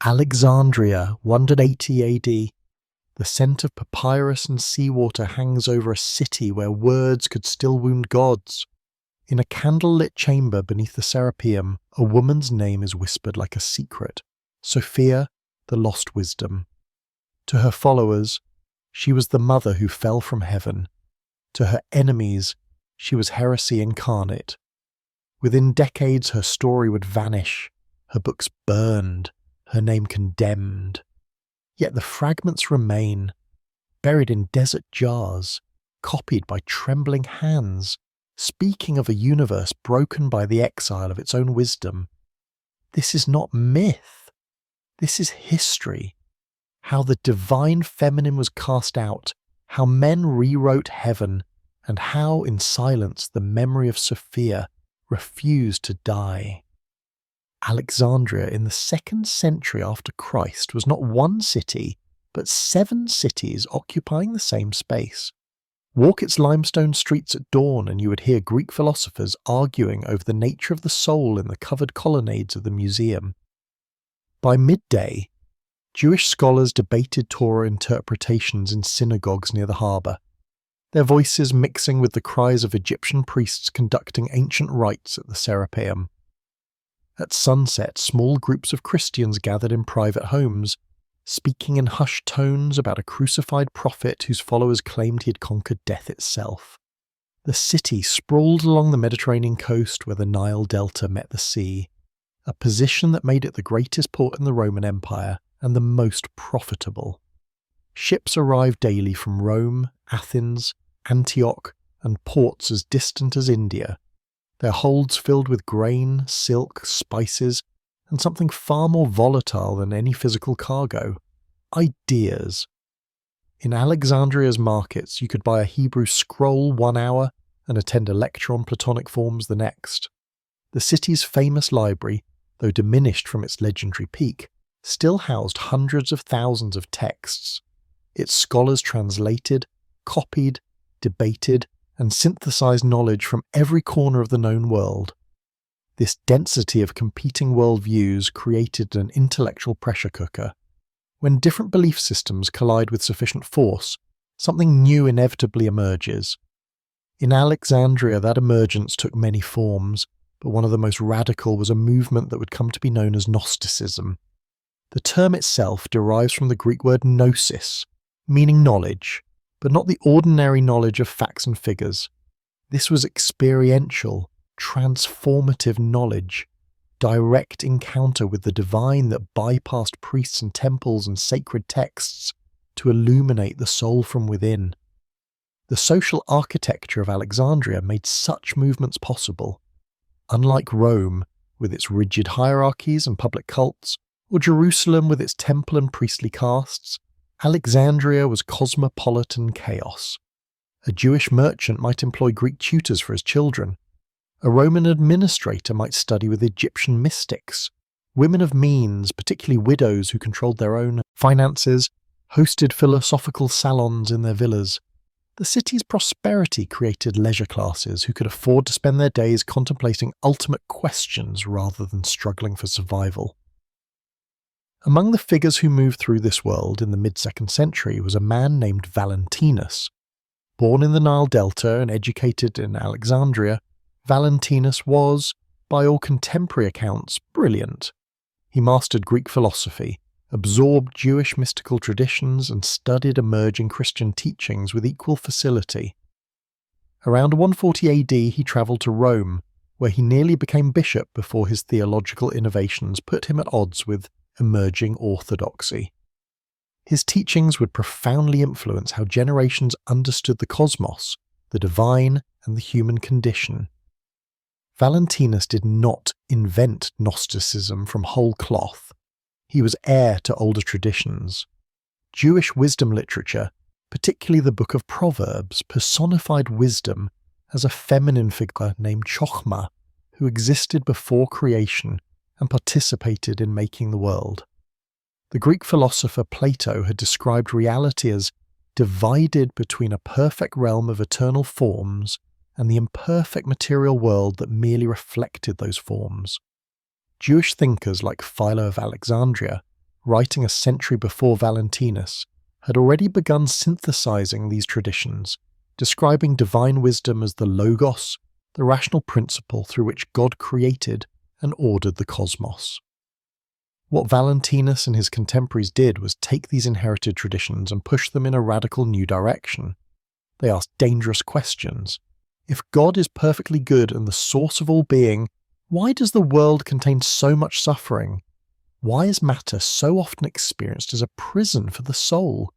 Alexandria, 180 AD. The scent of papyrus and seawater hangs over a city where words could still wound gods. In a candle-lit chamber beneath the Serapeum, a woman's name is whispered like a secret. Sophia, the lost wisdom. To her followers, she was the mother who fell from heaven. To her enemies, she was heresy incarnate. Within decades, her story would vanish, her books burned, her name condemned. Yet the fragments remain, buried in desert jars, copied by trembling hands, speaking of a universe broken by the exile of its own wisdom. This is not myth. This is history. How the divine feminine was cast out, how men rewrote heaven, and how, in silence, the memory of Sophia refused to die. Alexandria in the 2nd century after Christ was not one city, but 7 cities occupying the same space. Walk its limestone streets at dawn and you would hear Greek philosophers arguing over the nature of the soul in the covered colonnades of the museum. By midday, Jewish scholars debated Torah interpretations in synagogues near the harbour, their voices mixing with the cries of Egyptian priests conducting ancient rites at the Serapeum. At sunset, small groups of Christians gathered in private homes, speaking in hushed tones about a crucified prophet whose followers claimed he had conquered death itself. The city sprawled along the Mediterranean coast where the Nile Delta met the sea, a position that made it the greatest port in the Roman Empire and the most profitable. Ships arrived daily from Rome, Athens, Antioch, and ports as distant as India, their holds filled with grain, silk, spices, and something far more volatile than any physical cargo: ideas. In Alexandria's markets, you could buy a Hebrew scroll 1 hour and attend a lecture on Platonic forms the next. The city's famous library, though diminished from its legendary peak, still housed hundreds of thousands of texts. Its scholars translated, copied, debated, and synthesized knowledge from every corner of the known world. This density of competing worldviews created an intellectual pressure cooker. When different belief systems collide with sufficient force, something new inevitably emerges. In Alexandria, that emergence took many forms, but one of the most radical was a movement that would come to be known as Gnosticism. The term itself derives from the Greek word gnosis, meaning knowledge, but not the ordinary knowledge of facts and figures. This was experiential, transformative knowledge, direct encounter with the divine that bypassed priests and temples and sacred texts to illuminate the soul from within. The social architecture of Alexandria made such movements possible. Unlike Rome, with its rigid hierarchies and public cults, or Jerusalem with its temple and priestly castes, Alexandria was cosmopolitan chaos. A Jewish merchant might employ Greek tutors for his children. A Roman administrator might study with Egyptian mystics. Women of means, particularly widows who controlled their own finances, hosted philosophical salons in their villas. The city's prosperity created leisure classes who could afford to spend their days contemplating ultimate questions rather than struggling for survival. Among the figures who moved through this world in the mid-2nd century was a man named Valentinus. Born in the Nile Delta and educated in Alexandria, Valentinus was, by all contemporary accounts, brilliant. He mastered Greek philosophy, absorbed Jewish mystical traditions, and studied emerging Christian teachings with equal facility. Around 140 AD he travelled to Rome, where he nearly became bishop before his theological innovations put him at odds with emerging orthodoxy. His teachings would profoundly influence how generations understood the cosmos, the divine, and the human condition. Valentinus did not invent Gnosticism from whole cloth. He was heir to older traditions. Jewish wisdom literature, particularly the Book of Proverbs, personified wisdom as a feminine figure named Chokhmah, who existed before creation and participated in making the world. The Greek philosopher Plato had described reality as divided between a perfect realm of eternal forms and the imperfect material world that merely reflected those forms. Jewish thinkers like Philo of Alexandria writing a century before Valentinus, had already begun synthesizing these traditions, describing divine wisdom as the logos, the rational principle through which God created and ordered the cosmos. What Valentinus and his contemporaries did was take these inherited traditions and push them in a radical new direction. They asked dangerous questions. If God is perfectly good and the source of all being, why does the world contain so much suffering? Why is matter so often experienced as a prison for the soul?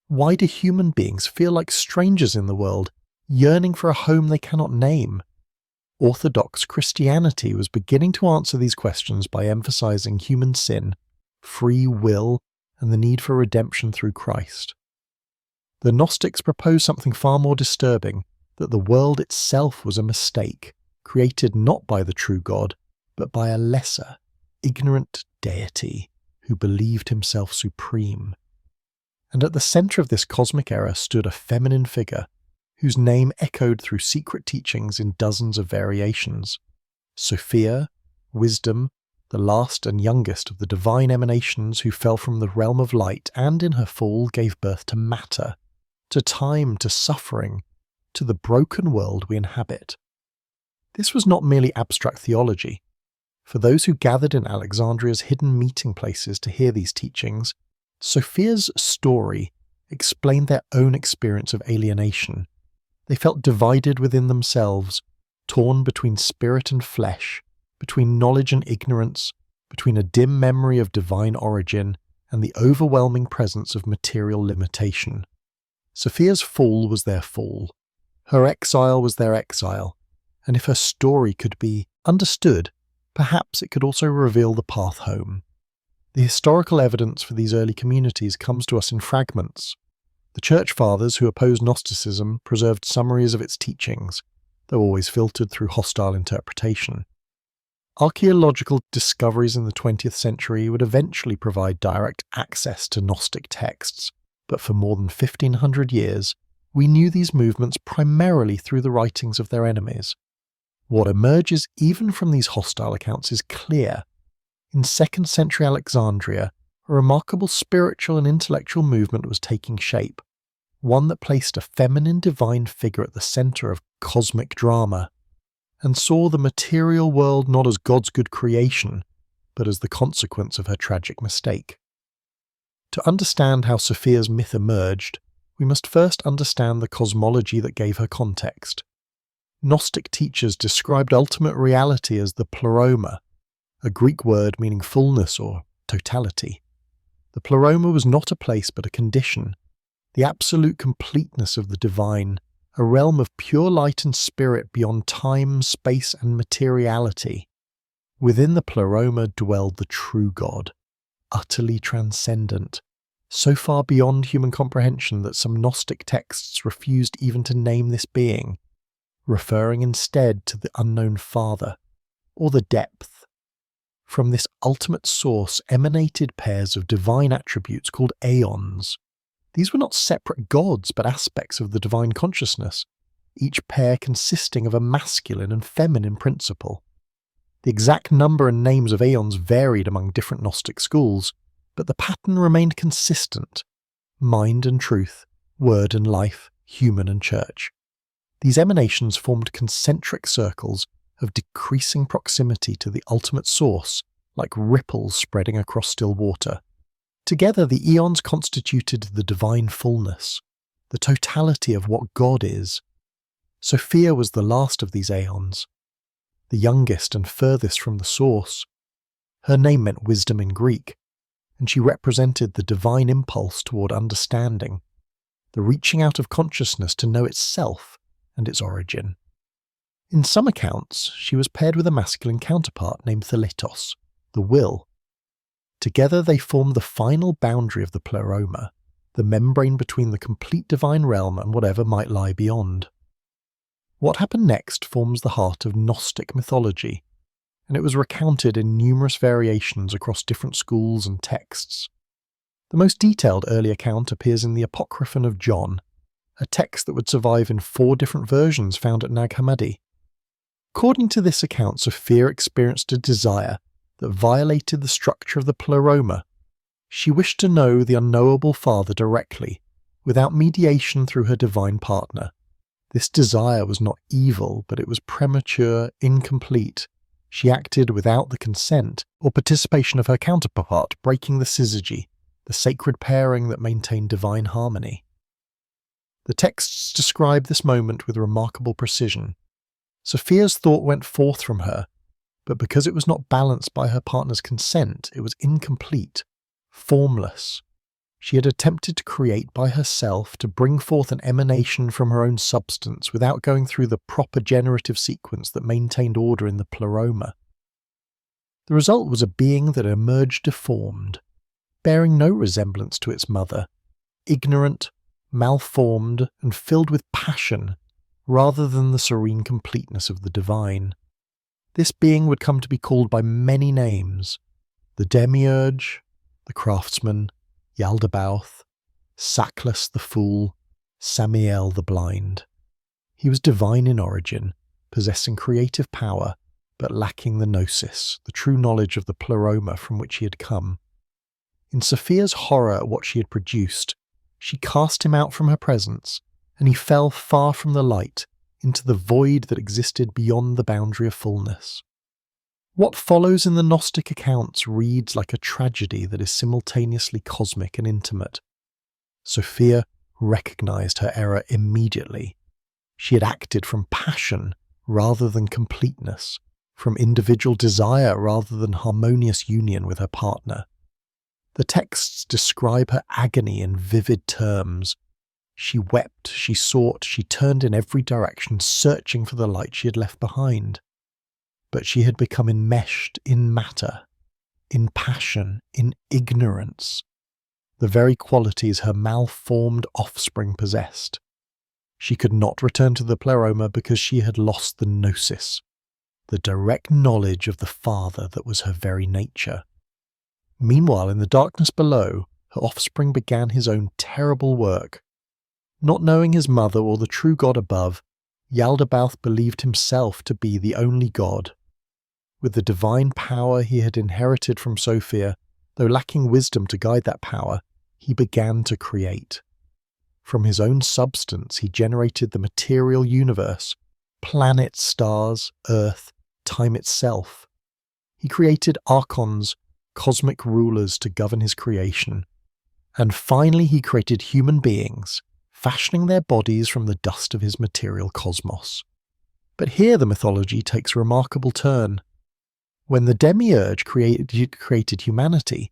Why do human beings feel like strangers in the world, yearning for a home they cannot name? Orthodox Christianity was beginning to answer these questions by emphasizing human sin, free will, and the need for redemption through Christ. The Gnostics proposed something far more disturbing, that the world itself was a mistake, created not by the true God, but by a lesser, ignorant deity who believed himself supreme. And at the center of this cosmic error stood a feminine figure, whose name echoed through secret teachings in dozens of variations. Sophia, wisdom, the last and youngest of the divine emanations who fell from the realm of light and in her fall gave birth to matter, to time, to suffering, to the broken world we inhabit. This was not merely abstract theology. For those who gathered in Alexandria's hidden meeting places to hear these teachings, Sophia's story explained their own experience of alienation. They felt divided within themselves, torn between spirit and flesh, between knowledge and ignorance, between a dim memory of divine origin and the overwhelming presence of material limitation. Sophia's fall was their fall. Her exile was their exile. And if her story could be understood, perhaps it could also reveal the path home. The historical evidence for these early communities comes to us in fragments. The Church Fathers who opposed Gnosticism preserved summaries of its teachings, though always filtered through hostile interpretation. Archaeological discoveries in the 20th century would eventually provide direct access to Gnostic texts, but for more than 1500 years, we knew these movements primarily through the writings of their enemies. What emerges even from these hostile accounts is clear. In 2nd century Alexandria, a remarkable spiritual and intellectual movement was taking shape, one that placed a feminine divine figure at the center of cosmic drama, and saw the material world not as God's good creation, but as the consequence of her tragic mistake. To understand how Sophia's myth emerged, we must first understand the cosmology that gave her context. Gnostic teachers described ultimate reality as the pleroma, a Greek word meaning fullness or totality. The pleroma was not a place but a condition, the absolute completeness of the divine, a realm of pure light and spirit beyond time, space, and materiality. Within the pleroma dwelled the true God, utterly transcendent, so far beyond human comprehension that some Gnostic texts refused even to name this being, referring instead to the unknown Father, or the depth. From this ultimate source emanated pairs of divine attributes called aeons. These were not separate gods, but aspects of the divine consciousness, each pair consisting of a masculine and feminine principle. The exact number and names of aeons varied among different Gnostic schools, but the pattern remained consistent: mind and truth, word and life, human and church. These emanations formed concentric circles of decreasing proximity to the ultimate source, like ripples spreading across still water. Together, the eons constituted the divine fullness, the totality of what God is. Sophia was the last of these aeons, the youngest and furthest from the source. Her name meant wisdom in Greek, and she represented the divine impulse toward understanding, the reaching out of consciousness to know itself and its origin. In some accounts, she was paired with a masculine counterpart named Theletos, the will. Together they formed the final boundary of the pleroma, the membrane between the complete divine realm and whatever might lie beyond. What happened next forms the heart of Gnostic mythology, and it was recounted in numerous variations across different schools and texts. The most detailed early account appears in the Apocryphon of John, a text that would survive in 4 different versions found at Nag Hammadi. According to this account, Sophia experienced a desire that violated the structure of the pleroma. She wished to know the unknowable Father directly, without mediation through her divine partner. This desire was not evil, but it was premature, incomplete. She acted without the consent or participation of her counterpart, breaking the syzygy, the sacred pairing that maintained divine harmony. The texts describe this moment with remarkable precision. Sophia's thought went forth from her, but because it was not balanced by her partner's consent, it was incomplete, formless. She had attempted to create by herself, to bring forth an emanation from her own substance without going through the proper generative sequence that maintained order in the pleroma. The result was a being that emerged deformed, bearing no resemblance to its mother, ignorant, malformed, and filled with passion, rather than the serene completeness of the divine. This being would come to be called by many names: the Demiurge, the Craftsman, Yaldabaoth, Sackless the Fool, Samiel the Blind. He was divine in origin, possessing creative power, but lacking the gnosis, the true knowledge of the pleroma from which he had come. In Sophia's horror at what she had produced, she cast him out from her presence, and he fell far from the light, into the void that existed beyond the boundary of fullness. What follows in the Gnostic accounts reads like a tragedy that is simultaneously cosmic and intimate. Sophia recognized her error immediately. She had acted from passion rather than completeness, from individual desire rather than harmonious union with her partner. The texts describe her agony in vivid terms. She wept, she sought, she turned in every direction, searching for the light she had left behind. But she had become enmeshed in matter, in passion, in ignorance, the very qualities her malformed offspring possessed. She could not return to the pleroma because she had lost the gnosis, the direct knowledge of the Father that was her very nature. Meanwhile, in the darkness below, her offspring began his own terrible work. Not knowing his mother or the true God above, Yaldabaoth believed himself to be the only God. With the divine power he had inherited from Sophia, though lacking wisdom to guide that power, he began to create. From his own substance he generated the material universe, planets, stars, earth, time itself. He created archons, cosmic rulers to govern his creation. And finally he created human beings, fashioning their bodies from the dust of his material cosmos. But here the mythology takes a remarkable turn. When the Demiurge created humanity,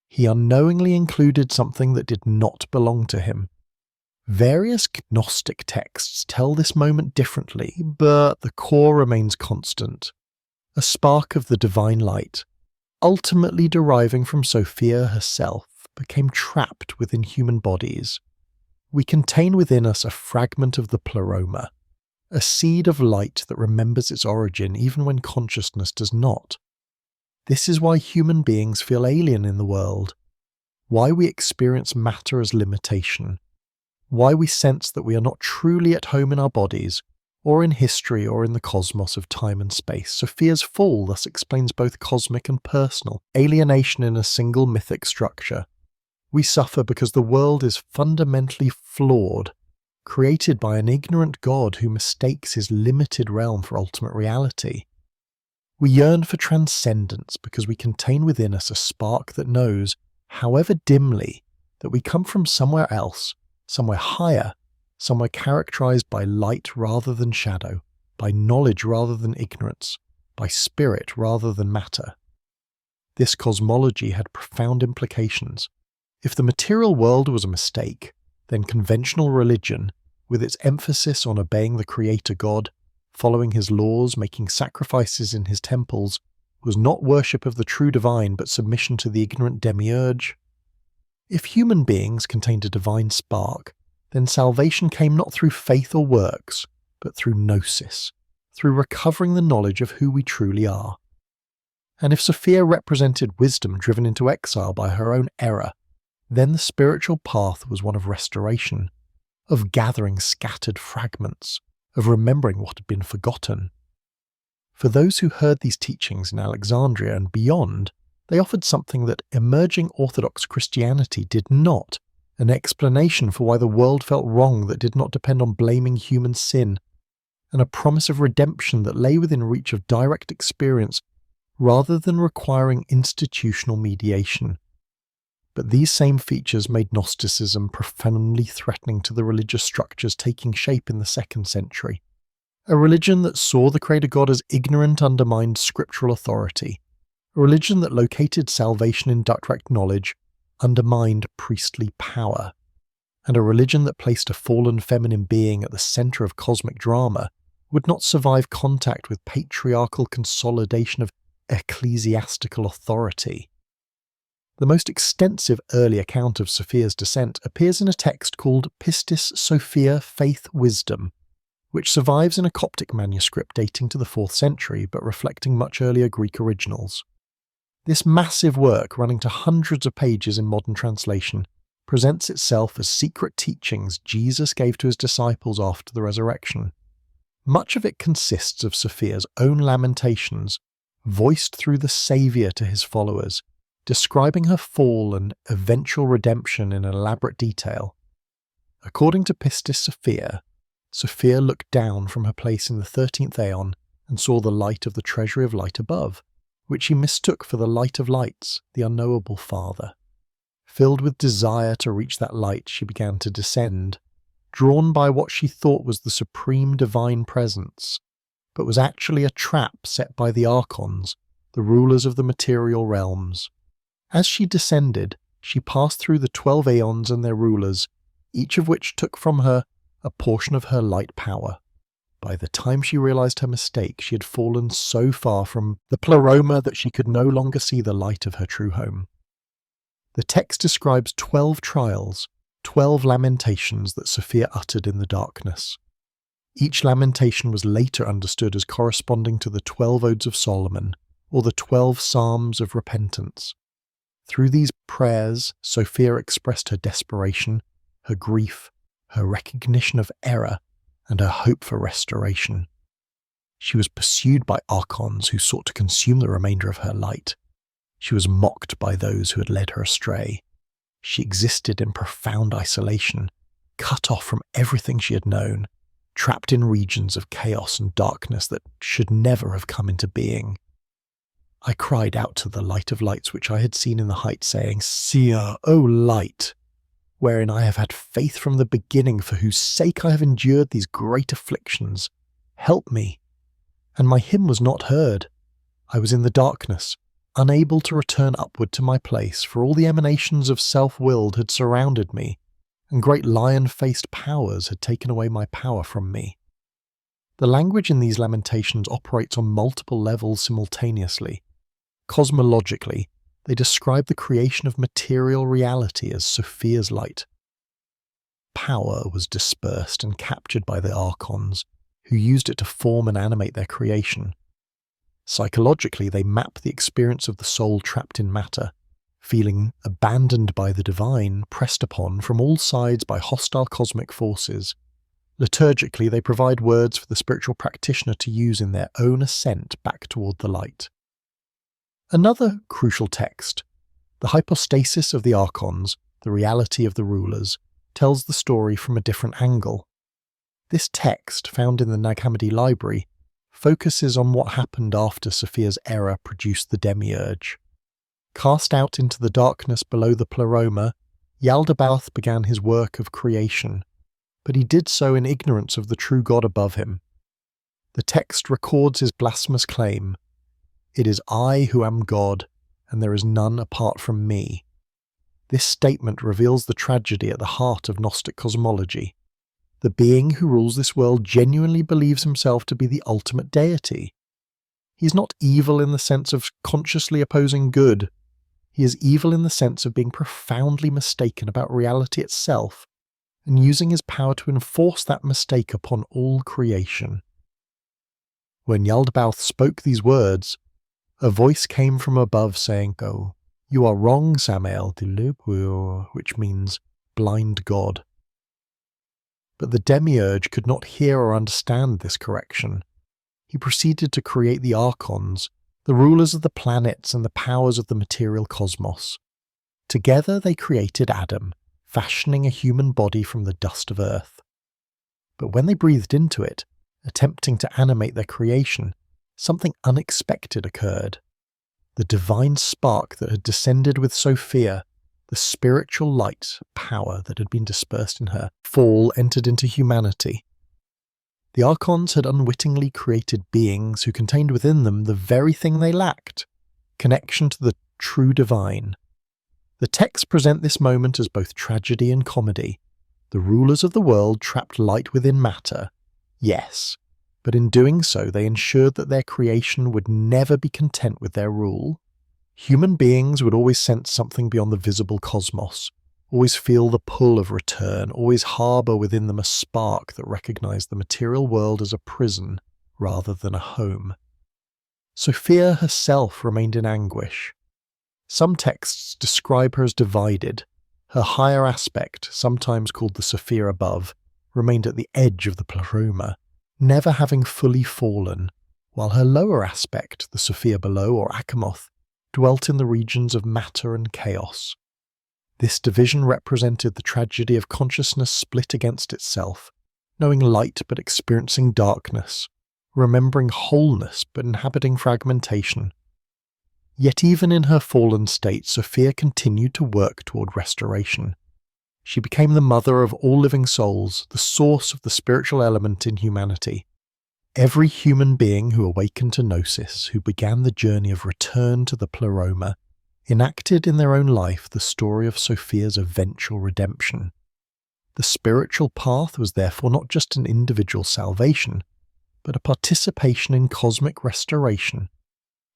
he unknowingly included something that did not belong to him. Various Gnostic texts tell this moment differently, but the core remains constant. A spark of the divine light, ultimately deriving from Sophia herself, became trapped within human bodies. We contain within us a fragment of the pleroma, a seed of light that remembers its origin even when consciousness does not. This is why human beings feel alien in the world, why we experience matter as limitation, why we sense that we are not truly at home in our bodies, or in history or in the cosmos of time and space. Sophia's fall thus explains both cosmic and personal alienation in a single mythic structure. We suffer because the world is fundamentally flawed, created by an ignorant God who mistakes his limited realm for ultimate reality. We yearn for transcendence because we contain within us a spark that knows, however dimly, that we come from somewhere else, somewhere higher, somewhere characterized by light rather than shadow, by knowledge rather than ignorance, by spirit rather than matter. This cosmology had profound implications. If the material world was a mistake, then conventional religion, with its emphasis on obeying the Creator God, following his laws, making sacrifices in his temples, was not worship of the true divine but submission to the ignorant demiurge. If human beings contained a divine spark, then salvation came not through faith or works, but through gnosis, through recovering the knowledge of who we truly are. And if Sophia represented wisdom driven into exile by her own error, then the spiritual path was one of restoration, of gathering scattered fragments, of remembering what had been forgotten. For those who heard these teachings in Alexandria and beyond, They offered something that emerging Orthodox Christianity did not, an explanation for why the world felt wrong that did not depend on blaming human sin, and a promise of redemption that lay within reach of direct experience rather than requiring institutional mediation. But these same features made Gnosticism profoundly threatening to the religious structures taking shape in the 2nd century. A religion that saw the Creator God as ignorant undermined scriptural authority. A religion that located salvation in direct knowledge undermined priestly power. And a religion that placed a fallen feminine being at the centre of cosmic drama would not survive contact with patriarchal consolidation of ecclesiastical authority. The most extensive early account of Sophia's descent appears in a text called Pistis Sophia Faith Wisdom, which survives in a Coptic manuscript dating to the 4th century but reflecting much earlier Greek originals. This massive work, running to hundreds of pages in modern translation, presents itself as secret teachings Jesus gave to his disciples after the resurrection. Much of it consists of Sophia's own lamentations, voiced through the Saviour to his followers, describing her fall and eventual redemption in elaborate detail. According to Pistis Sophia, Sophia looked down from her place in the 13th aeon and saw the light of the treasury of light above, which she mistook for the light of lights, the unknowable Father. Filled with desire to reach that light, she began to descend, drawn by what she thought was the supreme divine presence, but was actually a trap set by the archons, the rulers of the material realms. As she descended, she passed through the 12 aeons and their rulers, each of which took from her a portion of her light power. By the time she realized her mistake, she had fallen so far from the pleroma that she could no longer see the light of her true home. The text describes 12 trials, 12 lamentations that Sophia uttered in the darkness. Each lamentation was later understood as corresponding to the 12 Odes of Solomon, or the 12 Psalms of repentance. Through these prayers, Sophia expressed her desperation, her grief, her recognition of error, and her hope for restoration. She was pursued by archons who sought to consume the remainder of her light. She was mocked by those who had led her astray. She existed in profound isolation, cut off from everything she had known, trapped in regions of chaos and darkness that should never have come into being. I cried out to the light of lights which I had seen in the height, saying, "Seer, O light, wherein I have had faith from the beginning, for whose sake I have endured these great afflictions. Help me." And my hymn was not heard. I was in the darkness, unable to return upward to my place, for all the emanations of self-willed had surrounded me, and great lion-faced powers had taken away my power from me. The language in these lamentations operates on multiple levels simultaneously. Cosmologically, they describe the creation of material reality as Sophia's light. Power was dispersed and captured by the archons, who used it to form and animate their creation. Psychologically, they map the experience of the soul trapped in matter, feeling abandoned by the divine, pressed upon from all sides by hostile cosmic forces. Liturgically, they provide words for the spiritual practitioner to use in their own ascent back toward the light. Another crucial text, the hypostasis of the archons, the reality of the rulers, tells the story from a different angle. This text, found in the Nag Hammadi library, focuses on what happened after Sophia's error produced the demiurge. Cast out into the darkness below the pleroma, Yaldabaoth began his work of creation, but he did so in ignorance of the true God above him. The text records his blasphemous claim, "It is I who am God, and there is none apart from me." This statement reveals the tragedy at the heart of Gnostic cosmology. The being who rules this world genuinely believes himself to be the ultimate deity. He is not evil in the sense of consciously opposing good. He is evil in the sense of being profoundly mistaken about reality itself, and using his power to enforce that mistake upon all creation. When Yaldabaoth spoke these words, a voice came from above saying, "Oh, you are wrong, Samael Dilubu," which means blind God. But the demiurge could not hear or understand this correction. He proceeded to create the archons, the rulers of the planets and the powers of the material cosmos. Together they created Adam, fashioning a human body from the dust of earth. But when they breathed into it, attempting to animate their creation, something unexpected occurred. The divine spark that had descended with Sophia, the spiritual light, power that had been dispersed in her fall, entered into humanity. The Archons had unwittingly created beings who contained within them the very thing they lacked: connection to the true divine. The texts present this moment as both tragedy and comedy. The rulers of the world trapped light within matter, yes, but in doing so they ensured that their creation would never be content with their rule. Human beings would always sense something beyond the visible cosmos, always feel the pull of return, always harbour within them a spark that recognised the material world as a prison rather than a home. Sophia herself remained in anguish. Some texts describe her as divided. Her higher aspect, sometimes called the Sophia above, remained at the edge of the pleroma, never having fully fallen, while her lower aspect, the Sophia below, or Achamoth, dwelt in the regions of matter and chaos. This division represented the tragedy of consciousness split against itself, knowing light but experiencing darkness, remembering wholeness but inhabiting fragmentation. Yet even in her fallen state, Sophia continued to work toward restoration. She became the mother of all living souls, the source of the spiritual element in humanity. Every human being who awakened to gnosis, who began the journey of return to the pleroma, enacted in their own life the story of Sophia's eventual redemption. The spiritual path was therefore not just an individual salvation, but a participation in cosmic restoration,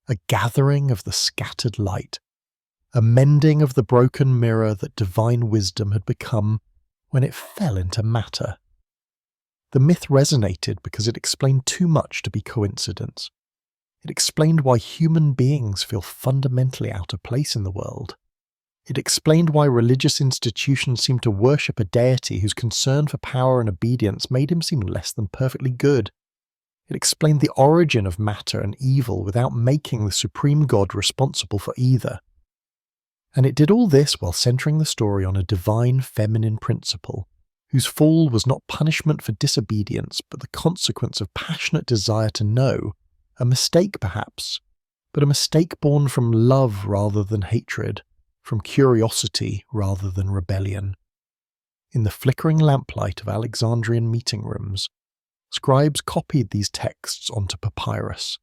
a gathering of the scattered light, a mending of the broken mirror that divine wisdom had become when it fell into matter. The myth resonated because it explained too much to be coincidence. It explained why human beings feel fundamentally out of place in the world. It explained why religious institutions seem to worship a deity whose concern for power and obedience made him seem less than perfectly good. It explained the origin of matter and evil without making the supreme God responsible for either. And it did all this while centering the story on a divine feminine principle, whose fall was not punishment for disobedience but the consequence of passionate desire to know, a mistake perhaps, but a mistake born from love rather than hatred, from curiosity rather than rebellion. In the flickering lamplight of Alexandrian meeting rooms, scribes copied these texts onto papyrus.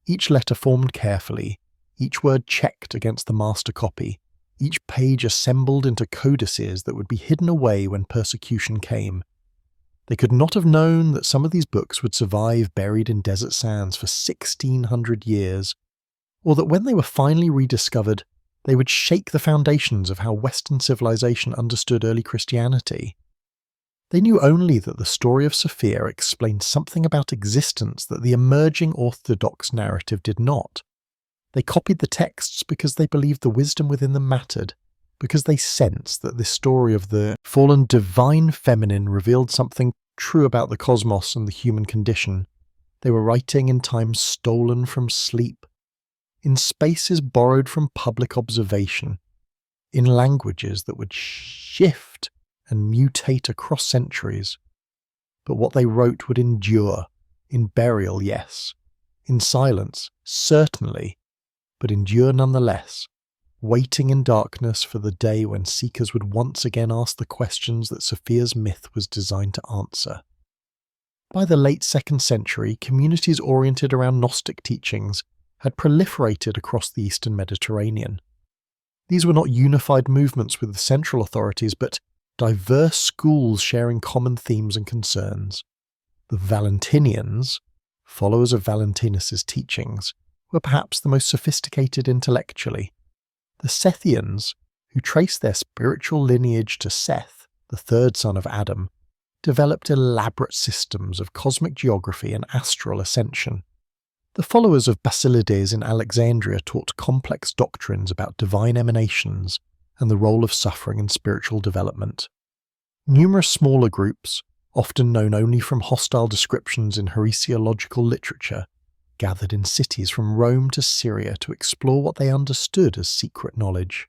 Each letter formed carefully, each word checked against the master copy, each page assembled into codices that would be hidden away when persecution came. They could not have known that some of these books would survive buried in desert sands for 1,600 years, or that when they were finally rediscovered, they would shake the foundations of how Western civilization understood early Christianity. They knew only that the story of Sophia explained something about existence that the emerging Orthodox narrative did not. They copied the texts because they believed the wisdom within them mattered, because they sensed that this story of the fallen divine feminine revealed something true about the cosmos and the human condition. They were writing in times stolen from sleep, in spaces borrowed from public observation, in languages that would shift and mutate across centuries. But what they wrote would endure, in burial, yes, in silence, certainly, but endure nonetheless, waiting in darkness for the day when seekers would once again ask the questions that Sophia's myth was designed to answer. By the late 2nd century, communities oriented around Gnostic teachings had proliferated across the Eastern Mediterranean. These were not unified movements with the central authorities, but diverse schools sharing common themes and concerns. The Valentinians, followers of Valentinus's teachings, were perhaps the most sophisticated intellectually. The Sethians, who traced their spiritual lineage to Seth, the third son of Adam, developed elaborate systems of cosmic geography and astral ascension. The followers of Basilides in Alexandria taught complex doctrines about divine emanations and the role of suffering in spiritual development. Numerous smaller groups, often known only from hostile descriptions in heresiological literature, gathered in cities from Rome to Syria to explore what they understood as secret knowledge.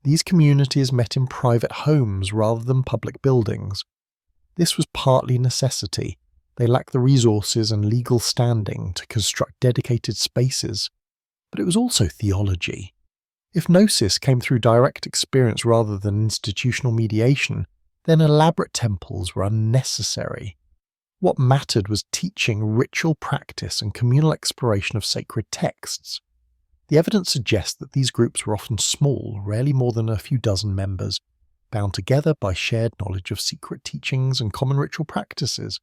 These communities met in private homes rather than public buildings. This was partly necessity. They lacked the resources and legal standing to construct dedicated spaces. But it was also theology. If gnosis came through direct experience rather than institutional mediation, then elaborate temples were unnecessary. What mattered was teaching, ritual practice, and communal exploration of sacred texts. The evidence suggests that these groups were often small, rarely more than a few dozen members, bound together by shared knowledge of secret teachings and common ritual practices.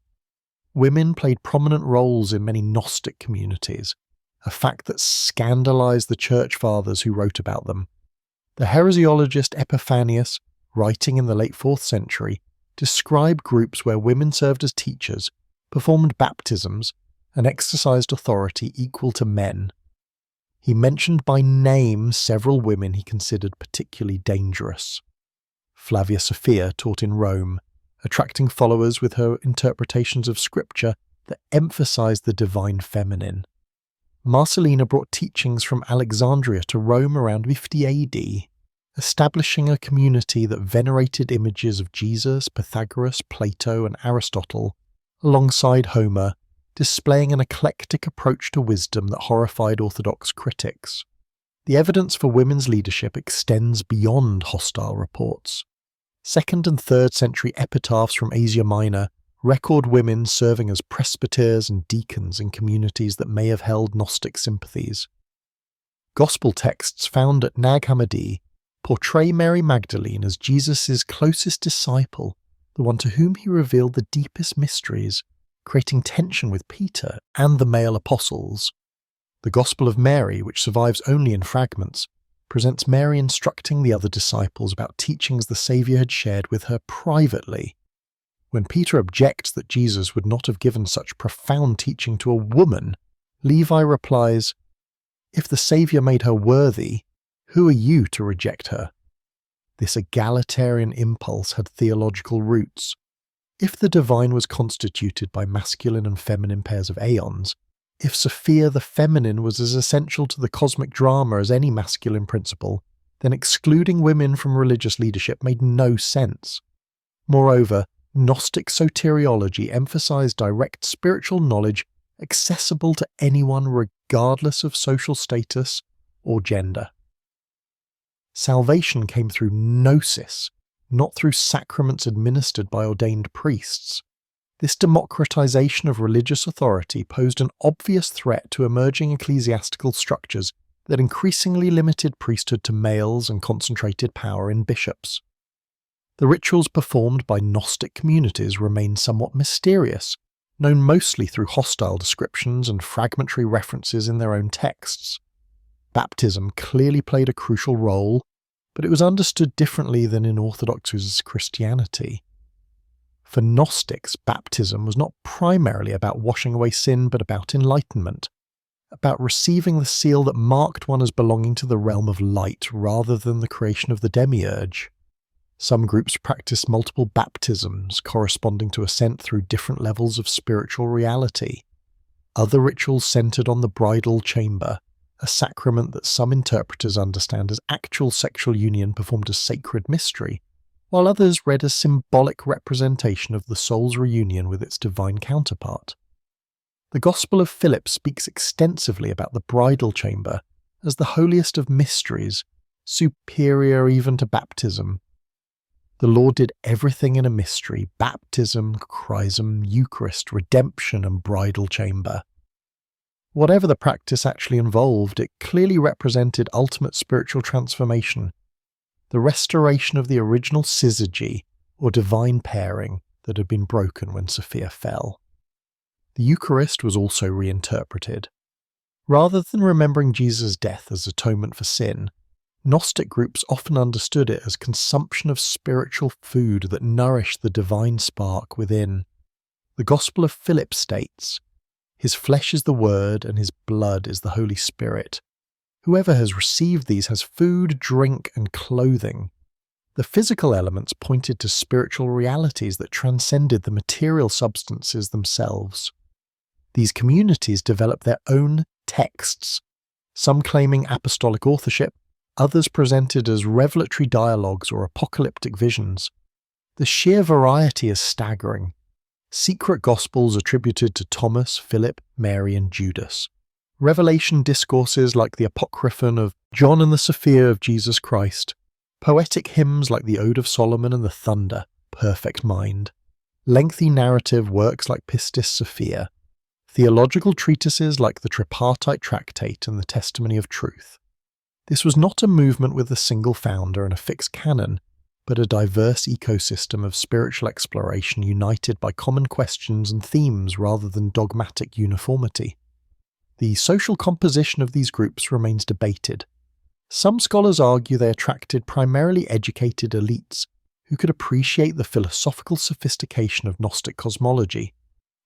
Women played prominent roles in many Gnostic communities, a fact that scandalized the church fathers who wrote about them. The heresiologist Epiphanius, writing in the late 4th century, described groups where women served as teachers, performed baptisms, and exercised authority equal to men. He mentioned by name several women he considered particularly dangerous. Flavia Sophia taught in Rome, attracting followers with her interpretations of scripture that emphasized the divine feminine. Marcellina brought teachings from Alexandria to Rome around 50 AD, establishing a community that venerated images of Jesus, Pythagoras, Plato, and Aristotle, alongside Homer, displaying an eclectic approach to wisdom that horrified Orthodox critics. The evidence for women's leadership extends beyond hostile reports. 2nd and 3rd century epitaphs from Asia Minor record women serving as presbyters and deacons in communities that may have held Gnostic sympathies. Gospel texts found at Nag Hammadi portray Mary Magdalene as Jesus' closest disciple, the one to whom he revealed the deepest mysteries, creating tension with Peter and the male apostles. The Gospel of Mary, which survives only in fragments, presents Mary instructing the other disciples about teachings the Saviour had shared with her privately. When Peter objects that Jesus would not have given such profound teaching to a woman, Levi replies, "If the Saviour made her worthy, who are you to reject her?" This egalitarian impulse had theological roots. If the divine was constituted by masculine and feminine pairs of aeons, if Sophia the feminine was as essential to the cosmic drama as any masculine principle, then excluding women from religious leadership made no sense. Moreover, Gnostic soteriology emphasized direct spiritual knowledge accessible to anyone regardless of social status or gender. Salvation came through gnosis, not through sacraments administered by ordained priests. This democratization of religious authority posed an obvious threat to emerging ecclesiastical structures that increasingly limited priesthood to males and concentrated power in bishops. The rituals performed by Gnostic communities remain somewhat mysterious, known mostly through hostile descriptions and fragmentary references in their own texts. Baptism clearly played a crucial role, but it was understood differently than in Orthodox Christianity. For Gnostics, baptism was not primarily about washing away sin, but about enlightenment, about receiving the seal that marked one as belonging to the realm of light rather than the creation of the demiurge. Some groups practiced multiple baptisms corresponding to ascent through different levels of spiritual reality. Other rituals centered on the bridal chamber, a sacrament that some interpreters understand as actual sexual union performed as sacred mystery, while others read as symbolic representation of the soul's reunion with its divine counterpart. The Gospel of Philip speaks extensively about the bridal chamber as the holiest of mysteries, superior even to baptism. The Lord did everything in a mystery: baptism, chrism, Eucharist, redemption, and bridal chamber. Whatever the practice actually involved, it clearly represented ultimate spiritual transformation, the restoration of the original syzygy, or divine pairing, that had been broken when Sophia fell. The Eucharist was also reinterpreted. Rather than remembering Jesus' death as atonement for sin, Gnostic groups often understood it as consumption of spiritual food that nourished the divine spark within. The Gospel of Philip states, "His flesh is the Word, and his blood is the Holy Spirit. Whoever has received these has food, drink, and clothing." The physical elements pointed to spiritual realities that transcended the material substances themselves. These communities developed their own texts, some claiming apostolic authorship, others presented as revelatory dialogues or apocalyptic visions. The sheer variety is staggering. Secret gospels attributed to Thomas, Philip, Mary, and Judas. Revelation discourses like the Apocryphon of John and the Sophia of Jesus Christ. Poetic hymns like the Ode of Solomon and the Thunder, Perfect Mind. Lengthy narrative works like Pistis Sophia. Theological treatises like the Tripartite Tractate and the Testimony of Truth. This was not a movement with a single founder and a fixed canon, but a diverse ecosystem of spiritual exploration united by common questions and themes rather than dogmatic uniformity. The social composition of these groups remains debated. Some scholars argue they attracted primarily educated elites who could appreciate the philosophical sophistication of Gnostic cosmology,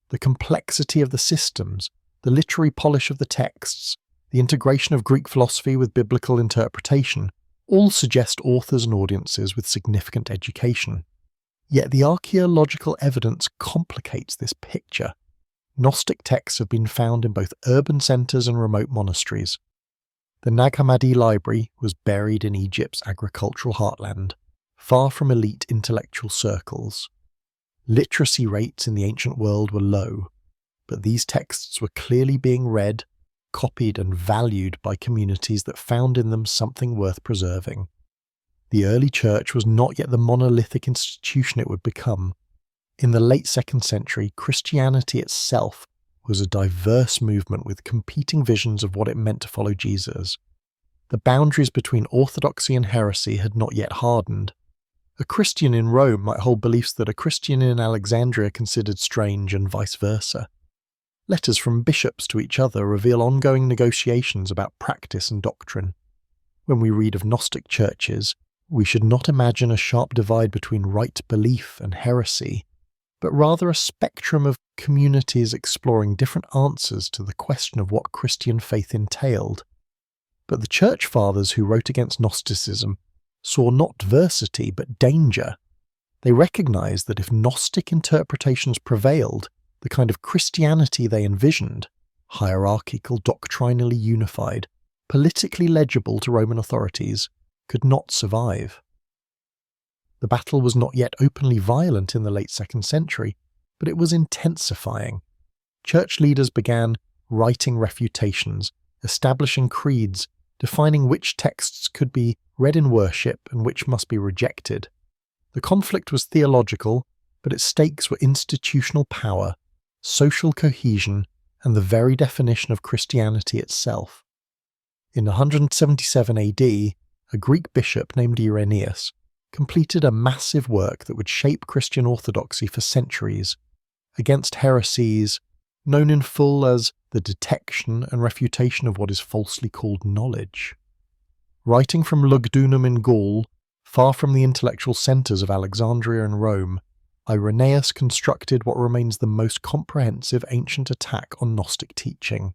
the complexity of the systems, the literary polish of the texts, the integration of Greek philosophy with biblical interpretation, all suggest authors and audiences with significant education. Yet the archaeological evidence complicates this picture. Gnostic texts have been found in both urban centres and remote monasteries. The Nag Hammadi library was buried in Egypt's agricultural heartland, far from elite intellectual circles. Literacy rates in the ancient world were low, but these texts were clearly being read, copied and valued by communities that found in them something worth preserving. The early church was not yet the monolithic institution it would become. In the late 2nd century, Christianity itself was a diverse movement with competing visions of what it meant to follow Jesus. The boundaries between orthodoxy and heresy had not yet hardened. A Christian in Rome might hold beliefs that a Christian in Alexandria considered strange and vice versa. Letters from bishops to each other reveal ongoing negotiations about practice and doctrine. When we read of Gnostic churches, we should not imagine a sharp divide between right belief and heresy, but rather a spectrum of communities exploring different answers to the question of what Christian faith entailed. But the church fathers who wrote against Gnosticism saw not adversity but danger. They recognized that if Gnostic interpretations prevailed, the kind of Christianity they envisioned, hierarchical, doctrinally unified, politically legible to Roman authorities, could not survive. The battle was not yet openly violent in the late 2nd century, but it was intensifying. Church leaders began writing refutations, establishing creeds, defining which texts could be read in worship and which must be rejected. The conflict was theological, but its stakes were institutional power, social cohesion, and the very definition of Christianity itself. In 177 AD, a Greek bishop named Irenaeus completed a massive work that would shape Christian orthodoxy for centuries, against heresies, known in full as the detection and refutation of what is falsely called knowledge. Writing from Lugdunum in Gaul, far from the intellectual centres of Alexandria and Rome, Irenaeus constructed what remains the most comprehensive ancient attack on Gnostic teaching.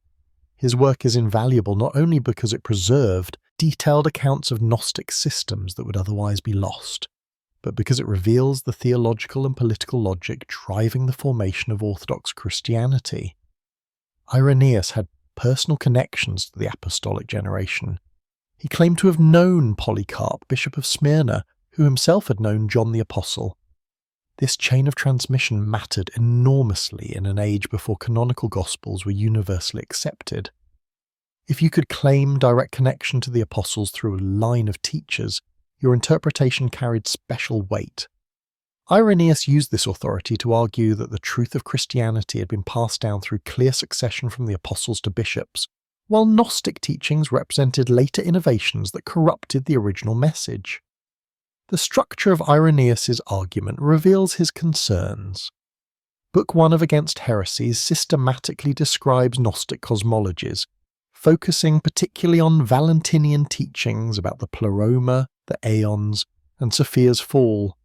His work is invaluable not only because it preserved detailed accounts of Gnostic systems that would otherwise be lost, but because it reveals the theological and political logic driving the formation of Orthodox Christianity. Irenaeus had personal connections to the apostolic generation. He claimed to have known Polycarp, Bishop of Smyrna, who himself had known John the Apostle. This chain of transmission mattered enormously in an age before canonical Gospels were universally accepted. If you could claim direct connection to the Apostles through a line of teachers, your interpretation carried special weight. Irenaeus used this authority to argue that the truth of Christianity had been passed down through clear succession from the Apostles to bishops, while Gnostic teachings represented later innovations that corrupted the original message. The structure of Irenaeus's argument reveals his concerns. Book 1 of Against Heresies systematically describes Gnostic cosmologies, focusing particularly on Valentinian teachings about the pleroma, the aeons, and Sophia's fall.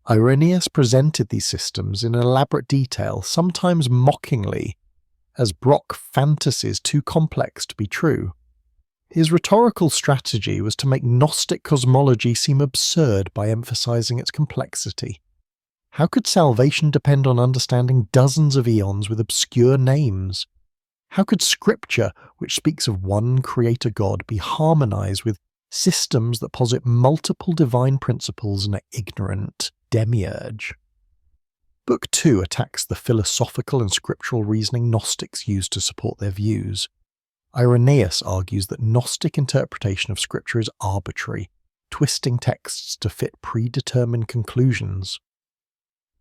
Irenaeus presented these systems in elaborate detail, sometimes mockingly, as Brock fantasies too complex to be true. His rhetorical strategy was to make Gnostic cosmology seem absurd by emphasizing its complexity. How could salvation depend on understanding dozens of eons with obscure names? How could Scripture, which speaks of one Creator God, be harmonized with systems that posit multiple divine principles and an ignorant demiurge? Book 2 attacks the philosophical and scriptural reasoning Gnostics used to support their views. Irenaeus argues that Gnostic interpretation of Scripture is arbitrary, twisting texts to fit predetermined conclusions.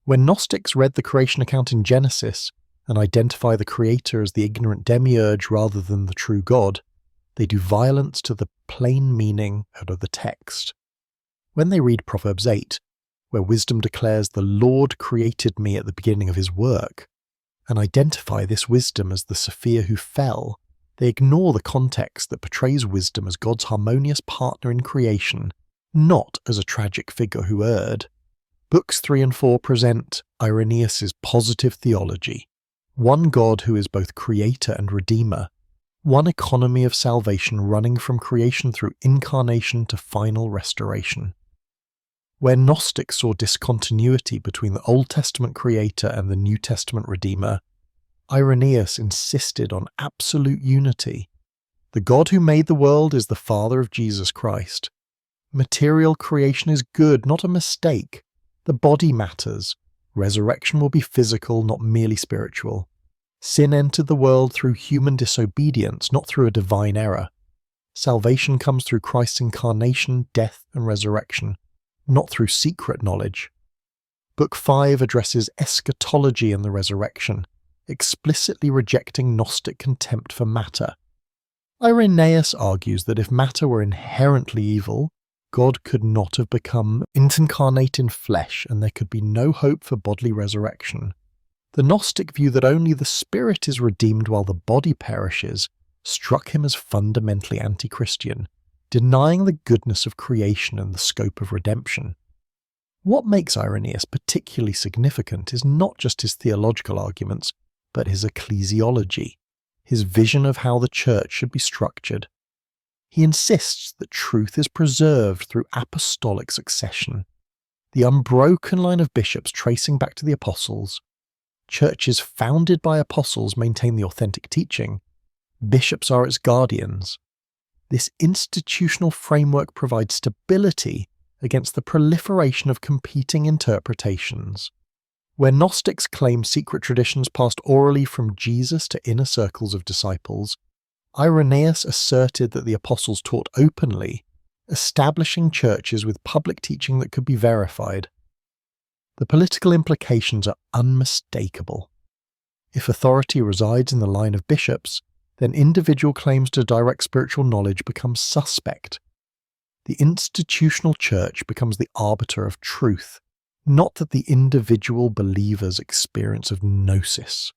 When Gnostics read the creation account in Genesis and identify the Creator as the ignorant demiurge rather than the true God, they do violence to the plain meaning of the text. When they read Proverbs 8, where wisdom declares the Lord created me at the beginning of his work, and identify this wisdom as the Sophia who fell, they ignore the context that portrays wisdom as God's harmonious partner in creation, not as a tragic figure who erred. Books 3 and 4 present Irenaeus' positive theology, one God who is both creator and redeemer, one economy of salvation running from creation through incarnation to final restoration. Where Gnostics saw discontinuity between the Old Testament creator and the New Testament redeemer, Irenaeus insisted on absolute unity. The God who made the world is the Father of Jesus Christ. Material creation is good, not a mistake. The body matters. Resurrection will be physical, not merely spiritual. Sin entered the world through human disobedience, not through a divine error. Salvation comes through Christ's incarnation, death, and resurrection, not through secret knowledge. Book 5 addresses eschatology and the resurrection, explicitly rejecting Gnostic contempt for matter. Irenaeus argues that if matter were inherently evil, God could not have become incarnate in flesh and there could be no hope for bodily resurrection. The Gnostic view that only the spirit is redeemed while the body perishes struck him as fundamentally anti-Christian, denying the goodness of creation and the scope of redemption. What makes Irenaeus particularly significant is not just his theological arguments, but his ecclesiology, his vision of how the church should be structured. He insists that truth is preserved through apostolic succession, the unbroken line of bishops tracing back to the apostles. Churches founded by apostles maintain the authentic teaching. Bishops are its guardians. This institutional framework provides stability against the proliferation of competing interpretations. Where Gnostics claim secret traditions passed orally from Jesus to inner circles of disciples, Irenaeus asserted that the apostles taught openly, establishing churches with public teaching that could be verified. The political implications are unmistakable. If authority resides in the line of bishops, then individual claims to direct spiritual knowledge become suspect. The institutional church becomes the arbiter of truth, not that the individual believer's experience of gnosis.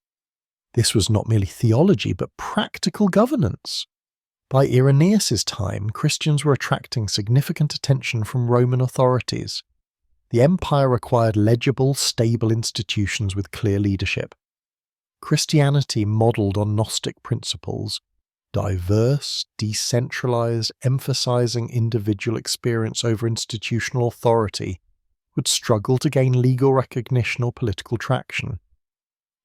This was not merely theology, but practical governance. By Irenaeus' time, Christians were attracting significant attention from Roman authorities. The empire required legible, stable institutions with clear leadership. Christianity modelled on Gnostic principles, diverse, decentralized, emphasizing individual experience over institutional authority, would struggle to gain legal recognition or political traction.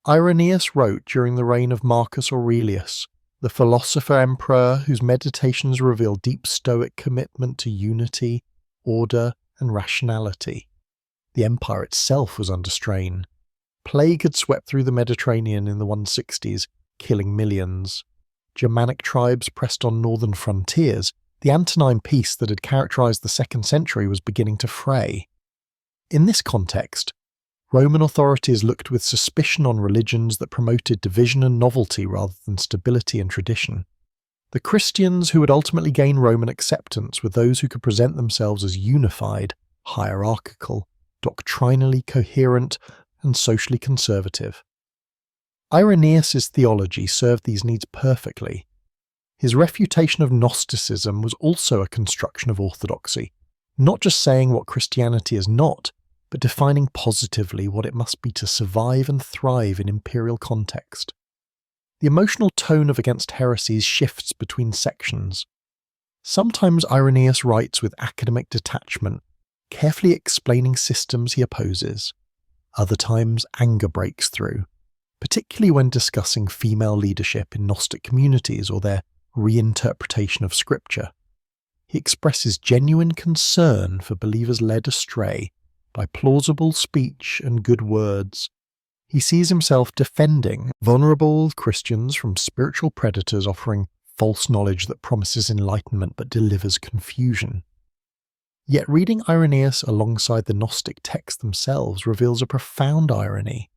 Irenaeus wrote during the reign of Marcus Aurelius, the philosopher-emperor whose meditations reveal deep Stoic commitment to unity, order, and rationality. The empire itself was under strain. Plague had swept through the Mediterranean in the 160s, killing millions. Germanic tribes pressed on northern frontiers. The Antonine peace that had characterized the 2nd century was beginning to fray. In this context, Roman authorities looked with suspicion on religions that promoted division and novelty rather than stability and tradition. The Christians who would ultimately gain Roman acceptance were those who could present themselves as unified, hierarchical, doctrinally coherent, and socially conservative. Irenaeus' theology served these needs perfectly. His refutation of Gnosticism was also a construction of orthodoxy, not just saying what Christianity is not, but defining positively what it must be to survive and thrive in imperial context. The emotional tone of Against Heresies shifts between sections. Sometimes Irenaeus writes with academic detachment, carefully explaining systems he opposes. Other times, anger breaks through, particularly when discussing female leadership in Gnostic communities or their reinterpretation of Scripture. He expresses genuine concern for believers led astray by plausible speech and good words. He sees himself defending vulnerable Christians from spiritual predators offering false knowledge that promises enlightenment but delivers confusion. Yet reading Irenaeus alongside the Gnostic texts themselves reveals a profound irony.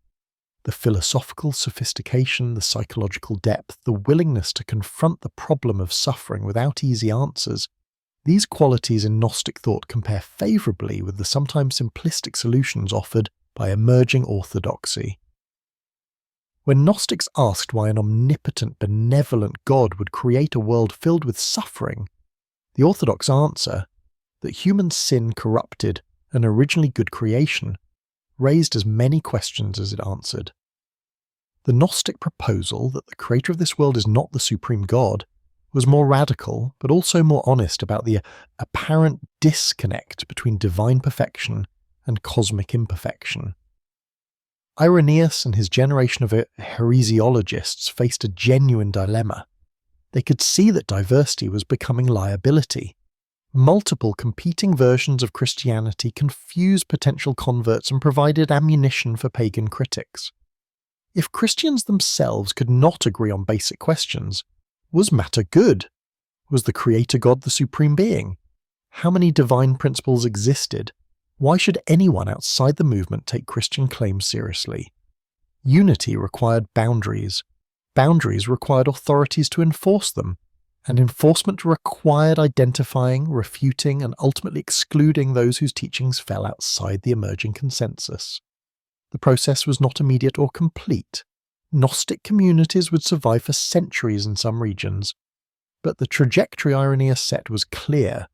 The philosophical sophistication, the psychological depth, the willingness to confront the problem of suffering without easy answers, these qualities in Gnostic thought compare favourably with the sometimes simplistic solutions offered by emerging orthodoxy. When Gnostics asked why an omnipotent, benevolent God would create a world filled with suffering, the Orthodox answer, that human sin corrupted an originally good creation, raised as many questions as it answered. The Gnostic proposal that the creator of this world is not the supreme God was more radical, but also more honest about the apparent disconnect between divine perfection and cosmic imperfection. Irenaeus and his generation of heresiologists faced a genuine dilemma. They could see that diversity was becoming liability. Multiple competing versions of Christianity confused potential converts and provided ammunition for pagan critics. If Christians themselves could not agree on basic questions, was matter good? Was the Creator God the supreme being? How many divine principles existed? Why should anyone outside the movement take Christian claims seriously? Unity required boundaries. Boundaries required authorities to enforce them. And enforcement required identifying, refuting, and ultimately excluding those whose teachings fell outside the emerging consensus. The process was not immediate or complete. Gnostic communities would survive for centuries in some regions, but the trajectory Irenaeus set was clear.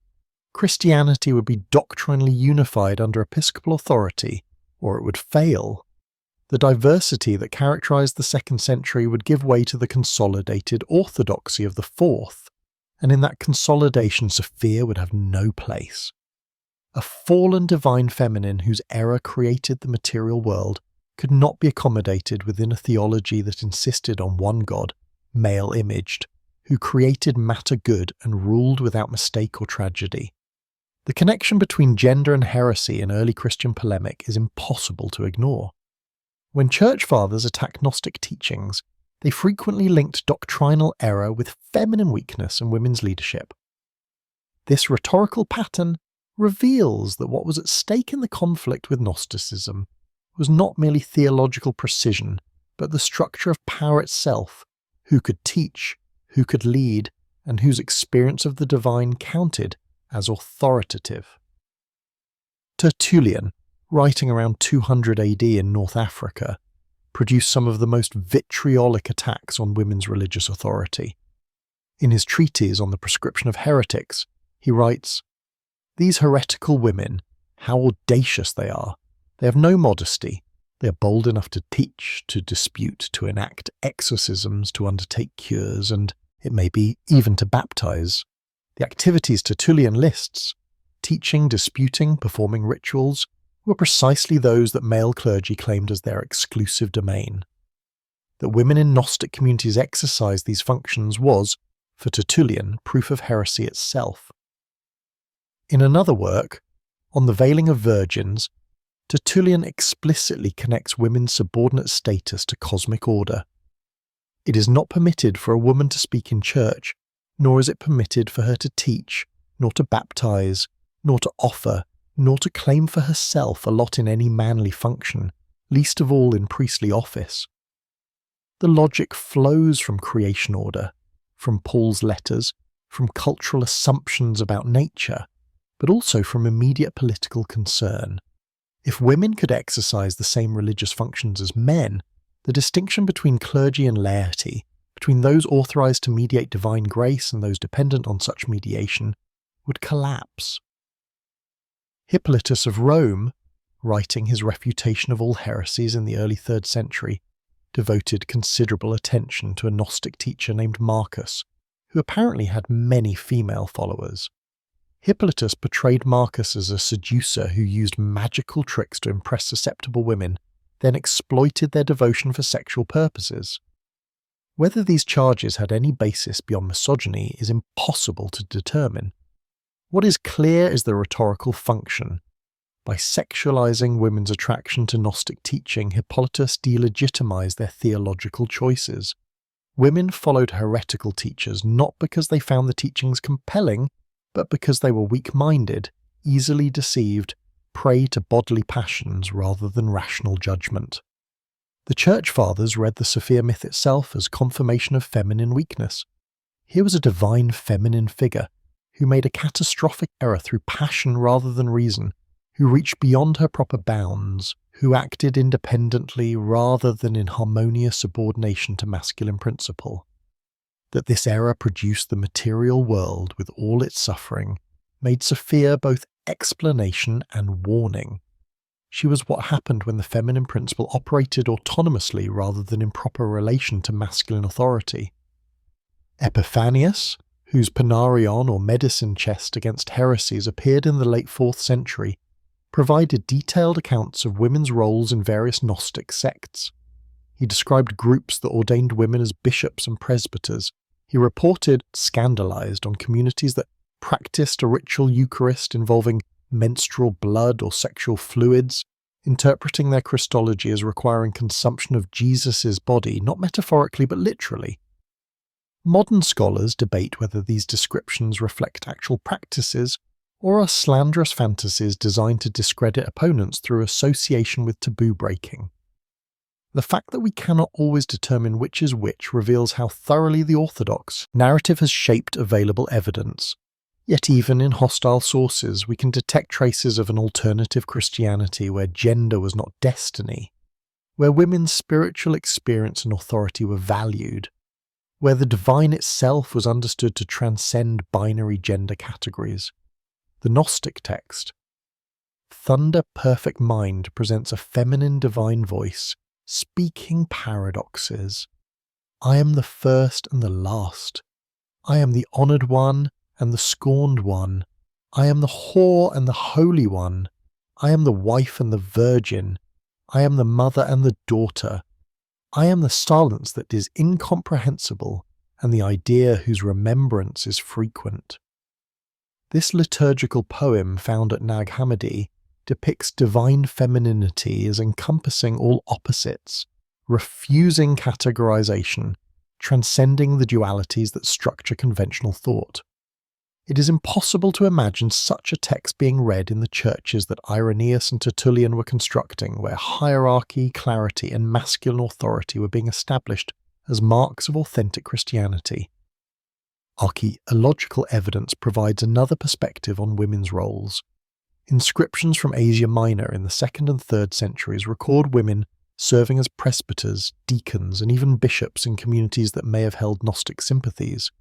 Christianity would be doctrinally unified under episcopal authority, or it would fail. The diversity that characterized the 2nd century would give way to the consolidated orthodoxy of the 4th, and in that consolidation Sophia would have no place. A fallen divine feminine whose error created the material world could not be accommodated within a theology that insisted on one God, male-imaged, who created matter good and ruled without mistake or tragedy. The connection between gender and heresy in early Christian polemic is impossible to ignore. When church fathers attacked Gnostic teachings, they frequently linked doctrinal error with feminine weakness and women's leadership. This rhetorical pattern reveals that what was at stake in the conflict with Gnosticism was not merely theological precision, but the structure of power itself, who could teach, who could lead, and whose experience of the divine counted as authoritative. Tertullian, writing around 200 AD in North Africa, produced some of the most vitriolic attacks on women's religious authority. In his treatise on the prescription of heretics, he writes, "These heretical women, how audacious they are! They have no modesty. They are bold enough to teach, to dispute, to enact exorcisms, to undertake cures, and, it may be, even to baptize. The activities Tertullian lists, teaching, disputing, performing rituals, were precisely those that male clergy claimed as their exclusive domain. That women in Gnostic communities exercised these functions was, for Tertullian, proof of heresy itself." In another work, On the Veiling of Virgins, Tertullian explicitly connects women's subordinate status to cosmic order. It is not permitted for a woman to speak in church, nor is it permitted for her to teach, nor to baptize, nor to offer, nor to claim for herself a lot in any manly function, least of all in priestly office. The logic flows from creation order, from Paul's letters, from cultural assumptions about nature, but also from immediate political concern. If women could exercise the same religious functions as men, the distinction between clergy and laity, between those authorized to mediate divine grace and those dependent on such mediation, would collapse. Hippolytus of Rome, writing his refutation of all heresies in the early 3rd century, devoted considerable attention to a Gnostic teacher named Marcus, who apparently had many female followers. Hippolytus portrayed Marcus as a seducer who used magical tricks to impress susceptible women then exploited their devotion for sexual purposes. Whether these charges had any basis beyond misogyny is impossible to determine. What is clear is the rhetorical function. By sexualizing women's attraction to Gnostic teaching, Hippolytus delegitimized their theological choices. Women followed heretical teachers not because they found the teachings compelling, but because they were weak-minded, easily deceived, prey to bodily passions rather than rational judgment. The Church Fathers read the Sophia myth itself as confirmation of feminine weakness. Here was a divine feminine figure who made a catastrophic error through passion rather than reason, who reached beyond her proper bounds, who acted independently rather than in harmonious subordination to masculine principle. That this error produced the material world with all its suffering made Sophia both explanation and warning. She was what happened when the feminine principle operated autonomously rather than in proper relation to masculine authority. Epiphanius, whose Panarion or medicine chest against heresies appeared in the late 4th century, provided detailed accounts of women's roles in various Gnostic sects. He described groups that ordained women as bishops and presbyters. He reported, scandalized, on communities that practiced a ritual Eucharist involving menstrual blood or sexual fluids, interpreting their Christology as requiring consumption of Jesus' body, not metaphorically but literally. Modern scholars debate whether these descriptions reflect actual practices or are slanderous fantasies designed to discredit opponents through association with taboo breaking. The fact that we cannot always determine which is which reveals how thoroughly the orthodox narrative has shaped available evidence. Yet even in hostile sources, we can detect traces of an alternative Christianity where gender was not destiny, where women's spiritual experience and authority were valued, where the divine itself was understood to transcend binary gender categories. The Gnostic text, Thunder Perfect Mind, presents a feminine divine voice, speaking paradoxes. I am the first and the last. I am the honoured one and the scorned one. I am the whore and the holy one. I am the wife and the virgin. I am the mother and the daughter. I am the silence that is incomprehensible and the idea whose remembrance is frequent. This liturgical poem found at Nag Hammadi depicts divine femininity as encompassing all opposites, refusing categorization, transcending the dualities that structure conventional thought. It is impossible to imagine such a text being read in the churches that Irenaeus and Tertullian were constructing, where hierarchy, clarity, and masculine authority were being established as marks of authentic Christianity. Archaeological evidence provides another perspective on women's roles. Inscriptions from Asia Minor in the 2nd and 3rd centuries record women serving as presbyters, deacons, and even bishops in communities that may have held Gnostic sympathies.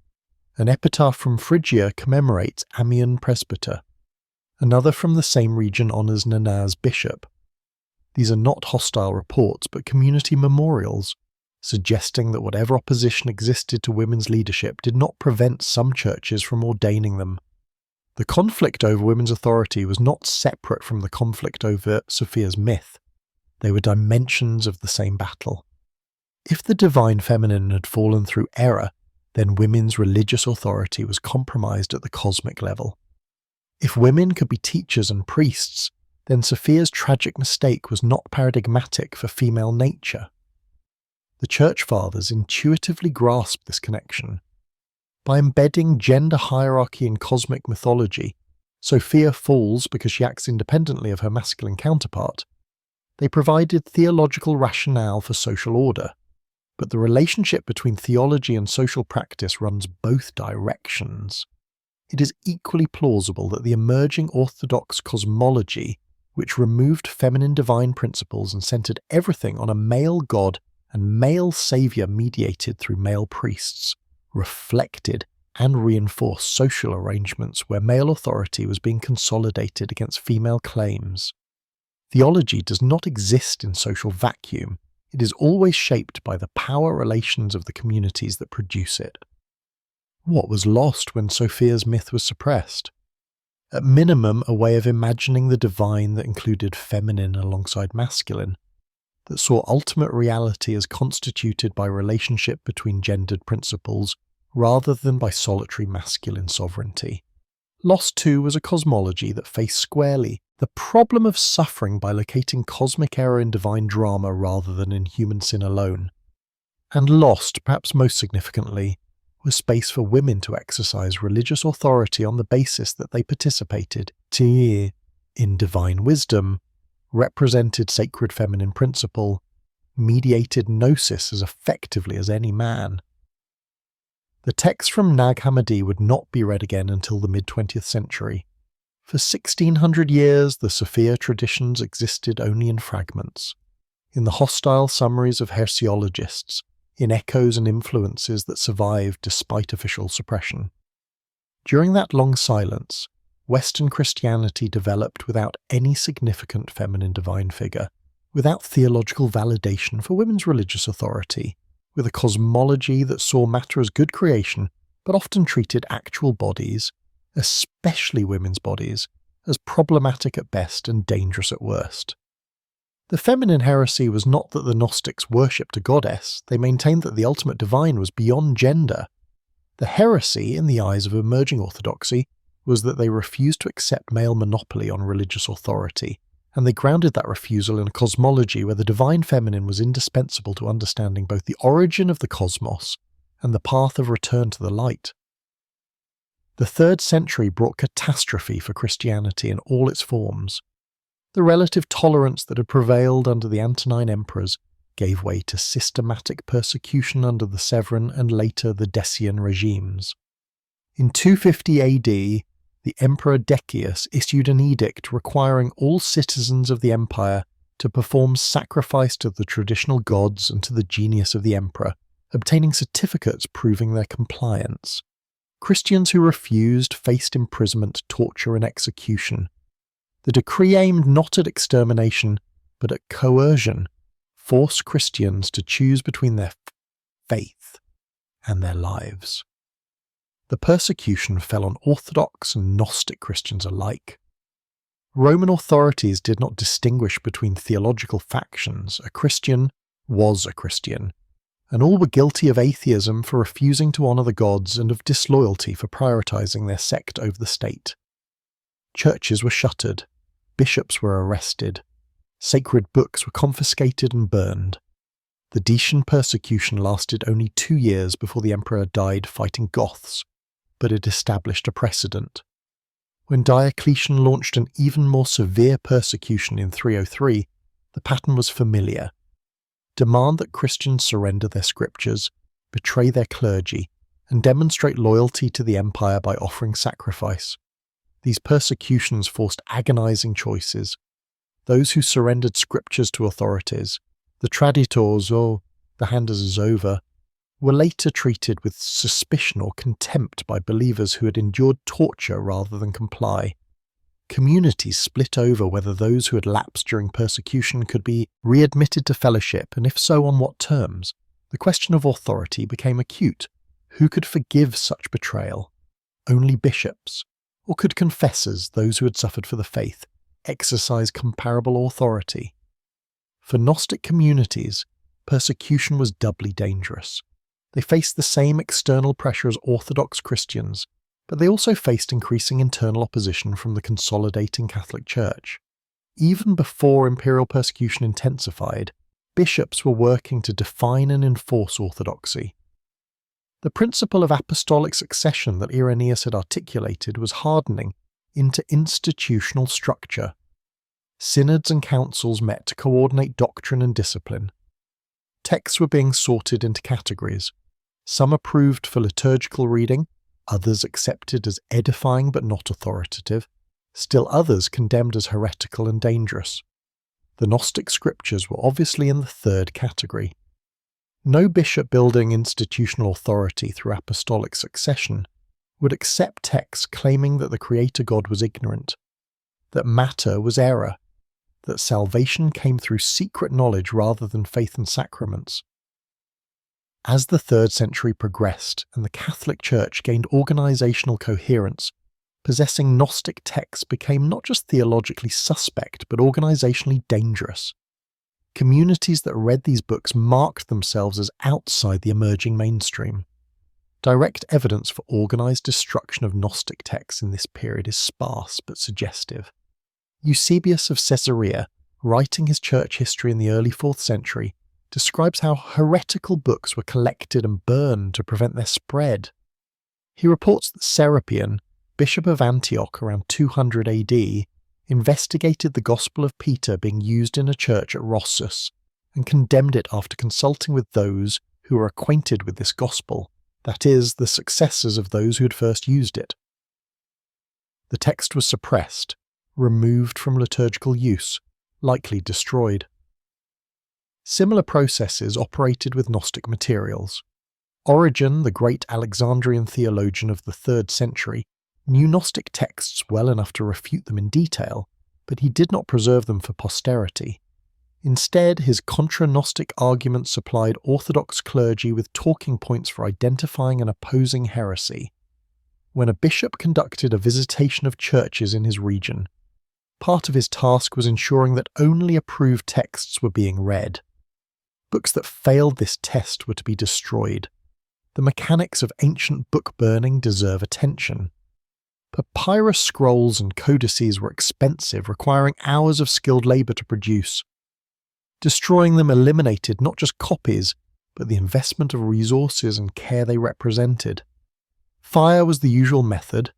An epitaph from Phrygia commemorates Ammian presbyter. Another from the same region honours Nanaz bishop. These are not hostile reports, but community memorials, suggesting that whatever opposition existed to women's leadership did not prevent some churches from ordaining them. The conflict over women's authority was not separate from the conflict over Sophia's myth. They were dimensions of the same battle. If the divine feminine had fallen through error, then women's religious authority was compromised at the cosmic level. If women could be teachers and priests, then Sophia's tragic mistake was not paradigmatic for female nature. The Church Fathers intuitively grasped this connection. By embedding gender hierarchy in cosmic mythology, Sophia falls because she acts independently of her masculine counterpart. They provided theological rationale for social order, but the relationship between theology and social practice runs both directions. It is equally plausible that the emerging orthodox cosmology, which removed feminine divine principles and centered everything on a male god and male saviour mediated through male priests, reflected and reinforced social arrangements where male authority was being consolidated against female claims. Theology does not exist in social vacuum. It is always shaped by the power relations of the communities that produce it. What was lost when Sophia's myth was suppressed? At minimum, a way of imagining the divine that included feminine alongside masculine. that saw ultimate reality as constituted by relationship between gendered principles rather than by solitary masculine sovereignty. Lost too was a cosmology that faced squarely the problem of suffering by locating cosmic error in divine drama rather than in human sin alone. And lost, perhaps most significantly, was space for women to exercise religious authority on the basis that they participated in divine wisdom, represented sacred feminine principle, mediated gnosis as effectively as any man. The texts from Nag Hammadi would not be read again until the mid-20th century. For 1600 years, the Sophia traditions existed only in fragments, in the hostile summaries of heresiologists, in echoes and influences that survived despite official suppression. During that long silence, Western Christianity developed without any significant feminine divine figure, without theological validation for women's religious authority, with a cosmology that saw matter as good creation, but often treated actual bodies, especially women's bodies, as problematic at best and dangerous at worst. The feminine heresy was not that the Gnostics worshipped a goddess, they maintained that the ultimate divine was beyond gender. The heresy, in the eyes of emerging orthodoxy, was that they refused to accept male monopoly on religious authority, and they grounded that refusal in a cosmology where the divine feminine was indispensable to understanding both the origin of the cosmos and the path of return to the light. The 3rd century brought catastrophe for Christianity in all its forms. The relative tolerance that had prevailed under the Antonine emperors gave way to systematic persecution under the Severan and later the Decian regimes. In 250 AD, the Emperor Decius issued an edict requiring all citizens of the empire to perform sacrifice to the traditional gods and to the genius of the emperor, obtaining certificates proving their compliance. Christians who refused faced imprisonment, torture, and execution. The decree aimed not at extermination, but at coercion, forced Christians to choose between their faith and their lives. The persecution fell on Orthodox and Gnostic Christians alike. Roman authorities did not distinguish between theological factions. A Christian was a Christian, and all were guilty of atheism for refusing to honour the gods and of disloyalty for prioritising their sect over the state. Churches were shuttered, bishops were arrested, sacred books were confiscated and burned. The Decian persecution lasted only 2 years before the emperor died fighting Goths, but it established a precedent. When Diocletian launched an even more severe persecution in 303, the pattern was familiar. Demand that Christians surrender their scriptures, betray their clergy, and demonstrate loyalty to the empire by offering sacrifice. These persecutions forced agonizing choices. Those who surrendered scriptures to authorities, the traditors or the handers over, were later treated with suspicion or contempt by believers who had endured torture rather than comply. Communities split over whether those who had lapsed during persecution could be readmitted to fellowship, and if so, on what terms. The question of authority became acute. Who could forgive such betrayal? Only bishops. Or could confessors, those who had suffered for the faith, exercise comparable authority? For Gnostic communities, persecution was doubly dangerous. They faced the same external pressure as Orthodox Christians, but they also faced increasing internal opposition from the consolidating Catholic Church. Even before imperial persecution intensified, bishops were working to define and enforce orthodoxy. The principle of apostolic succession that Irenaeus had articulated was hardening into institutional structure. Synods and councils met to coordinate doctrine and discipline. Texts were being sorted into categories. Some approved for liturgical reading, others accepted as edifying but not authoritative, still others condemned as heretical and dangerous. The Gnostic scriptures were obviously in the 3rd category. No bishop building institutional authority through apostolic succession would accept texts claiming that the Creator God was ignorant, that matter was error, that salvation came through secret knowledge rather than faith and sacraments. As the 3rd century progressed and the Catholic Church gained organisational coherence, possessing Gnostic texts became not just theologically suspect but organisationally dangerous. communities that read these books marked themselves as outside the emerging mainstream. Direct evidence for organised destruction of Gnostic texts in this period is sparse but suggestive. Eusebius of Caesarea, writing his church history in the early 4th century, describes how heretical books were collected and burned to prevent their spread. He reports that Serapion, bishop of Antioch around 200 AD, investigated the Gospel of Peter being used in a church at Rossus and condemned it after consulting with those who were acquainted with this Gospel, that is, the successors of those who had first used it. The text was suppressed, removed from liturgical use, likely destroyed. Similar processes operated with Gnostic materials. Origen, the great Alexandrian theologian of the 3rd century, knew Gnostic texts well enough to refute them in detail, but he did not preserve them for posterity. Instead, his contra-Gnostic arguments supplied Orthodox clergy with talking points for identifying and opposing heresy. When a bishop conducted a visitation of churches in his region, part of his task was ensuring that only approved texts were being read. Books that failed this test were to be destroyed. The mechanics of ancient book burning deserve attention. Papyrus scrolls and codices were expensive, requiring hours of skilled labour to produce. Destroying them eliminated not just copies, but the investment of resources and care they represented. Fire was the usual method.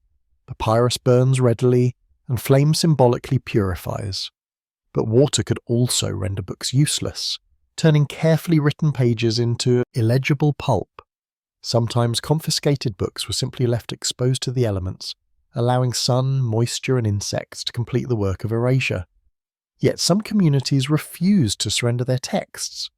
Papyrus burns readily, and flame symbolically purifies. But water could also render books useless, turning carefully written pages into illegible pulp. Sometimes confiscated books were simply left exposed to the elements, allowing sun, moisture, and insects to complete the work of erasure. Yet some communities refused to surrender their texts.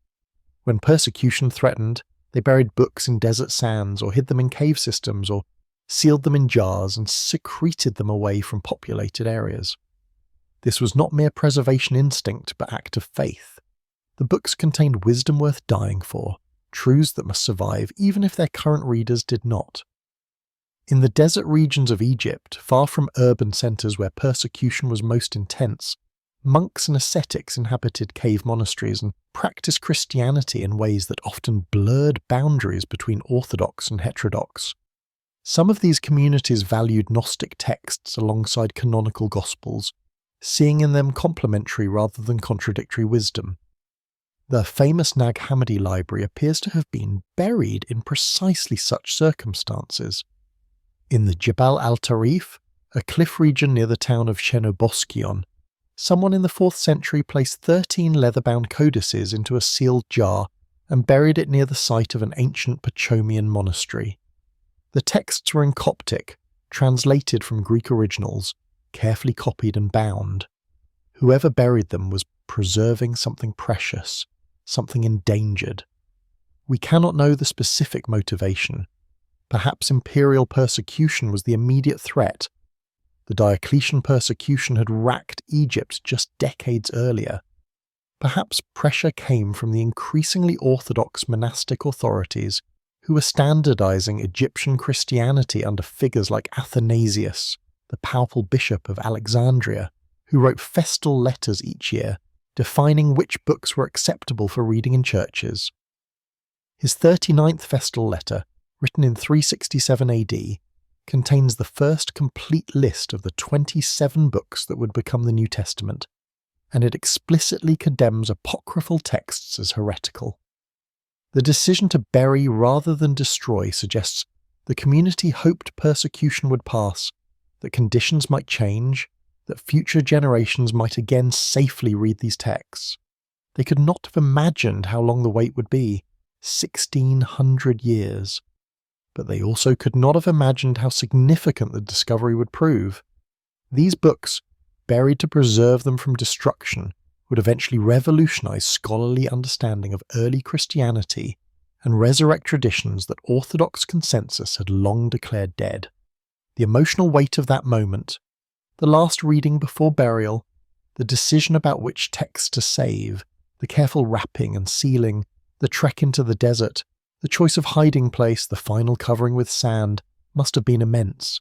When persecution threatened, they buried books in desert sands or hid them in cave systems or sealed them in jars and secreted them away from populated areas. This was not mere preservation instinct but act of faith. The books contained wisdom worth dying for, truths that must survive even if their current readers did not. In the desert regions of Egypt, far from urban centres where persecution was most intense, monks and ascetics inhabited cave monasteries and practiced Christianity in ways that often blurred boundaries between orthodox and heterodox. Some of these communities valued Gnostic texts alongside canonical Gospels, seeing in them complementary rather than contradictory wisdom. The famous Nag Hammadi library appears to have been buried in precisely such circumstances. In the Jebel al-Tarif, a cliff region near the town of Shenoboskion, someone in the 4th century placed 13 leather-bound codices into a sealed jar and buried it near the site of an ancient Pachomian monastery. The texts were in Coptic, translated from Greek originals, carefully copied and bound. Whoever buried them was preserving something precious, something endangered. We cannot know the specific motivation. Perhaps imperial persecution was the immediate threat. The Diocletian persecution had racked Egypt just decades earlier. Perhaps pressure came from the increasingly orthodox monastic authorities who were standardizing Egyptian Christianity under figures like Athanasius, the powerful bishop of Alexandria, who wrote festal letters each year, defining which books were acceptable for reading in churches. His 39th festal letter, written in 367 AD, contains the first complete list of the 27 books that would become the New Testament, and it explicitly condemns apocryphal texts as heretical. The decision to bury rather than destroy suggests the community hoped persecution would pass, that conditions might change, that future generations might again safely read these texts. They could not have imagined how long the wait would be, 1600 years. But they also could not have imagined how significant the discovery would prove. These books, buried to preserve them from destruction, would eventually revolutionize scholarly understanding of early Christianity and resurrect traditions that Orthodox consensus had long declared dead. The emotional weight of that moment, the last reading before burial, the decision about which texts to save, the careful wrapping and sealing, the trek into the desert, the choice of hiding place, the final covering with sand, must have been immense.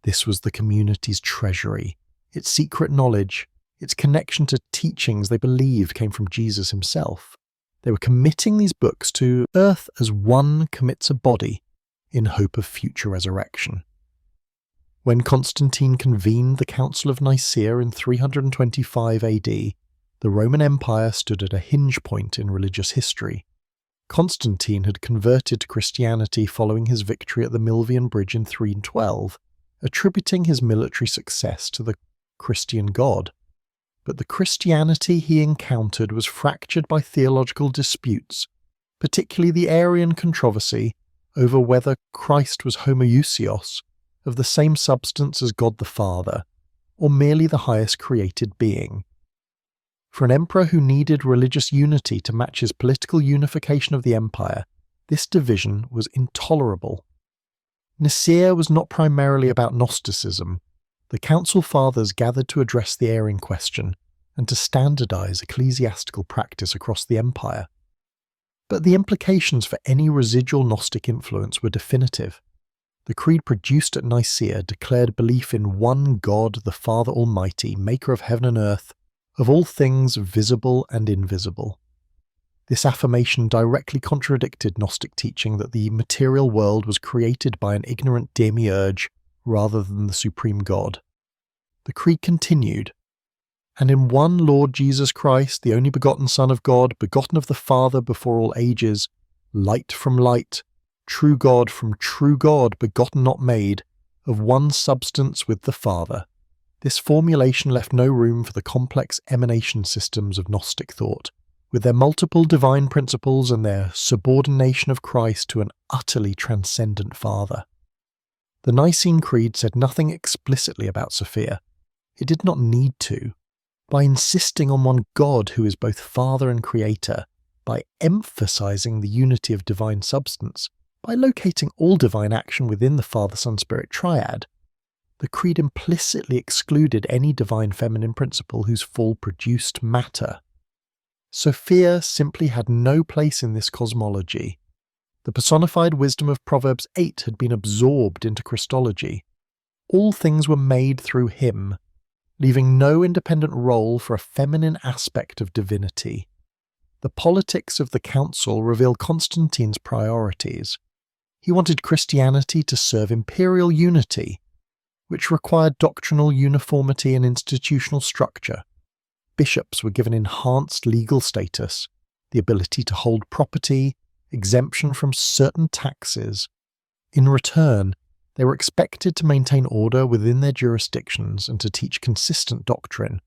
This was the community's treasury, its secret knowledge, its connection to teachings they believed came from Jesus himself. They were committing these books to earth as one commits a body in hope of future resurrection. When Constantine convened the Council of Nicaea in 325 AD, the Roman Empire stood at a hinge point in religious history. Constantine had converted to Christianity following his victory at the Milvian Bridge in 312, attributing his military success to the Christian God. But the Christianity he encountered was fractured by theological disputes, particularly the Arian controversy over whether Christ was homoousios, of the same substance as God the Father, or merely the highest created being. For an emperor who needed religious unity to match his political unification of the empire, this division was intolerable. Nicaea was not primarily about Gnosticism. The Council Fathers gathered to address the Arian question and to standardize ecclesiastical practice across the empire. But the implications for any residual Gnostic influence were definitive. The creed produced at Nicaea declared belief in one God, the Father Almighty, maker of heaven and earth, of all things visible and invisible. This affirmation directly contradicted Gnostic teaching that the material world was created by an ignorant demiurge rather than the supreme God. The creed continued, "And in one Lord Jesus Christ, the only begotten Son of God, begotten of the Father before all ages, light from light, true God from true God, begotten not made, of one substance with the Father." This formulation left no room for the complex emanation systems of Gnostic thought, with their multiple divine principles and their subordination of Christ to an utterly transcendent Father. The Nicene Creed said nothing explicitly about Sophia. It did not need to. By insisting on one God who is both Father and Creator, by emphasizing the unity of divine substance, by locating all divine action within the Father, Son, Spirit triad, the Creed implicitly excluded any divine feminine principle whose fall produced matter. Sophia simply had no place in this cosmology. The personified wisdom of Proverbs 8 had been absorbed into Christology. All things were made through him, leaving no independent role for a feminine aspect of divinity. The politics of the council reveal Constantine's priorities. He wanted Christianity to serve imperial unity, which required doctrinal uniformity and institutional structure. Bishops were given enhanced legal status, the ability to hold property, exemption from certain taxes. In return, they were expected to maintain order within their jurisdictions and to teach consistent doctrine.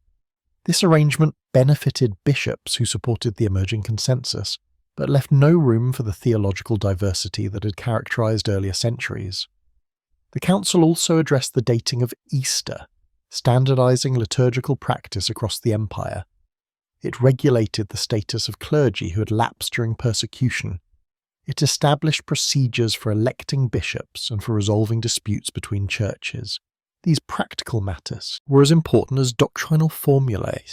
This arrangement benefited bishops who supported the emerging consensus, but left no room for the theological diversity that had characterized earlier centuries. The council also addressed the dating of Easter, standardizing liturgical practice across the empire. It regulated the status of clergy who had lapsed during persecution. It established procedures for electing bishops and for resolving disputes between churches. These practical matters were as important as doctrinal formulae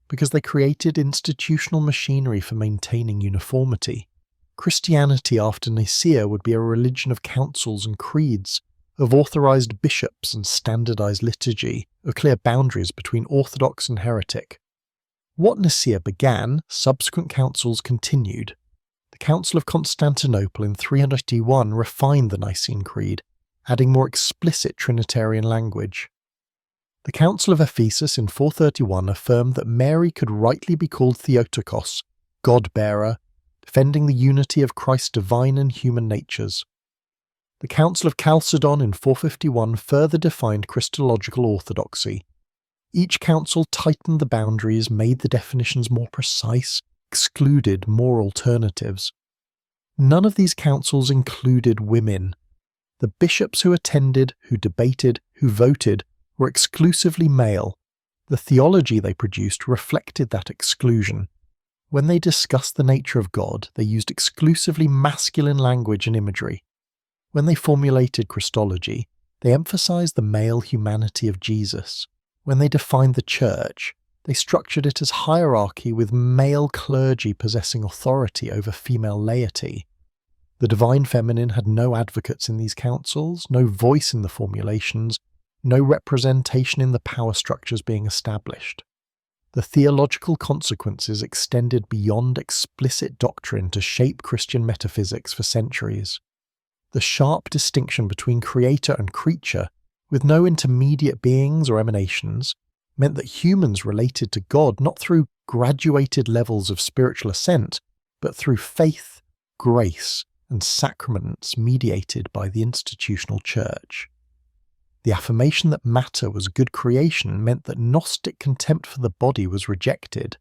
because they created institutional machinery for maintaining uniformity. Christianity after Nicaea would be a religion of councils and creeds, of authorized bishops and standardized liturgy, of clear boundaries between orthodox and heretic. What Nicaea began, subsequent councils continued. The Council of Constantinople in 381 refined the Nicene Creed, adding more explicit Trinitarian language. The Council of Ephesus in 431 affirmed that Mary could rightly be called Theotokos, God-bearer, defending the unity of Christ's divine and human natures. The Council of Chalcedon in 451 further defined Christological orthodoxy. Each council tightened the boundaries, made the definitions more precise, excluded more alternatives. None of these councils included women. The bishops who attended, who debated, who voted were exclusively male. The theology they produced reflected that exclusion. When they discussed the nature of God, they used exclusively masculine language and imagery. When they formulated Christology, they emphasized the male humanity of Jesus. When they defined the church, they structured it as hierarchy with male clergy possessing authority over female laity. The divine feminine had no advocates in these councils, no voice in the formulations, no representation in the power structures being established. the theological consequences extended beyond explicit doctrine to shape Christian metaphysics for centuries. The sharp distinction between creator and creature, with no intermediate beings or emanations, meant that humans related to God not through graduated levels of spiritual ascent, but through faith, grace, and sacraments mediated by the institutional church. The affirmation that matter was good creation meant that Gnostic contempt for the body was rejected,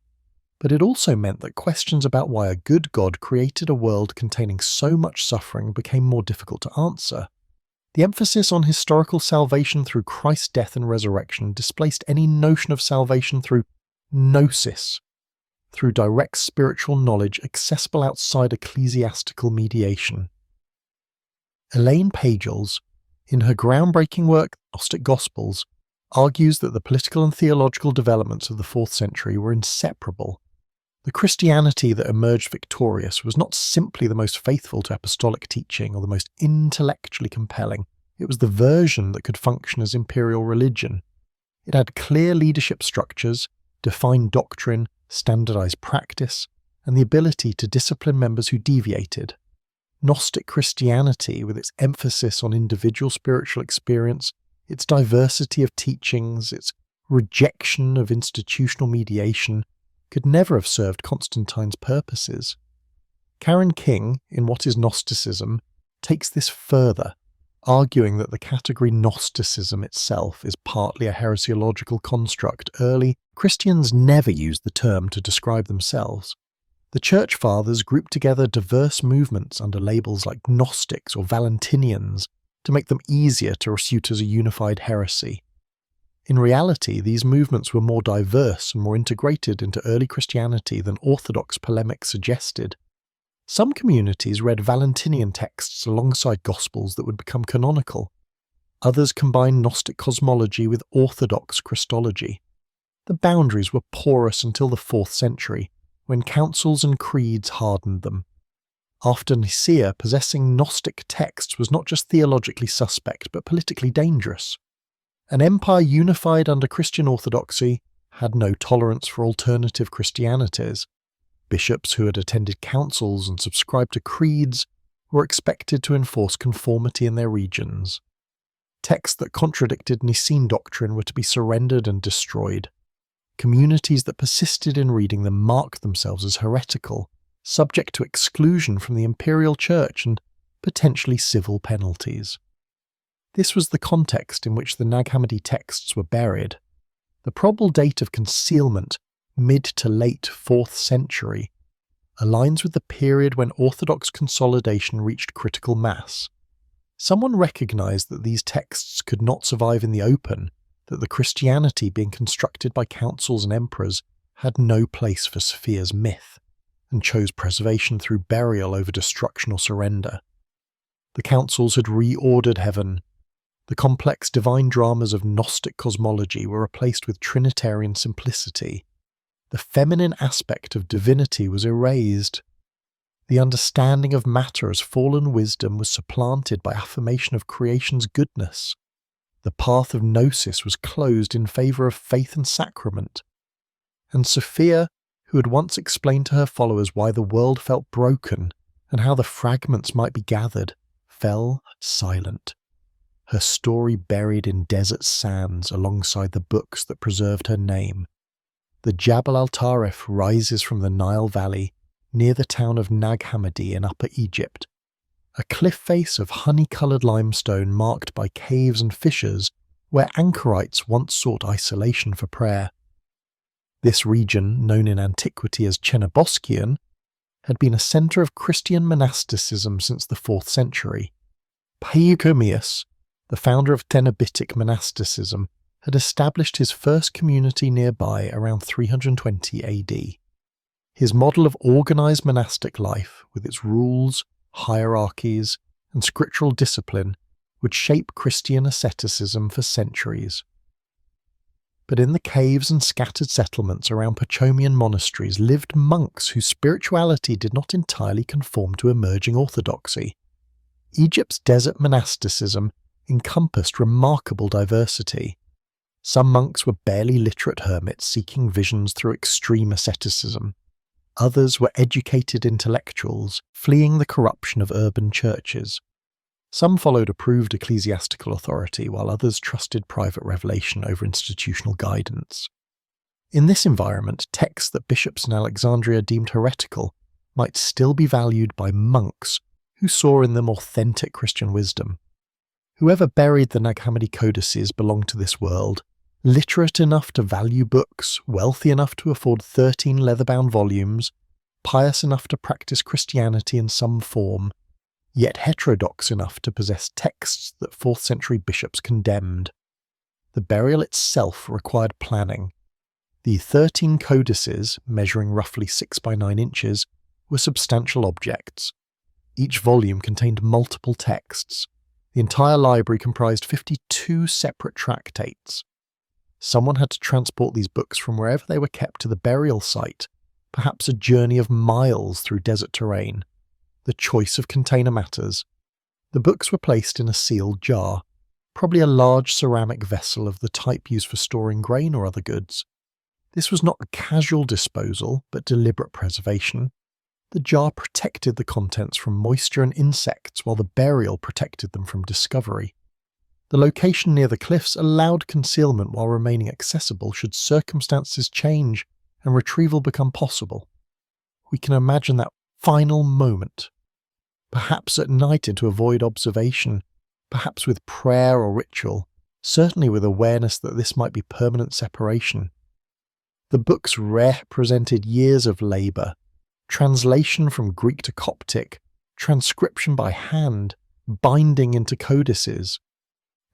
but it also meant that questions about why a good God created a world containing so much suffering became more difficult to answer. The emphasis on historical salvation through Christ's death and resurrection displaced any notion of salvation through gnosis, through direct spiritual knowledge accessible outside ecclesiastical mediation. Elaine Pagels, in her groundbreaking work Gnostic Gospels, argues that the political and theological developments of the 4th century were inseparable. The Christianity that emerged victorious was not simply the most faithful to apostolic teaching or the most intellectually compelling. It was the version that could function as imperial religion. It had clear leadership structures, defined doctrine, standardized practice, and the ability to discipline members who deviated. Gnostic Christianity, with its emphasis on individual spiritual experience, its diversity of teachings, its rejection of institutional mediation, could never have served Constantine's purposes. Karen King, in What is Gnosticism, takes this further, arguing that the category Gnosticism itself is partly a heresiological construct. Early Christians never used the term to describe themselves. The Church Fathers grouped together diverse movements under labels like Gnostics or Valentinians to make them easier to refute as a unified heresy. In reality, these movements were more diverse and more integrated into early Christianity than Orthodox polemics suggested. Some communities read Valentinian texts alongside Gospels that would become canonical. Others combined Gnostic cosmology with Orthodox Christology. The boundaries were porous until the 4th century, when councils and creeds hardened them. After Nicaea, possessing Gnostic texts was not just theologically suspect, but politically dangerous. An empire unified under Christian orthodoxy had no tolerance for alternative Christianities. Bishops who had attended councils and subscribed to creeds were expected to enforce conformity in their regions. Texts that contradicted Nicene doctrine were to be surrendered and destroyed. Communities that persisted in reading them marked themselves as heretical, subject to exclusion from the imperial church and potentially civil penalties. This was the context in which the Nag Hammadi texts were buried. The probable date of concealment, mid to late 4th century, aligns with the period when Orthodox consolidation reached critical mass. Someone recognized that these texts could not survive in the open, that the Christianity being constructed by councils and emperors had no place for Sophia's myth, and chose preservation through burial over destruction or surrender. The councils had reordered heaven. The complex divine dramas of Gnostic cosmology were replaced with Trinitarian simplicity. The feminine aspect of divinity was erased. The understanding of matter as fallen wisdom was supplanted by affirmation of creation's goodness. The path of gnosis was closed in favour of faith and sacrament. And Sophia, who had once explained to her followers why the world felt broken and how the fragments might be gathered, fell silent. Her story buried in desert sands alongside the books that preserved her name. The Jabal al-Tarif rises from the Nile Valley near the town of Nag Hammadi in Upper Egypt, a cliff face of honey-coloured limestone marked by caves and fissures where anchorites once sought isolation for prayer. This region, known in antiquity as Chernoboscian, had been a centre of Christian monasticism since the 4th century. Paeogomius, the founder of Thenobitic monasticism, had established his first community nearby around 320 AD. His model of organised monastic life, with its rules, hierarchies, and scriptural discipline, would shape Christian asceticism for centuries. But in the caves and scattered settlements around Pachomian monasteries lived monks whose spirituality did not entirely conform to emerging orthodoxy. Egypt's desert monasticism encompassed remarkable diversity. Some monks were barely literate hermits seeking visions through extreme asceticism. Others were educated intellectuals fleeing the corruption of urban churches. Some followed approved ecclesiastical authority, while others trusted private revelation over institutional guidance. In this environment, texts that bishops in Alexandria deemed heretical might still be valued by monks who saw in them authentic Christian wisdom. Whoever buried the Nag Hammadi codices belonged to this world, literate enough to value books, wealthy enough to afford 13 leather-bound volumes, pious enough to practice Christianity in some form, yet heterodox enough to possess texts that 4th century bishops condemned. The burial itself required planning. The 13 codices, measuring roughly 6 by 9 inches, were substantial objects. Each volume contained multiple texts. The entire library comprised 52 separate tractates. Someone had to transport these books from wherever they were kept to the burial site, perhaps a journey of miles through desert terrain. The choice of container matters. The books were placed in a sealed jar, probably a large ceramic vessel of the type used for storing grain or other goods. This was not a casual disposal, but deliberate preservation. The jar protected the contents from moisture and insects, while the burial protected them from discovery. The location near the cliffs allowed concealment while remaining accessible should circumstances change and retrieval become possible. We can imagine that final moment. Perhaps at night to avoid observation, perhaps with prayer or ritual, certainly with awareness that this might be permanent separation. The books represented years of labour, translation from Greek to Coptic, transcription by hand, binding into codices.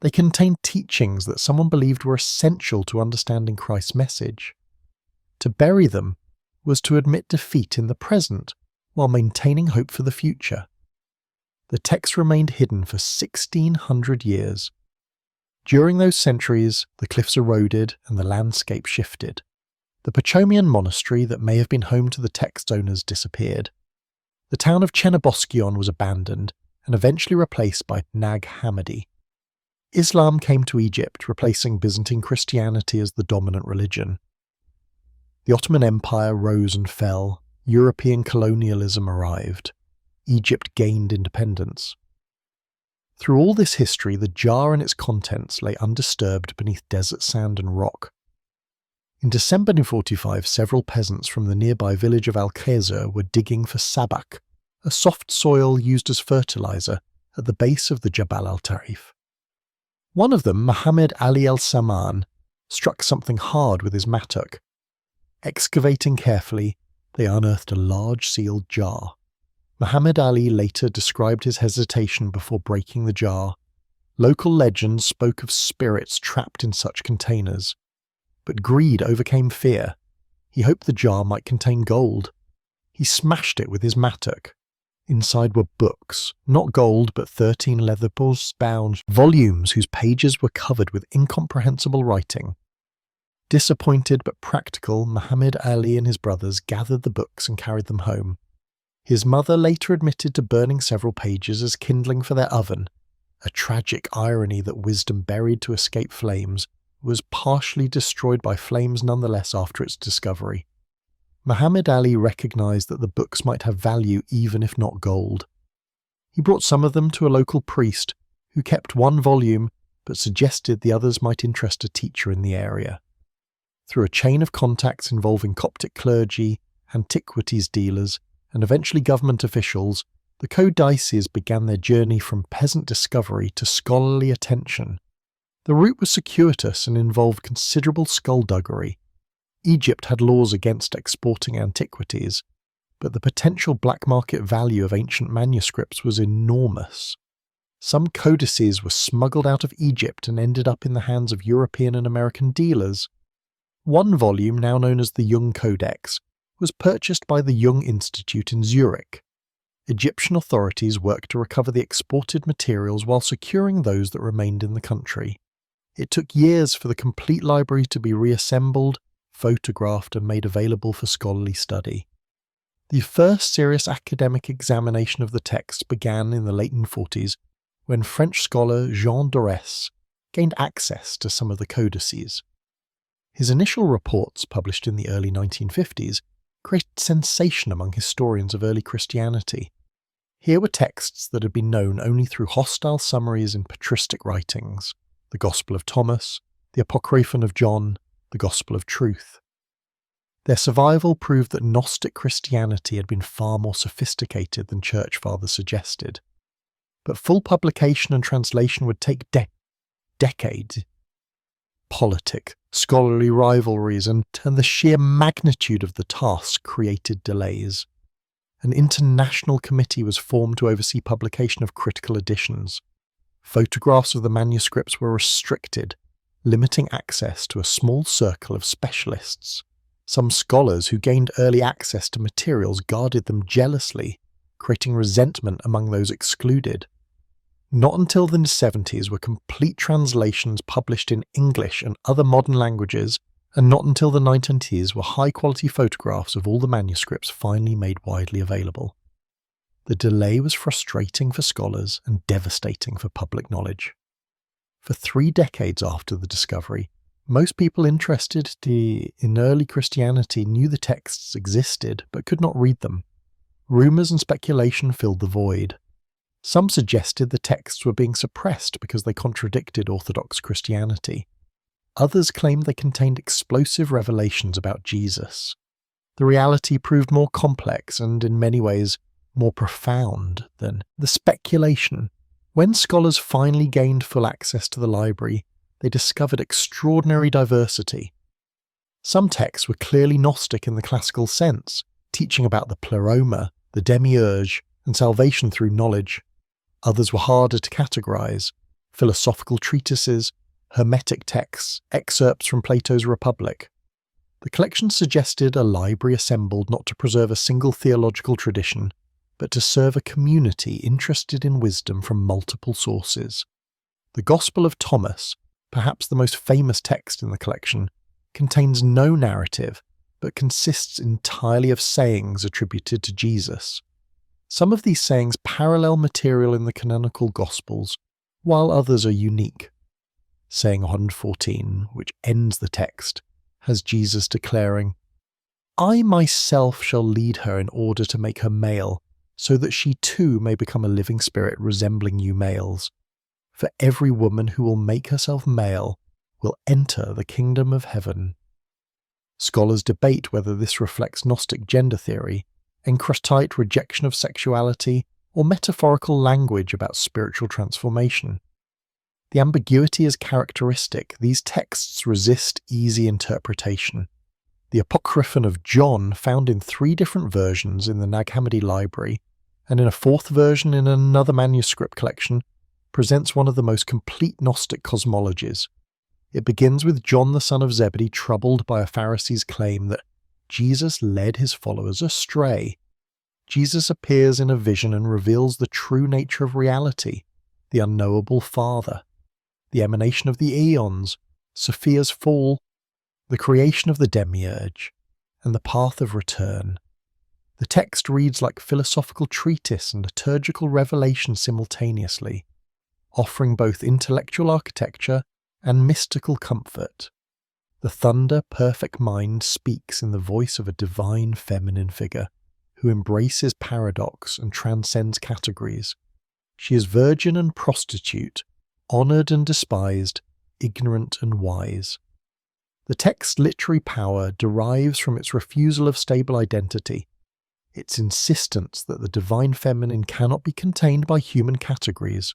They contained teachings that someone believed were essential to understanding Christ's message. To bury them was to admit defeat in the present while maintaining hope for the future. The text remained hidden for 1,600 years. During those centuries, the cliffs eroded and the landscape shifted. The Pachomian monastery that may have been home to the text owners disappeared. The town of Chennaboscion was abandoned and eventually replaced by Nag Hammadi. Islam came to Egypt, replacing Byzantine Christianity as the dominant religion. The Ottoman Empire rose and fell. European colonialism arrived. Egypt gained independence. Through all this history, the jar and its contents lay undisturbed beneath desert sand and rock. In December 1945, several peasants from the nearby village of Al-Khazir were digging for sabak, a soft soil used as fertilizer, at the base of the Jabal al-Tarif. One of them, Muhammad Ali al-Saman, struck something hard with his mattock. Excavating carefully, they unearthed a large sealed jar. Muhammad Ali later described his hesitation before breaking the jar. Local legends spoke of spirits trapped in such containers. But greed overcame fear. He hoped the jar might contain gold. He smashed it with his mattock. Inside were books, not gold but 13 leather-bound volumes whose pages were covered with incomprehensible writing. Disappointed but practical, Muhammad Ali and his brothers gathered the books and carried them home. His mother later admitted to burning several pages as kindling for their oven, a tragic irony that wisdom buried to escape flames was partially destroyed by flames nonetheless after its discovery. Muhammad Ali recognized that the books might have value even if not gold. He brought some of them to a local priest, who kept one volume but suggested the others might interest a teacher in the area. Through a chain of contacts involving Coptic clergy, antiquities dealers, and eventually government officials, the codices began their journey from peasant discovery to scholarly attention. The route was circuitous and involved considerable skullduggery. Egypt had laws against exporting antiquities, but the potential black market value of ancient manuscripts was enormous. Some codices were smuggled out of Egypt and ended up in the hands of European and American dealers. One volume, now known as the Jung Codex, was purchased by the Jung Institute in Zurich. Egyptian authorities worked to recover the exported materials while securing those that remained in the country. It took years for the complete library to be reassembled, photographed, and made available for scholarly study. The first serious academic examination of the text began in the late 1940s when French scholar Jean Dorès gained access to some of the codices. His initial reports, published in the early 1950s, created sensation among historians of early Christianity. Here were texts that had been known only through hostile summaries in patristic writings: the Gospel of Thomas, the Apocryphon of John, the Gospel of Truth. Their survival proved that Gnostic Christianity had been far more sophisticated than Church Fathers suggested. But full publication and translation would take decades. Politic, scholarly rivalries, and the sheer magnitude of the task created delays. An international committee was formed to oversee publication of critical editions. Photographs of the manuscripts were restricted, limiting access to a small circle of specialists. Some scholars who gained early access to materials guarded them jealously, creating resentment among those excluded. Not until the 70s were complete translations published in English and other modern languages, and not until the 1990s were high-quality photographs of all the manuscripts finally made widely available. The delay was frustrating for scholars and devastating for public knowledge. For 3 decades after the discovery, most people interested in early Christianity knew the texts existed but could not read them. Rumours and speculation filled the void. Some suggested the texts were being suppressed because they contradicted Orthodox Christianity. Others claimed they contained explosive revelations about Jesus. The reality proved more complex and, in many ways, more profound than the speculation. When scholars finally gained full access to the library, they discovered extraordinary diversity. Some texts were clearly Gnostic in the classical sense, teaching about the pleroma, the demiurge, and salvation through knowledge. Others were harder to categorize: philosophical treatises, hermetic texts, excerpts from Plato's Republic. The collection suggested a library assembled not to preserve a single theological tradition, but to serve a community interested in wisdom from multiple sources. The Gospel of Thomas, perhaps the most famous text in the collection, contains no narrative, but consists entirely of sayings attributed to Jesus. Some of these sayings parallel material in the canonical Gospels, while others are unique. Saying 114, which ends the text, has Jesus declaring, "I myself shall lead her in order to make her male, so that she too may become a living spirit resembling you males. For every woman who will make herself male will enter the kingdom of heaven." Scholars debate whether this reflects Gnostic gender theory, encrotite rejection of sexuality, or metaphorical language about spiritual transformation. The ambiguity is characteristic. These texts resist easy interpretation. The Apocryphon of John, found in 3 different versions in the Nag Hammadi library, and in a 4th version in another manuscript collection, presents one of the most complete Gnostic cosmologies. It begins with John the son of Zebedee troubled by a Pharisee's claim that Jesus led his followers astray. Jesus appears in a vision and reveals the true nature of reality, the unknowable Father, the emanation of the eons, Sophia's fall, the creation of the demiurge, and the path of return. The text reads like philosophical treatise and liturgical revelation simultaneously, offering both intellectual architecture and mystical comfort. The thunder-perfect mind speaks in the voice of a divine feminine figure, who embraces paradox and transcends categories. She is virgin and prostitute, honoured and despised, ignorant and wise. The text's literary power derives from its refusal of stable identity, its insistence that the divine feminine cannot be contained by human categories.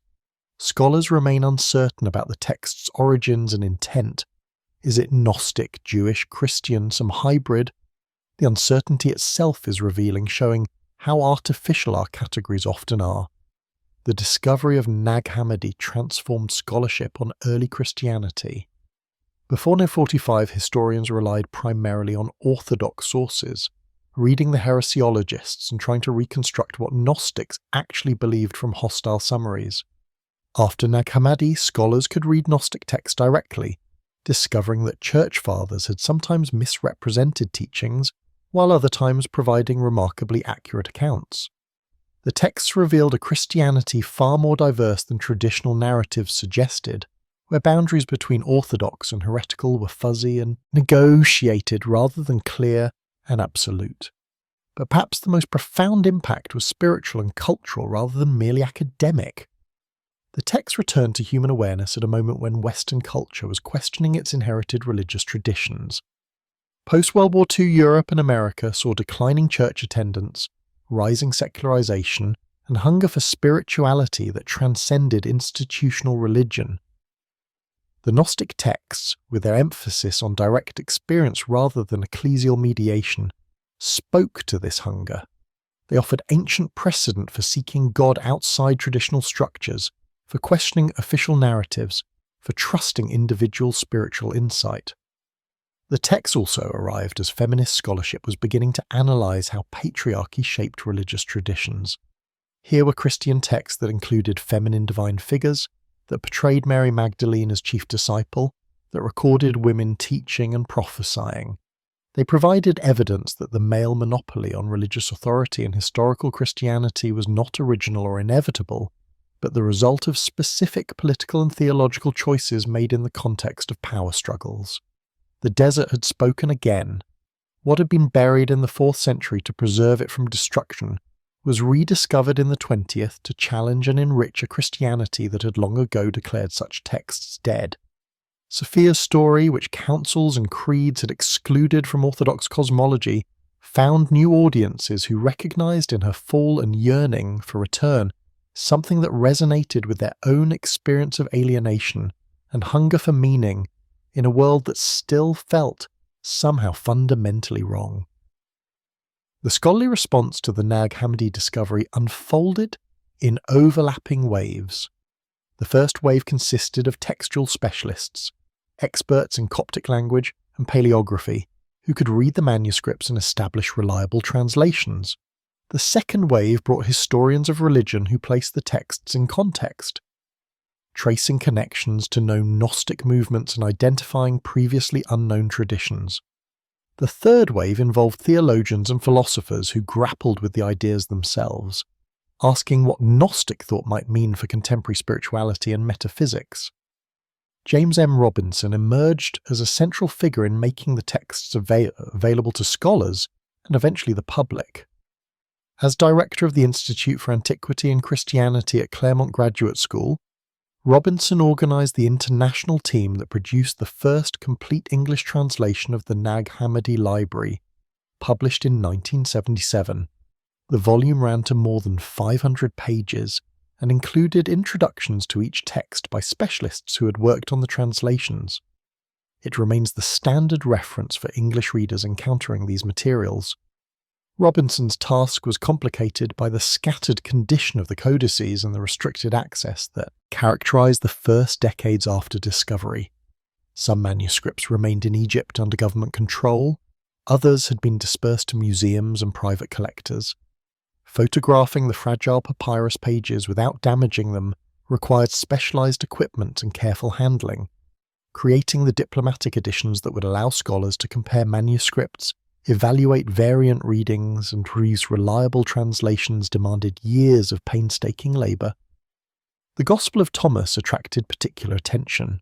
Scholars remain uncertain about the text's origins and intent. Is it Gnostic, Jewish, Christian, some hybrid? The uncertainty itself is revealing, showing how artificial our categories often are. The discovery of Nag Hammadi transformed scholarship on early Christianity. Before 945, historians relied primarily on orthodox sources, reading the heresiologists and trying to reconstruct what Gnostics actually believed from hostile summaries. After Nag Hammadi, scholars could read Gnostic texts directly, discovering that church fathers had sometimes misrepresented teachings, while other times providing remarkably accurate accounts. The texts revealed a Christianity far more diverse than traditional narratives suggested. where boundaries between orthodox and heretical were fuzzy and negotiated rather than clear and absolute. But perhaps the most profound impact was spiritual and cultural rather than merely academic. The text returned to human awareness at a moment when Western culture was questioning its inherited religious traditions. Post-World War II Europe and America saw declining church attendance, rising secularization, and hunger for spirituality that transcended institutional religion. The Gnostic texts, with their emphasis on direct experience rather than ecclesial mediation, spoke to this hunger. They offered ancient precedent for seeking God outside traditional structures, for questioning official narratives, for trusting individual spiritual insight. The text also arrived as feminist scholarship was beginning to analyse how patriarchy shaped religious traditions. Here were Christian texts that included feminine divine figures, that portrayed Mary Magdalene as chief disciple, that recorded women teaching and prophesying. They provided evidence that the male monopoly on religious authority in historical Christianity was not original or inevitable, but the result of specific political and theological choices made in the context of power struggles. The desert had spoken again. What had been buried in the 4th century to preserve it from destruction was rediscovered in the 20th to challenge and enrich a Christianity that had long ago declared such texts dead. Sophia's story, which councils and creeds had excluded from Orthodox cosmology, found new audiences who recognized in her fall and yearning for return something that resonated with their own experience of alienation and hunger for meaning in a world that still felt somehow fundamentally wrong. The scholarly response to the Nag Hammadi discovery unfolded in overlapping waves. The first wave consisted of textual specialists, experts in Coptic language and paleography, who could read the manuscripts and establish reliable translations. The second wave brought historians of religion who placed the texts in context, tracing connections to known Gnostic movements and identifying previously unknown traditions. The third wave involved theologians and philosophers who grappled with the ideas themselves, asking what Gnostic thought might mean for contemporary spirituality and metaphysics. James M. Robinson emerged as a central figure in making the texts available to scholars and eventually the public. As director of the Institute for Antiquity and Christianity at Claremont Graduate School, Robinson organised the international team that produced the first complete English translation of the Nag Hammadi Library, published in 1977. The volume ran to more than 500 pages and included introductions to each text by specialists who had worked on the translations. It remains the standard reference for English readers encountering these materials. Robinson's task was complicated by the scattered condition of the codices and the restricted access that characterized the first decades after discovery. Some manuscripts remained in Egypt under government control, others had been dispersed to museums and private collectors. Photographing the fragile papyrus pages without damaging them required specialized equipment and careful handling. Creating the diplomatic editions that would allow scholars to compare manuscripts, evaluate variant readings, and produce reliable translations demanded years of painstaking labour. The Gospel of Thomas attracted particular attention.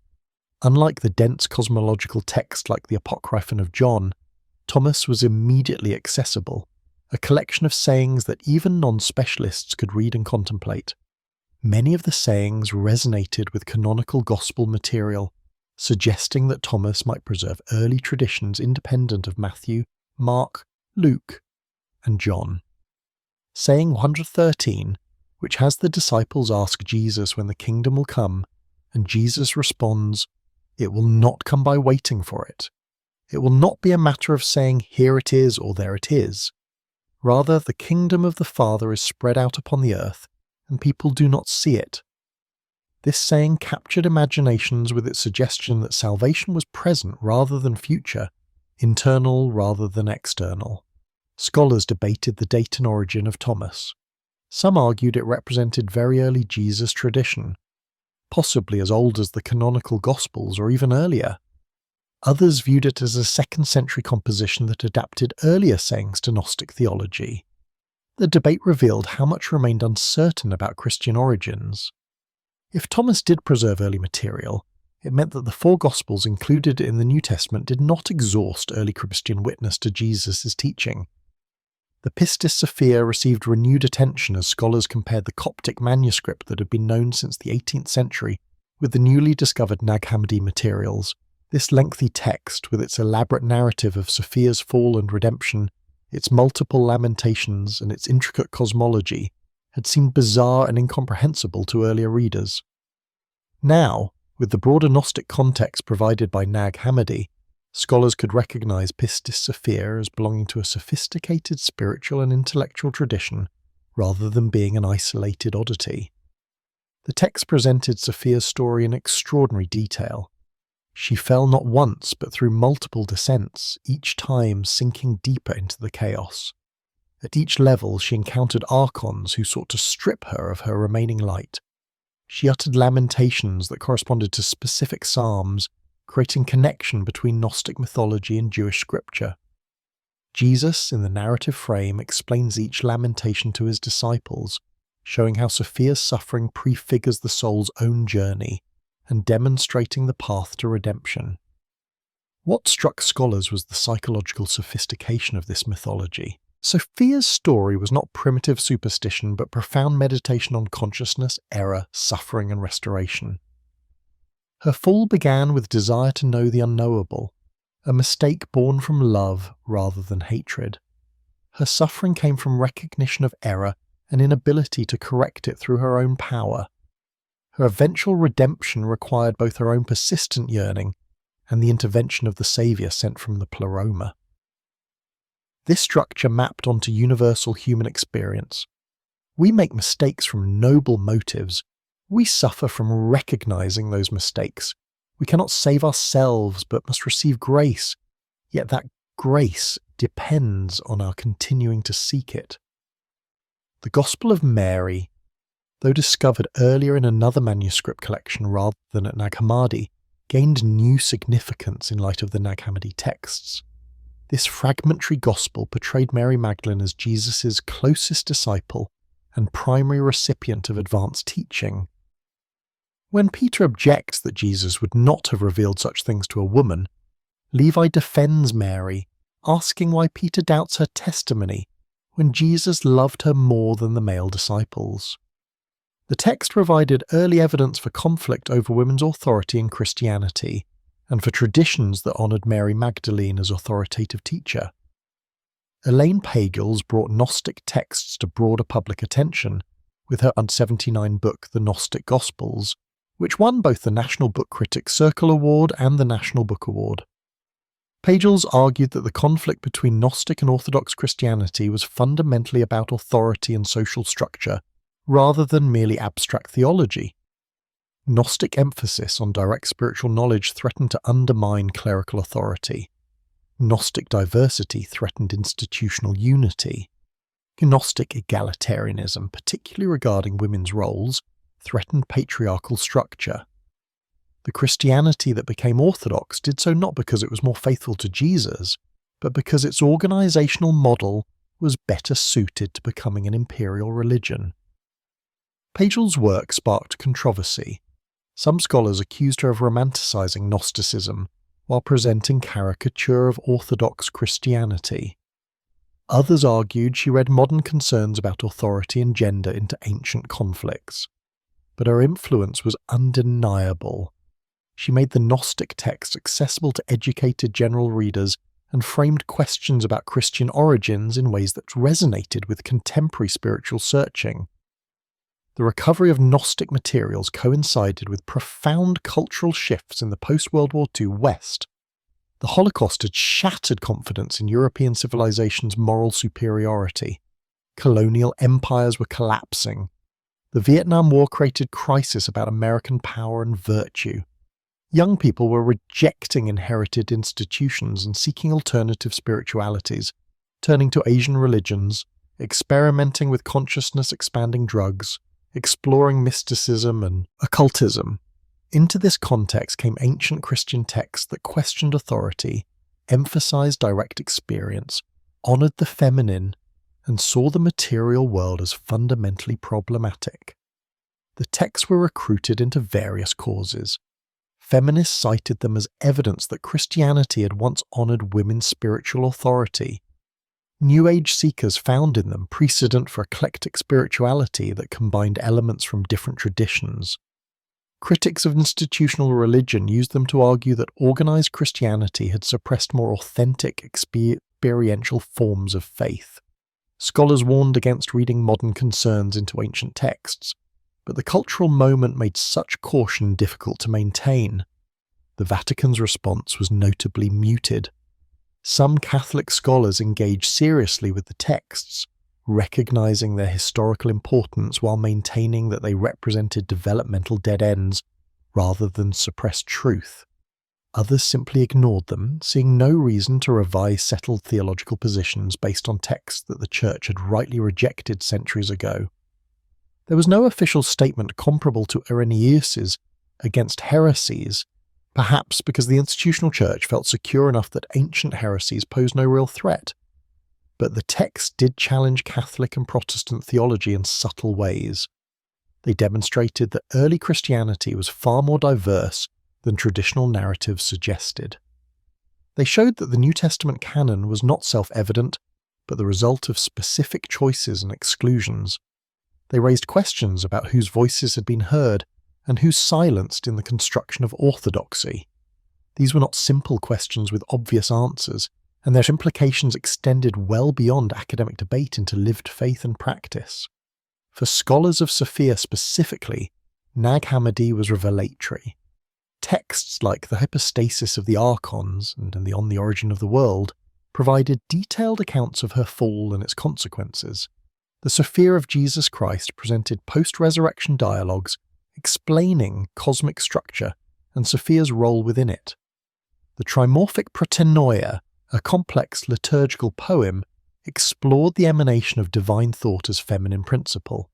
Unlike the dense cosmological text like the Apocryphon of John, Thomas was immediately accessible, a collection of sayings that even non-specialists could read and contemplate. Many of the sayings resonated with canonical gospel material, suggesting that Thomas might preserve early traditions independent of Matthew, Mark, Luke, and John. Saying 113, which has the disciples ask Jesus when the kingdom will come, and Jesus responds, "It will not come by waiting for it. It will not be a matter of saying, 'Here it is,' or 'There it is.' Rather, the kingdom of the Father is spread out upon the earth, and people do not see it." This saying captured imaginations with its suggestion that salvation was present rather than future, internal rather than external. Scholars debated the date and origin of Thomas. Some argued it represented very early Jesus tradition, possibly as old as the canonical Gospels or even earlier. Others viewed it as a 2nd century composition that adapted earlier sayings to Gnostic theology. The debate revealed how much remained uncertain about Christian origins. If Thomas did preserve early material, It meant that the four Gospels included in the New Testament did not exhaust early Christian witness to Jesus' teaching. The Pistis Sophia received renewed attention as scholars compared the Coptic manuscript that had been known since the 18th century with the newly discovered Nag Hammadi materials. This lengthy text, with its elaborate narrative of Sophia's fall and redemption, its multiple lamentations, and its intricate cosmology, had seemed bizarre and incomprehensible to earlier readers. Now, with the broader Gnostic context provided by Nag Hammadi, scholars could recognize Pistis Sophia as belonging to a sophisticated spiritual and intellectual tradition rather than being an isolated oddity. The text presented Sophia's story in extraordinary detail. She fell not once but through multiple descents, each time sinking deeper into the chaos. At each level she encountered archons who sought to strip her of her remaining light. She uttered lamentations that corresponded to specific psalms, creating connection between Gnostic mythology and Jewish scripture. Jesus, in the narrative frame, explains each lamentation to his disciples, showing how Sophia's suffering prefigures the soul's own journey and demonstrating the path to redemption. What struck scholars was the psychological sophistication of this mythology. Sophia's story was not primitive superstition but profound meditation on consciousness, error, suffering, and restoration. Her fall began with desire to know the unknowable, a mistake born from love rather than hatred. Her suffering came from recognition of error and inability to correct it through her own power. Her eventual redemption required both her own persistent yearning and the intervention of the Saviour sent from the Pleroma. This structure mapped onto universal human experience. We make mistakes from noble motives. We suffer from recognizing those mistakes. We cannot save ourselves but must receive grace, yet that grace depends on our continuing to seek it. The Gospel of Mary, though discovered earlier in another manuscript collection rather than at Nag Hammadi, gained new significance in light of the Nag Hammadi texts. This fragmentary gospel portrayed Mary Magdalene as Jesus' closest disciple and primary recipient of advanced teaching. When Peter objects that Jesus would not have revealed such things to a woman, Levi defends Mary, asking why Peter doubts her testimony when Jesus loved her more than the male disciples. The text provided early evidence for conflict over women's authority in Christianity, and for traditions that honoured Mary Magdalene as authoritative teacher. Elaine Pagels brought Gnostic texts to broader public attention with her 79 book The Gnostic Gospels, which won both the National Book Critics Circle Award and the National Book Award. Pagels argued that the conflict between Gnostic and Orthodox Christianity was fundamentally about authority and social structure, rather than merely abstract theology. Gnostic emphasis on direct spiritual knowledge threatened to undermine clerical authority. Gnostic diversity threatened institutional unity. Gnostic egalitarianism, particularly regarding women's roles, threatened patriarchal structure. The Christianity that became Orthodox did so not because it was more faithful to Jesus, but because its organizational model was better suited to becoming an imperial religion. Pagels' work sparked controversy. Some scholars accused her of romanticizing Gnosticism while presenting caricature of Orthodox Christianity. Others argued she read modern concerns about authority and gender into ancient conflicts. But her influence was undeniable. She made the Gnostic text accessible to educated general readers and framed questions about Christian origins in ways that resonated with contemporary spiritual searching. The recovery of Gnostic materials coincided with profound cultural shifts in the post-World War II West. The Holocaust had shattered confidence in European civilization's moral superiority. Colonial empires were collapsing. The Vietnam War created crisis about American power and virtue. Young people were rejecting inherited institutions and seeking alternative spiritualities, turning to Asian religions, experimenting with consciousness-expanding drugs, exploring mysticism and occultism. Into this context came ancient Christian texts that questioned authority, emphasized direct experience, honored the feminine, and saw the material world as fundamentally problematic. The texts were recruited into various causes: feminists cited them as evidence that Christianity had once honoured women's spiritual authority. New Age seekers found in them precedent for eclectic spirituality that combined elements from different traditions. Critics of institutional religion used them to argue that organised Christianity had suppressed more authentic experiential forms of faith. Scholars warned against reading modern concerns into ancient texts, but the cultural moment made such caution difficult to maintain. The Vatican's response was notably muted. Some Catholic scholars engaged seriously with the texts, recognizing their historical importance while maintaining that they represented developmental dead ends rather than suppressed truth. Others simply ignored them, seeing no reason to revise settled theological positions based on texts that the Church had rightly rejected centuries ago. There was no official statement comparable to Irenaeus's against heresies, perhaps because the institutional Church felt secure enough that ancient heresies posed no real threat. But the texts did challenge Catholic and Protestant theology in subtle ways. They demonstrated that early Christianity was far more diverse than traditional narratives suggested. They showed that the New Testament canon was not self-evident, but the result of specific choices and exclusions. They raised questions about whose voices had been heard and who's silenced in the construction of orthodoxy. These were not simple questions with obvious answers, and their implications extended well beyond academic debate into lived faith and practice. For scholars of Sophia specifically, Nag Hammadi was revelatory. Texts like the Hypostasis of the Archons and On the Origin of the World provided detailed accounts of her fall and its consequences. The Sophia of Jesus Christ presented post-resurrection dialogues explaining cosmic structure and Sophia's role within it. The Trimorphic Protenoia, a complex liturgical poem, explored the emanation of divine thought as feminine principle.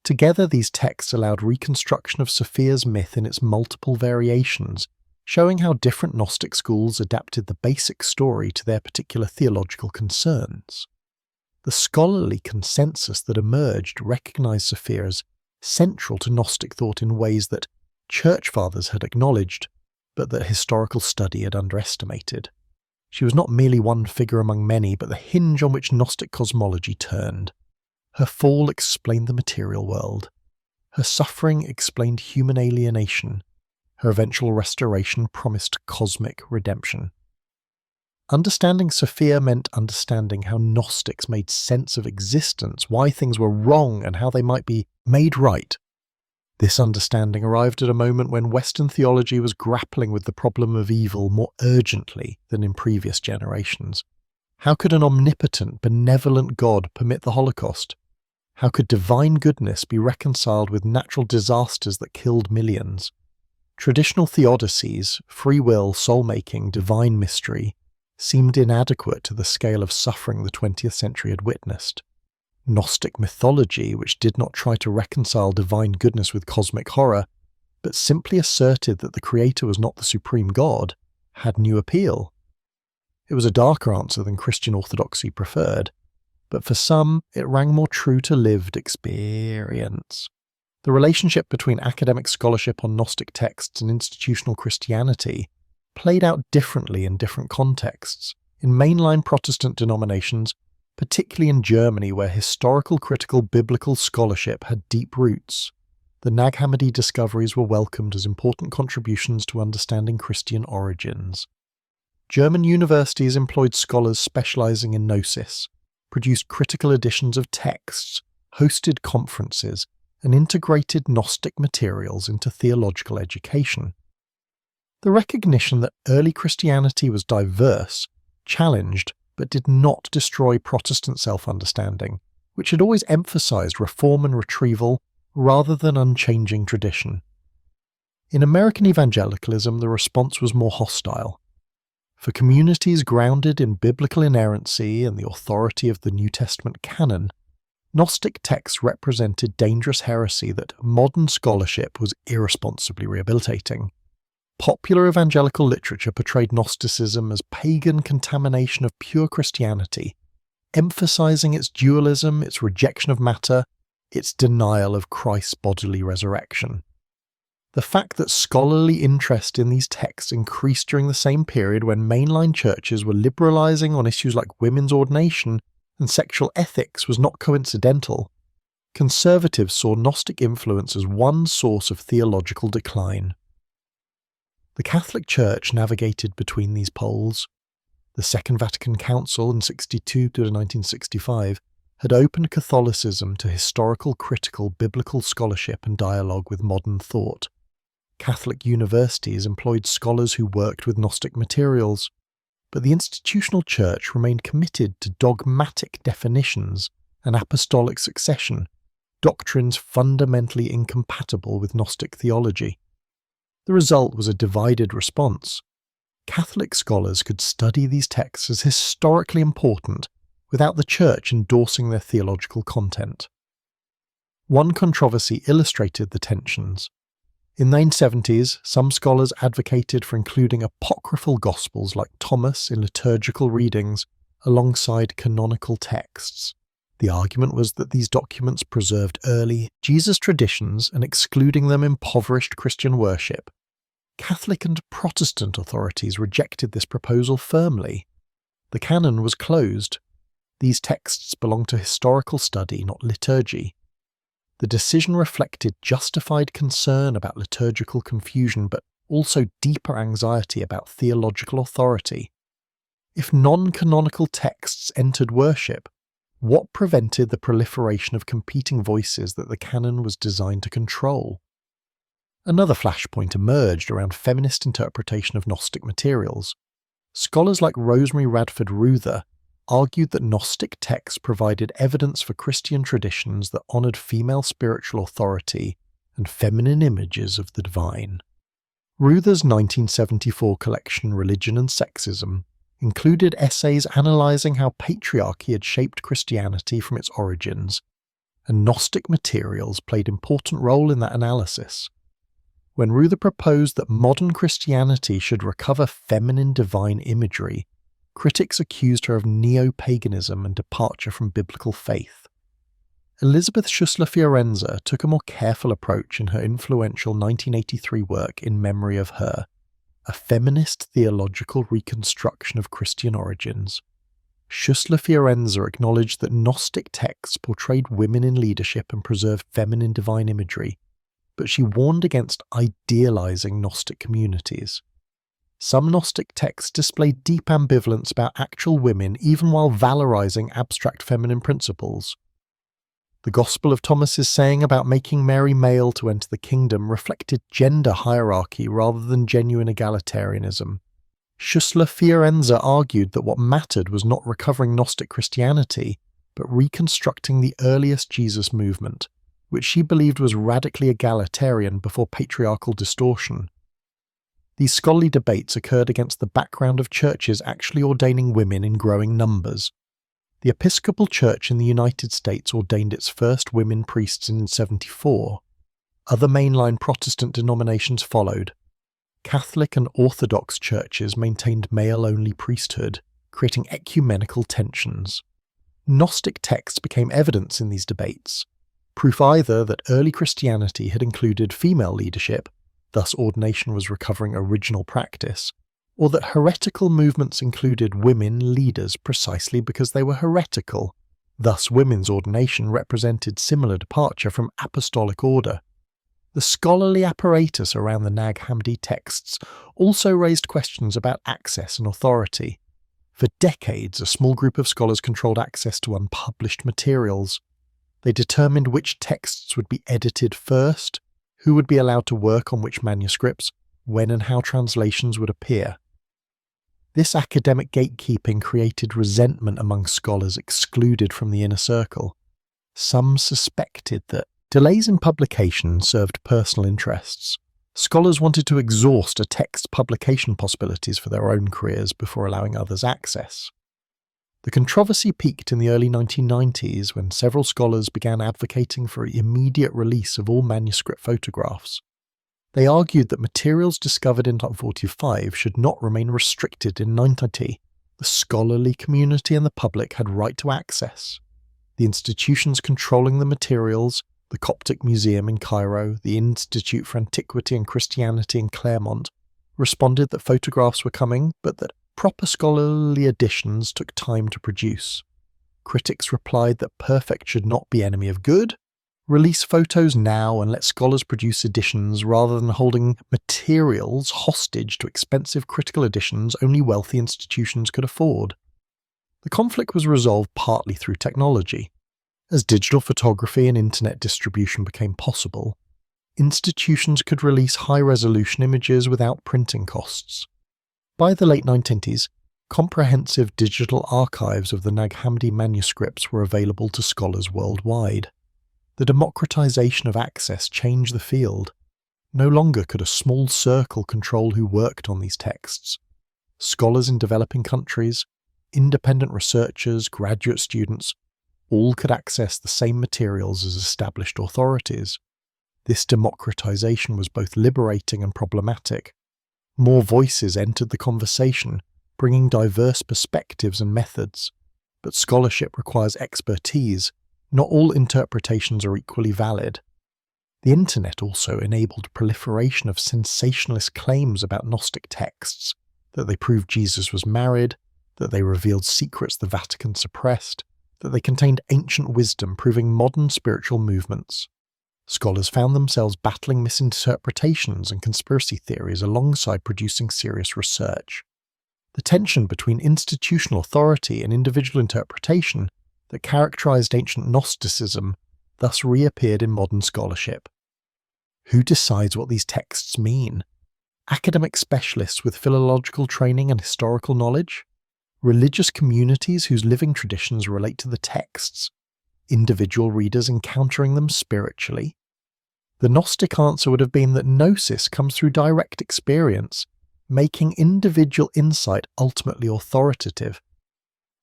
Together, these texts allowed reconstruction of Sophia's myth in its multiple variations, showing how different Gnostic schools adapted the basic story to their particular theological concerns. The scholarly consensus that emerged recognized Sophia as central to Gnostic thought in ways that Church Fathers had acknowledged, but that historical study had underestimated. She was not merely one figure among many, but the hinge on which Gnostic cosmology turned. Her fall explained the material world. Her suffering explained human alienation. Her eventual restoration promised cosmic redemption. Understanding Sophia meant understanding how Gnostics made sense of existence, why things were wrong, and how they might be made right. This understanding arrived at a moment when Western theology was grappling with the problem of evil more urgently than in previous generations. How could an omnipotent, benevolent God permit the Holocaust? How could divine goodness be reconciled with natural disasters that killed millions? Traditional theodicies, free will, soul-making, divine mystery, seemed inadequate to the scale of suffering the 20th century had witnessed. Gnostic mythology, which did not try to reconcile divine goodness with cosmic horror, but simply asserted that the Creator was not the supreme God, had new appeal. It was a darker answer than Christian orthodoxy preferred, but for some it rang more true to lived experience. The relationship between academic scholarship on Gnostic texts and institutional Christianity played out differently in different contexts. In mainline Protestant denominations, particularly in Germany where historical critical biblical scholarship had deep roots, the Nag Hammadi discoveries were welcomed as important contributions to understanding Christian origins. German universities employed scholars specializing in gnosis, produced critical editions of texts, hosted conferences, and integrated Gnostic materials into theological education. The recognition that early Christianity was diverse, challenged, but did not destroy Protestant self-understanding, which had always emphasized reform and retrieval rather than unchanging tradition. In American evangelicalism, the response was more hostile. For communities grounded in biblical inerrancy and the authority of the New Testament canon, Gnostic texts represented dangerous heresy that modern scholarship was irresponsibly rehabilitating. Popular evangelical literature portrayed Gnosticism as pagan contamination of pure Christianity, emphasizing its dualism, its rejection of matter, its denial of Christ's bodily resurrection. The fact that scholarly interest in these texts increased during the same period when mainline churches were liberalizing on issues like women's ordination and sexual ethics was not coincidental. Conservatives saw Gnostic influence as one source of theological decline. The Catholic Church navigated between these poles. The Second Vatican Council in 62 to 1965 had opened Catholicism to historical, critical, biblical scholarship and dialogue with modern thought. Catholic universities employed scholars who worked with Gnostic materials, but the institutional church remained committed to dogmatic definitions and apostolic succession, doctrines fundamentally incompatible with Gnostic theology. The result was a divided response. Catholic scholars could study these texts as historically important without the Church endorsing their theological content. One controversy illustrated the tensions. In the 1970s, some scholars advocated for including apocryphal Gospels like Thomas in liturgical readings alongside canonical texts. The argument was that these documents preserved early Jesus traditions and excluding them impoverished Christian worship. Catholic and Protestant authorities rejected this proposal firmly. The canon was closed. These texts belonged to historical study, not liturgy. The decision reflected justified concern about liturgical confusion, but also deeper anxiety about theological authority. If non-canonical texts entered worship, what prevented the proliferation of competing voices that the canon was designed to control? Another flashpoint emerged around feminist interpretation of Gnostic materials. Scholars like Rosemary Radford Ruther argued that Gnostic texts provided evidence for Christian traditions that honoured female spiritual authority and feminine images of the divine. Ruther's 1974 collection Religion and Sexism included essays analysing how patriarchy had shaped Christianity from its origins, and Gnostic materials played an important role in that analysis. When Ruther proposed that modern Christianity should recover feminine divine imagery, critics accused her of neo-paganism and departure from biblical faith. Elizabeth Schussler Fiorenza took a more careful approach in her influential 1983 work In Memory of Her, a feminist theological reconstruction of Christian origins. Schussler Fiorenza acknowledged that Gnostic texts portrayed women in leadership and preserved feminine divine imagery, but she warned against idealizing Gnostic communities. Some Gnostic texts displayed deep ambivalence about actual women even while valorizing abstract feminine principles. The Gospel of Thomas's saying about making Mary male to enter the kingdom reflected gender hierarchy rather than genuine egalitarianism. Schussler Fiorenza argued that what mattered was not recovering Gnostic Christianity, but reconstructing the earliest Jesus movement, which she believed was radically egalitarian before patriarchal distortion. These scholarly debates occurred against the background of churches actually ordaining women in growing numbers. The Episcopal Church in the United States ordained its first women priests in 1974. Other mainline Protestant denominations followed. Catholic and Orthodox churches maintained male-only priesthood, creating ecumenical tensions. Gnostic texts became evidence in these debates, proof either that early Christianity had included female leadership, thus ordination was recovering original practice, or that heretical movements included women leaders precisely because they were heretical, thus women's ordination represented similar departure from apostolic order. The scholarly apparatus around the Nag Hammadi texts also raised questions about access and authority. For decades, a small group of scholars controlled access to unpublished materials. They determined which texts would be edited first, who would be allowed to work on which manuscripts, when and how translations would appear. This academic gatekeeping created resentment among scholars excluded from the inner circle. Some suspected that delays in publication served personal interests. Scholars wanted to exhaust a text's publication possibilities for their own careers before allowing others access. The controversy peaked in the early 1990s when several scholars began advocating for immediate release of all manuscript photographs. They argued that materials discovered in 1945 should not remain restricted in 1990. The scholarly community and the public had right to access. The institutions controlling the materials, The Coptic Museum in Cairo, the Institute for Antiquity and Christianity in Claremont, responded that photographs were coming, but that proper scholarly editions took time to produce. Critics replied that perfect should not be enemy of good. Release photos now and let scholars produce editions rather than holding materials hostage to expensive critical editions only wealthy institutions could afford. The conflict was resolved partly through technology. As digital photography and internet distribution became possible, institutions could release high-resolution images without printing costs. By the late 1990s, comprehensive digital archives of the Nag Hammadi manuscripts were available to scholars worldwide. The democratization of access changed the field. No longer could a small circle control who worked on these texts. Scholars in developing countries, independent researchers, graduate students, all could access the same materials as established authorities. This democratization was both liberating and problematic. More voices entered the conversation, bringing diverse perspectives and methods. But scholarship requires expertise. Not all interpretations are equally valid. The internet also enabled proliferation of sensationalist claims about Gnostic texts, that they proved Jesus was married, that they revealed secrets the Vatican suppressed, that they contained ancient wisdom proving modern spiritual movements. Scholars found themselves battling misinterpretations and conspiracy theories alongside producing serious research. The tension between institutional authority and individual interpretation that characterized ancient Gnosticism thus reappeared in modern scholarship. Who decides what these texts mean? Academic specialists with philological training and historical knowledge? Religious communities whose living traditions relate to the texts? Individual readers encountering them spiritually? The Gnostic answer would have been that gnosis comes through direct experience, making individual insight ultimately authoritative.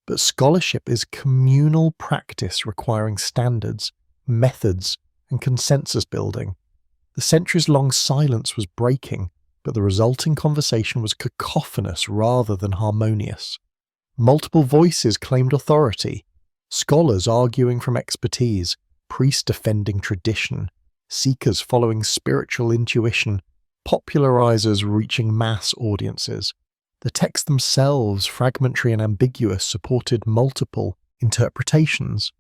But scholarship is communal practice requiring standards, methods, and consensus building. The centuries-long silence was breaking, but the resulting conversation was cacophonous rather than harmonious. Multiple voices claimed authority, scholars arguing from expertise, priests defending tradition, seekers following spiritual intuition, popularizers reaching mass audiences. The texts themselves, fragmentary and ambiguous, supported multiple interpretations.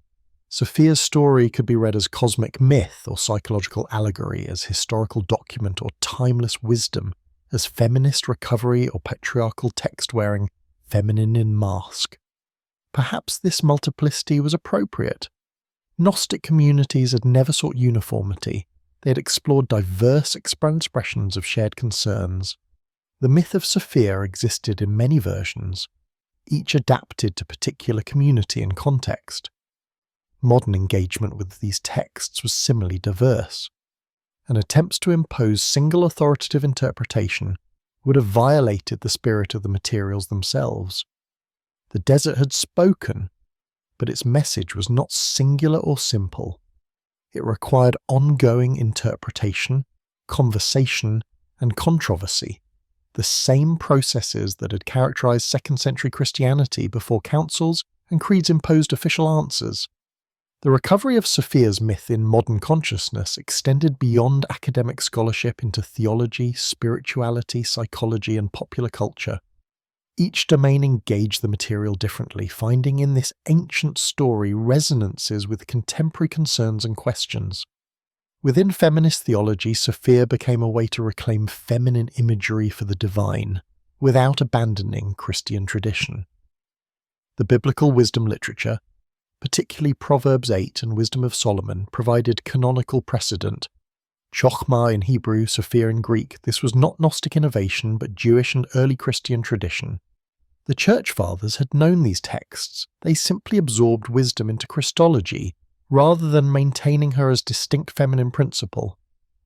Sophia's story could be read as cosmic myth or psychological allegory, as historical document or timeless wisdom, as feminist recovery or patriarchal text-wearing feminine in mask. Perhaps this multiplicity was appropriate. Gnostic communities had never sought uniformity. They had explored diverse expressions of shared concerns. The myth of Sophia existed in many versions, each adapted to particular community and context. Modern engagement with these texts was similarly diverse, and attempts to impose single authoritative interpretation would have violated the spirit of the materials themselves. The desert had spoken, but its message was not singular or simple. It required ongoing interpretation, conversation, and controversy, the same processes that had characterized second-century Christianity before councils and creeds imposed official answers. The recovery of Sophia's myth in modern consciousness extended beyond academic scholarship into theology, spirituality, psychology, and popular culture. Each domain engaged the material differently, finding in this ancient story resonances with contemporary concerns and questions. Within feminist theology, Sophia became a way to reclaim feminine imagery for the divine, without abandoning Christian tradition. The biblical wisdom literature, particularly Proverbs 8 and Wisdom of Solomon, provided canonical precedent. Chochmah in Hebrew, Sophia in Greek, this was not Gnostic innovation but Jewish and early Christian tradition. The Church Fathers had known these texts. They simply absorbed wisdom into Christology, rather than maintaining her as distinct feminine principle.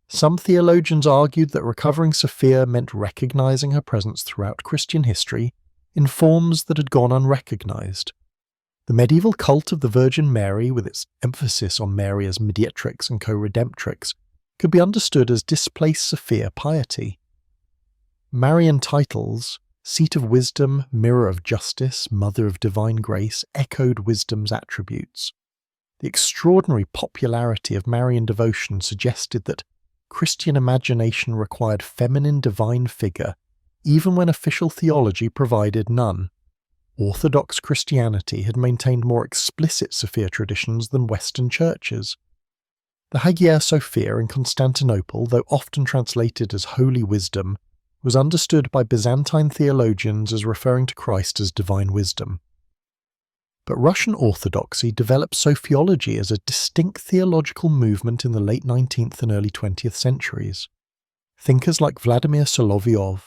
Some theologians argued that recovering Sophia meant recognizing her presence throughout Christian history in forms that had gone unrecognized. The medieval cult of the Virgin Mary, with its emphasis on Mary as mediatrix and co-redemptrix, could be understood as displaced Sophia piety. Marian titles, seat of wisdom, mirror of justice, mother of divine grace, echoed wisdom's attributes. The extraordinary popularity of Marian devotion suggested that Christian imagination required feminine divine figure even when official theology provided none. Orthodox Christianity had maintained more explicit Sophia traditions than Western churches. The Hagia Sophia in Constantinople, though often translated as Holy Wisdom, was understood by Byzantine theologians as referring to Christ as divine wisdom. But Russian Orthodoxy developed Sophiology as a distinct theological movement in the late 19th and early 20th centuries. Thinkers like Vladimir Solovyov,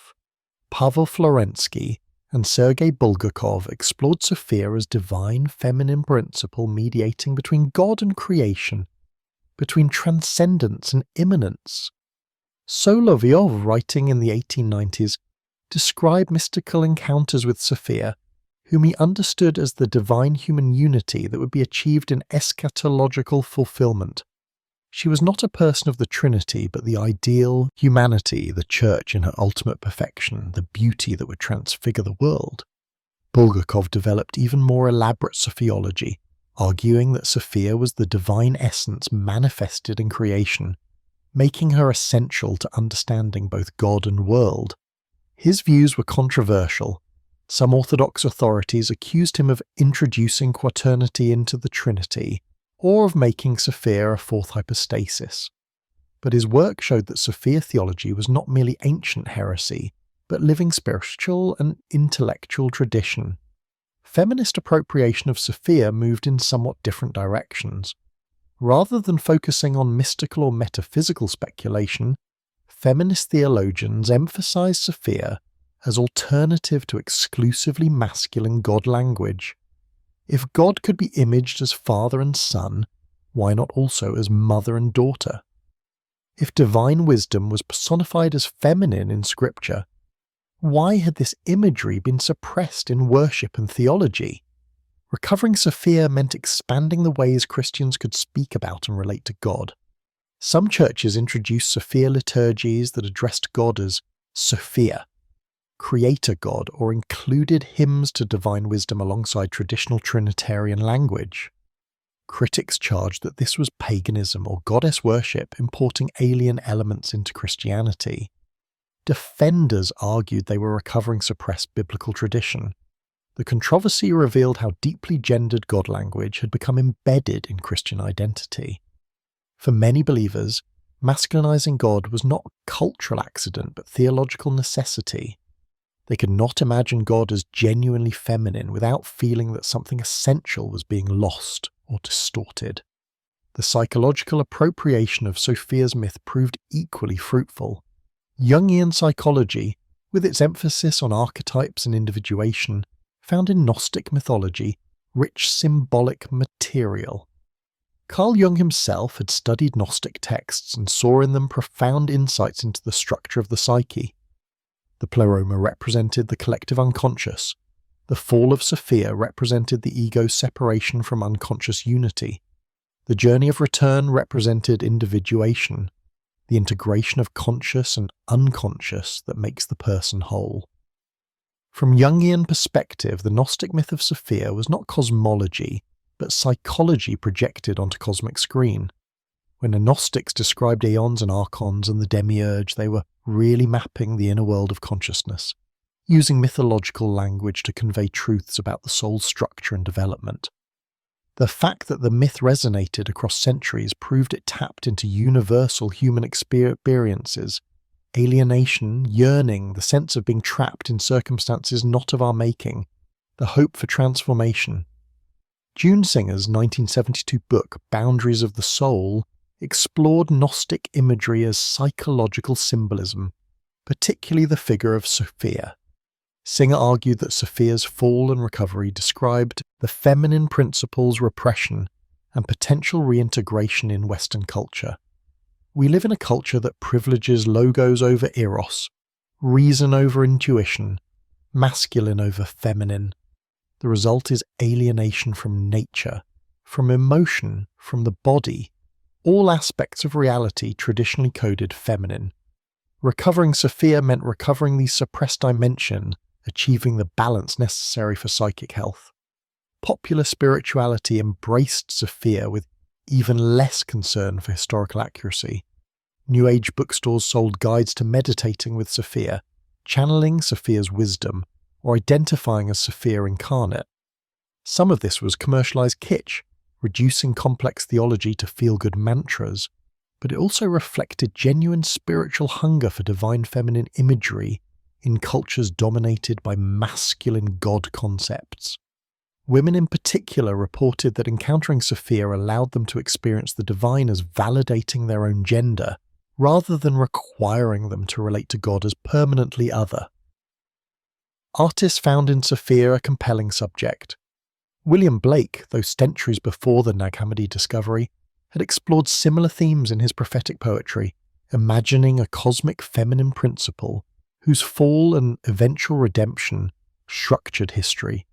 Pavel Florensky, and Sergei Bulgakov explored Sophia as divine feminine principle mediating between God and creation, between transcendence and immanence. Solovyov, writing in the 1890s, described mystical encounters with Sophia, whom he understood as the divine human unity that would be achieved in eschatological fulfillment. She was not a person of the Trinity, but the ideal humanity, the Church in her ultimate perfection, the beauty that would transfigure the world. Bulgakov developed even more elaborate Sophiology, arguing that Sophia was the divine essence manifested in creation, making her essential to understanding both God and world. His views were controversial. Some Orthodox authorities accused him of introducing quaternity into the Trinity, or of making Sophia a fourth hypostasis. But his work showed that Sophia theology was not merely ancient heresy, but living spiritual and intellectual tradition. Feminist appropriation of Sophia moved in somewhat different directions. Rather than focusing on mystical or metaphysical speculation, feminist theologians emphasized Sophia as alternative to exclusively masculine God language. If God could be imaged as father and son, why not also as mother and daughter? If divine wisdom was personified as feminine in Scripture, why had this imagery been suppressed in worship and theology? Recovering Sophia meant expanding the ways Christians could speak about and relate to God. Some churches introduced Sophia liturgies that addressed God as Sophia, Creator God, or included hymns to divine wisdom alongside traditional Trinitarian language. Critics charged that this was paganism or goddess worship importing alien elements into Christianity. Defenders argued they were recovering suppressed biblical tradition. The controversy revealed how deeply gendered God language had become embedded in Christian identity. For many believers, masculinizing God was not a cultural accident but theological necessity. They could not imagine God as genuinely feminine without feeling that something essential was being lost or distorted. The psychological appropriation of Sophia's myth proved equally fruitful. Jungian psychology, with its emphasis on archetypes and individuation, found in Gnostic mythology rich symbolic material. Carl Jung himself had studied Gnostic texts and saw in them profound insights into the structure of the psyche. The pleroma represented the collective unconscious. The fall of Sophia represented the ego's separation from unconscious unity. The journey of return represented individuation, the integration of conscious and unconscious that makes the person whole. From Jungian perspective, the Gnostic myth of Sophia was not cosmology, but psychology projected onto cosmic screen. When the Gnostics described aeons and archons and the demiurge, they were really mapping the inner world of consciousness, using mythological language to convey truths about the soul's structure and development. The fact that the myth resonated across centuries proved it tapped into universal human experiences: alienation, yearning, the sense of being trapped in circumstances not of our making, the hope for transformation. June Singer's 1972 book, Boundaries of the Soul, explored Gnostic imagery as psychological symbolism, particularly the figure of Sophia. Singer argued that Sophia's fall and recovery described the feminine principle's repression and potential reintegration in Western culture. We live in a culture that privileges logos over eros, reason over intuition, masculine over feminine. The result is alienation from nature, from emotion, from the body, all aspects of reality traditionally coded feminine. Recovering Sophia meant recovering the suppressed dimension, achieving the balance necessary for psychic health. popular spirituality embraced Sophia with even less concern for historical accuracy. New Age bookstores sold guides to meditating with Sophia, channeling Sophia's wisdom, or identifying as Sophia incarnate. Some of this was commercialized kitsch, reducing complex theology to feel-good mantras, but it also reflected genuine spiritual hunger for divine feminine imagery in cultures dominated by masculine god concepts. Women in particular reported that encountering Sophia allowed them to experience the divine as validating their own gender, rather than requiring them to relate to God as permanently other. Artists found in Sophia a compelling subject. William Blake, though centuries before the Nag Hammadi discovery, had explored similar themes in his prophetic poetry, imagining a cosmic feminine principle whose fall and eventual redemption structured history.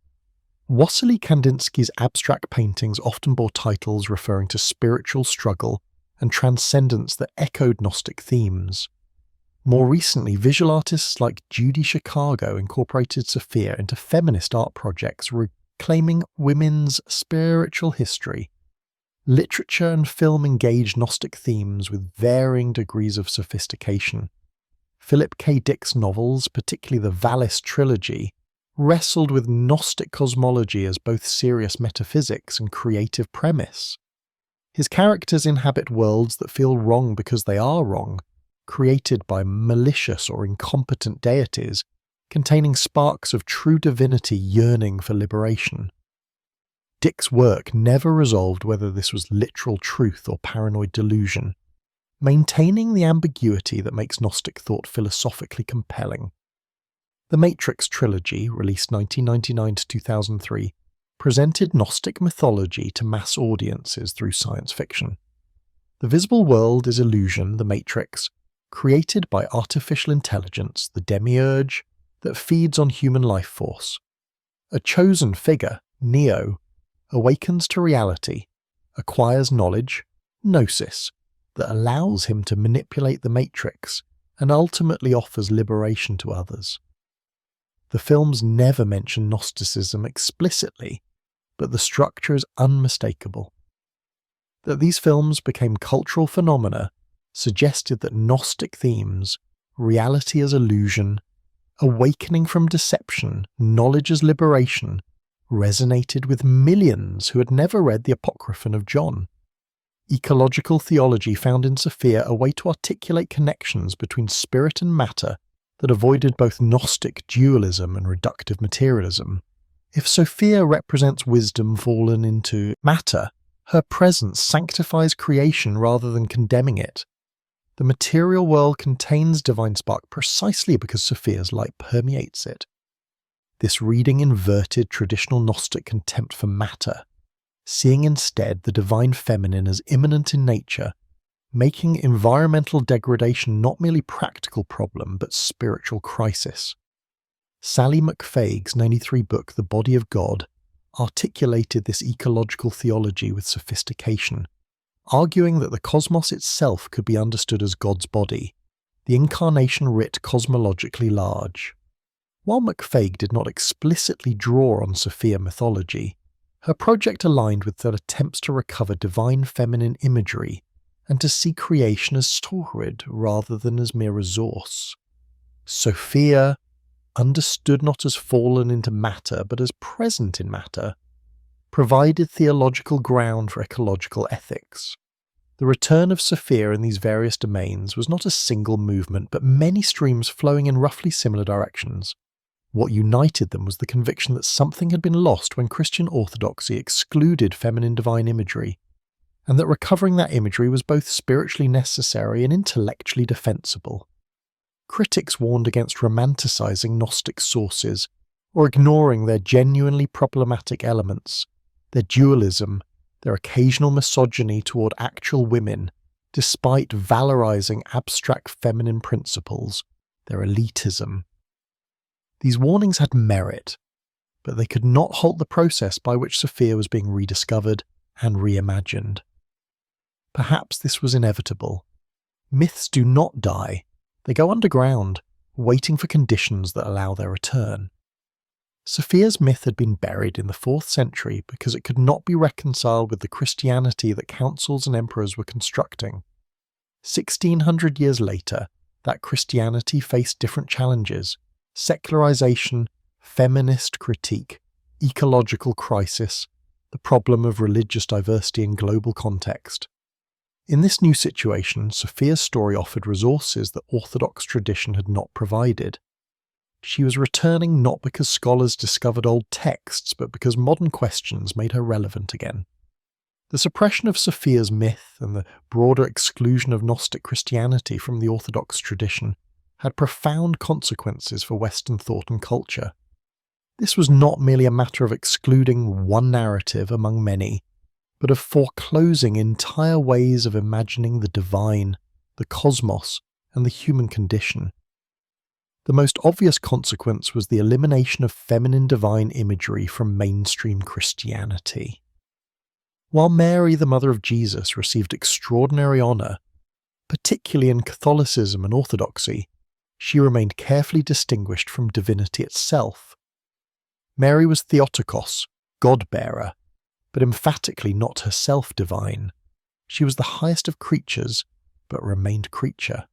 Wassily Kandinsky's abstract paintings often bore titles referring to spiritual struggle and transcendence that echoed Gnostic themes. More recently, visual artists like Judy Chicago incorporated Sophia into feminist art projects reclaiming women's spiritual history. Literature and film engaged Gnostic themes with varying degrees of sophistication. Philip K. Dick's novels, particularly the Valis trilogy, wrestled with Gnostic cosmology as both serious metaphysics and creative premise. His characters inhabit worlds that feel wrong because they are wrong, created by malicious or incompetent deities, containing sparks of true divinity yearning for liberation. Dick's work never resolved whether this was literal truth or paranoid delusion, maintaining the ambiguity that makes Gnostic thought philosophically compelling. The Matrix trilogy, released 1999 to 2003, presented Gnostic mythology to mass audiences through science fiction. The visible world is illusion, the Matrix, created by artificial intelligence, the demiurge, that feeds on human life force. A chosen figure, Neo, awakens to reality, acquires knowledge, gnosis, that allows him to manipulate the Matrix and ultimately offers liberation to others. The films never mention Gnosticism explicitly, but the structure is unmistakable. That these films became cultural phenomena suggested that Gnostic themes, reality as illusion, awakening from deception, knowledge as liberation, resonated with millions who had never read the Apocryphon of John. Ecological theology found in Sophia a way to articulate connections between spirit and matter that avoided both Gnostic dualism and reductive materialism. If Sophia represents wisdom fallen into matter, her presence sanctifies creation rather than condemning it. The material world contains divine spark precisely because Sophia's light permeates it. This reading inverted traditional Gnostic contempt for matter, seeing instead the divine feminine as immanent in nature, making environmental degradation not merely practical problem but spiritual crisis. Sally McFaig's 93 book The Body of God articulated this ecological theology with sophistication, arguing that the cosmos itself could be understood as God's body, the incarnation writ cosmologically large. While McFaig did not explicitly draw on Sophia mythology, her project aligned with their attempts to recover divine feminine imagery and to see creation as stored rather than as mere resource. Sophia, understood not as fallen into matter but as present in matter, provided theological ground for ecological ethics. The return of Sophia in these various domains was not a single movement but many streams flowing in roughly similar directions. What united them was the conviction that something had been lost when Christian orthodoxy excluded feminine divine imagery, and that recovering that imagery was both spiritually necessary and intellectually defensible. Critics warned against romanticizing Gnostic sources or ignoring their genuinely problematic elements, their dualism, their occasional misogyny toward actual women, despite valorizing abstract feminine principles, their elitism. These warnings had merit, but they could not halt the process by which Sophia was being rediscovered and reimagined. Perhaps this was inevitable. Myths do not die. They go underground, waiting for conditions that allow their return. Sophia's myth had been buried in the 4th century because it could not be reconciled with the Christianity that councils and emperors were constructing. 1600 years later, that Christianity faced different challenges: secularization, feminist critique, ecological crisis, the problem of religious diversity in global context. In this new situation, Sophia's story offered resources that Orthodox tradition had not provided. She was returning not because scholars discovered old texts, but because modern questions made her relevant again. The suppression of Sophia's myth and the broader exclusion of Gnostic Christianity from the Orthodox tradition had profound consequences for Western thought and culture. This was not merely a matter of excluding one narrative among many, but of foreclosing entire ways of imagining the divine, the cosmos, and the human condition. The most obvious consequence was the elimination of feminine divine imagery from mainstream Christianity. While Mary, the mother of Jesus, received extraordinary honour, particularly in Catholicism and Orthodoxy, she remained carefully distinguished from divinity itself. Mary was Theotokos, God-bearer, but emphatically not herself divine. She was the highest of creatures, but remained creature.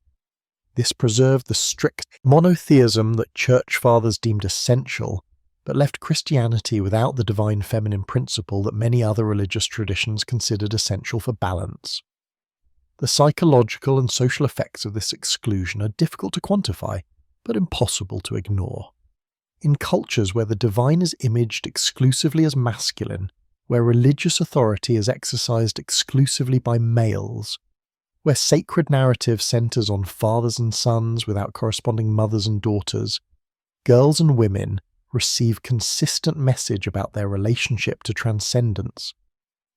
This preserved the strict monotheism that church fathers deemed essential, but left Christianity without the divine feminine principle that many other religious traditions considered essential for balance. The psychological and social effects of this exclusion are difficult to quantify, but impossible to ignore. In cultures where the divine is imaged exclusively as masculine, where religious authority is exercised exclusively by males, where sacred narrative centers on fathers and sons without corresponding mothers and daughters, girls and women receive consistent message about their relationship to transcendence.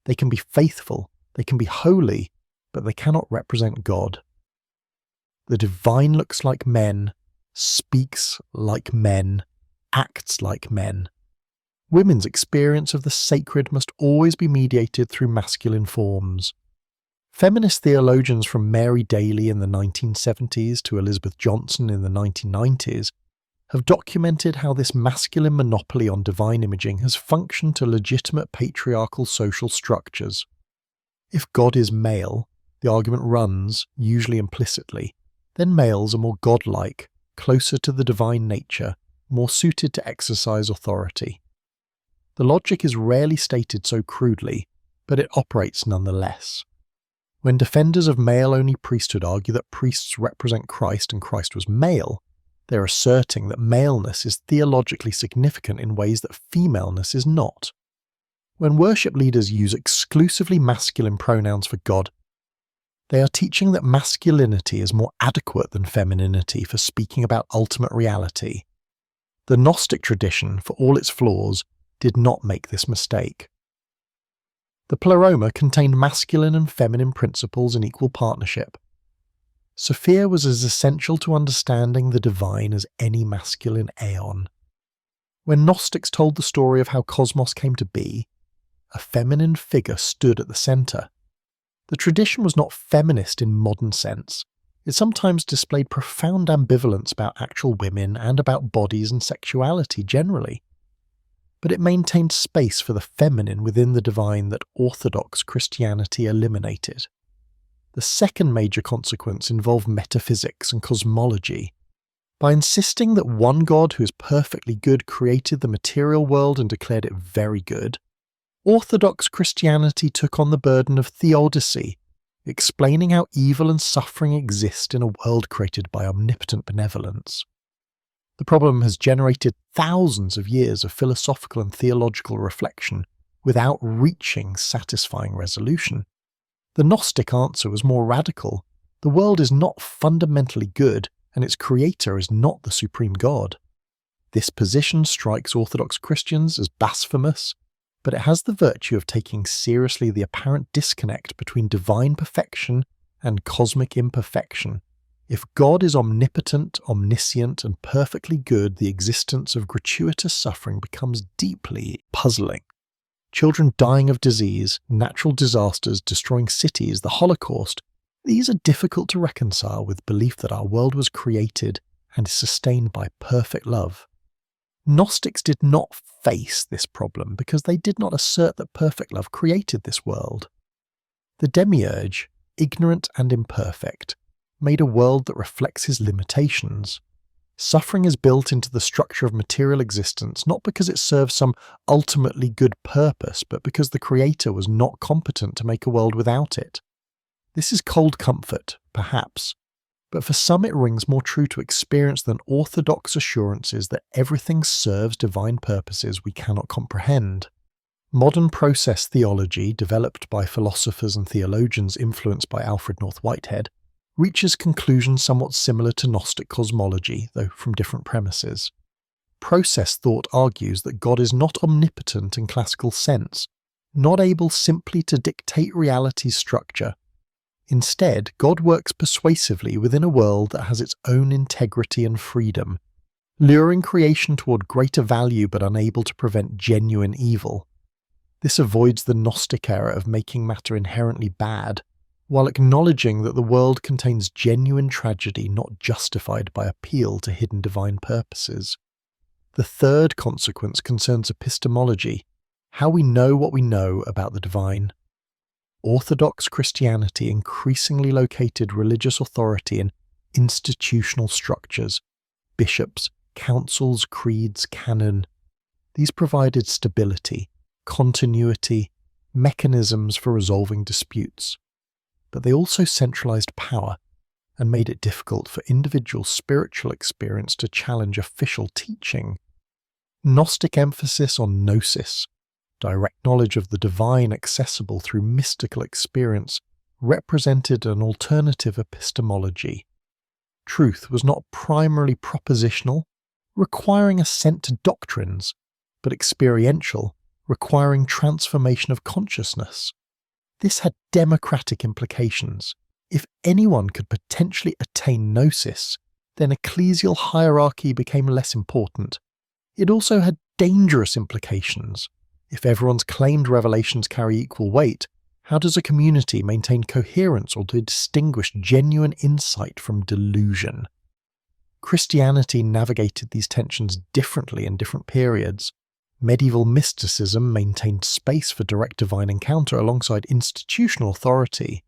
They can be faithful, they can be holy, but they cannot represent God. The divine looks like men, speaks like men, acts like men. Women's experience of the sacred must always be mediated through masculine forms. Feminist theologians from Mary Daly in the 1970s to Elizabeth Johnson in the 1990s have documented how this masculine monopoly on divine imaging has functioned to legitimate patriarchal social structures. If God is male, the argument runs, usually implicitly, then males are more godlike, closer to the divine nature, more suited to exercise authority. The logic is rarely stated so crudely, but it operates nonetheless. When defenders of male-only priesthood argue that priests represent Christ and Christ was male, they're asserting that maleness is theologically significant in ways that femaleness is not. When worship leaders use exclusively masculine pronouns for God, they are teaching that masculinity is more adequate than femininity for speaking about ultimate reality. The Gnostic tradition, for all its flaws, did not make this mistake. The Pleroma contained masculine and feminine principles in equal partnership. Sophia was as essential to understanding the divine as any masculine aeon. When Gnostics told the story of how cosmos came to be, a feminine figure stood at the centre. The tradition was not feminist in modern sense. It sometimes displayed profound ambivalence about actual women and about bodies and sexuality generally. But it maintained space for the feminine within the divine that Orthodox Christianity eliminated. The second major consequence involved metaphysics and cosmology. By insisting that one God who is perfectly good created the material world and declared it very good, Orthodox Christianity took on the burden of theodicy, explaining how evil and suffering exist in a world created by omnipotent benevolence. The problem has generated thousands of years of philosophical and theological reflection without reaching satisfying resolution. The Gnostic answer was more radical. The world is not fundamentally good, and its creator is not the supreme God. This position strikes Orthodox Christians as blasphemous, but it has the virtue of taking seriously the apparent disconnect between divine perfection and cosmic imperfection. If God is omnipotent, omniscient, and perfectly good, the existence of gratuitous suffering becomes deeply puzzling. Children dying of disease, natural disasters destroying cities, the Holocaust, these are difficult to reconcile with belief that our world was created and is sustained by perfect love. Gnostics did not face this problem because they did not assert that perfect love created this world. The demiurge, ignorant and imperfect, made a world that reflects his limitations. Suffering is built into the structure of material existence not because it serves some ultimately good purpose, but because the Creator was not competent to make a world without it. This is cold comfort, perhaps, but for some it rings more true to experience than orthodox assurances that everything serves divine purposes we cannot comprehend. Modern process theology, developed by philosophers and theologians influenced by Alfred North Whitehead, reaches conclusions somewhat similar to Gnostic cosmology, though from different premises. Process thought argues that God is not omnipotent in classical sense, not able simply to dictate reality's structure. Instead, God works persuasively within a world that has its own integrity and freedom, luring creation toward greater value but unable to prevent genuine evil. This avoids the Gnostic error of making matter inherently bad, while acknowledging that the world contains genuine tragedy not justified by appeal to hidden divine purposes. The third consequence concerns epistemology, how we know what we know about the divine. Orthodox Christianity increasingly located religious authority in institutional structures, bishops, councils, creeds, canon. These provided stability, continuity, mechanisms for resolving disputes. But they also centralized power and made it difficult for individual spiritual experience to challenge official teaching. Gnostic emphasis on gnosis, direct knowledge of the divine accessible through mystical experience, represented an alternative epistemology. Truth was not primarily propositional, requiring assent to doctrines, but experiential, requiring transformation of consciousness. This had democratic implications. If anyone could potentially attain gnosis, then ecclesial hierarchy became less important. It also had dangerous implications. If everyone's claimed revelations carry equal weight, how does a community maintain coherence or to distinguish genuine insight from delusion? Christianity navigated these tensions differently in different periods. Medieval mysticism maintained space for direct divine encounter alongside institutional authority.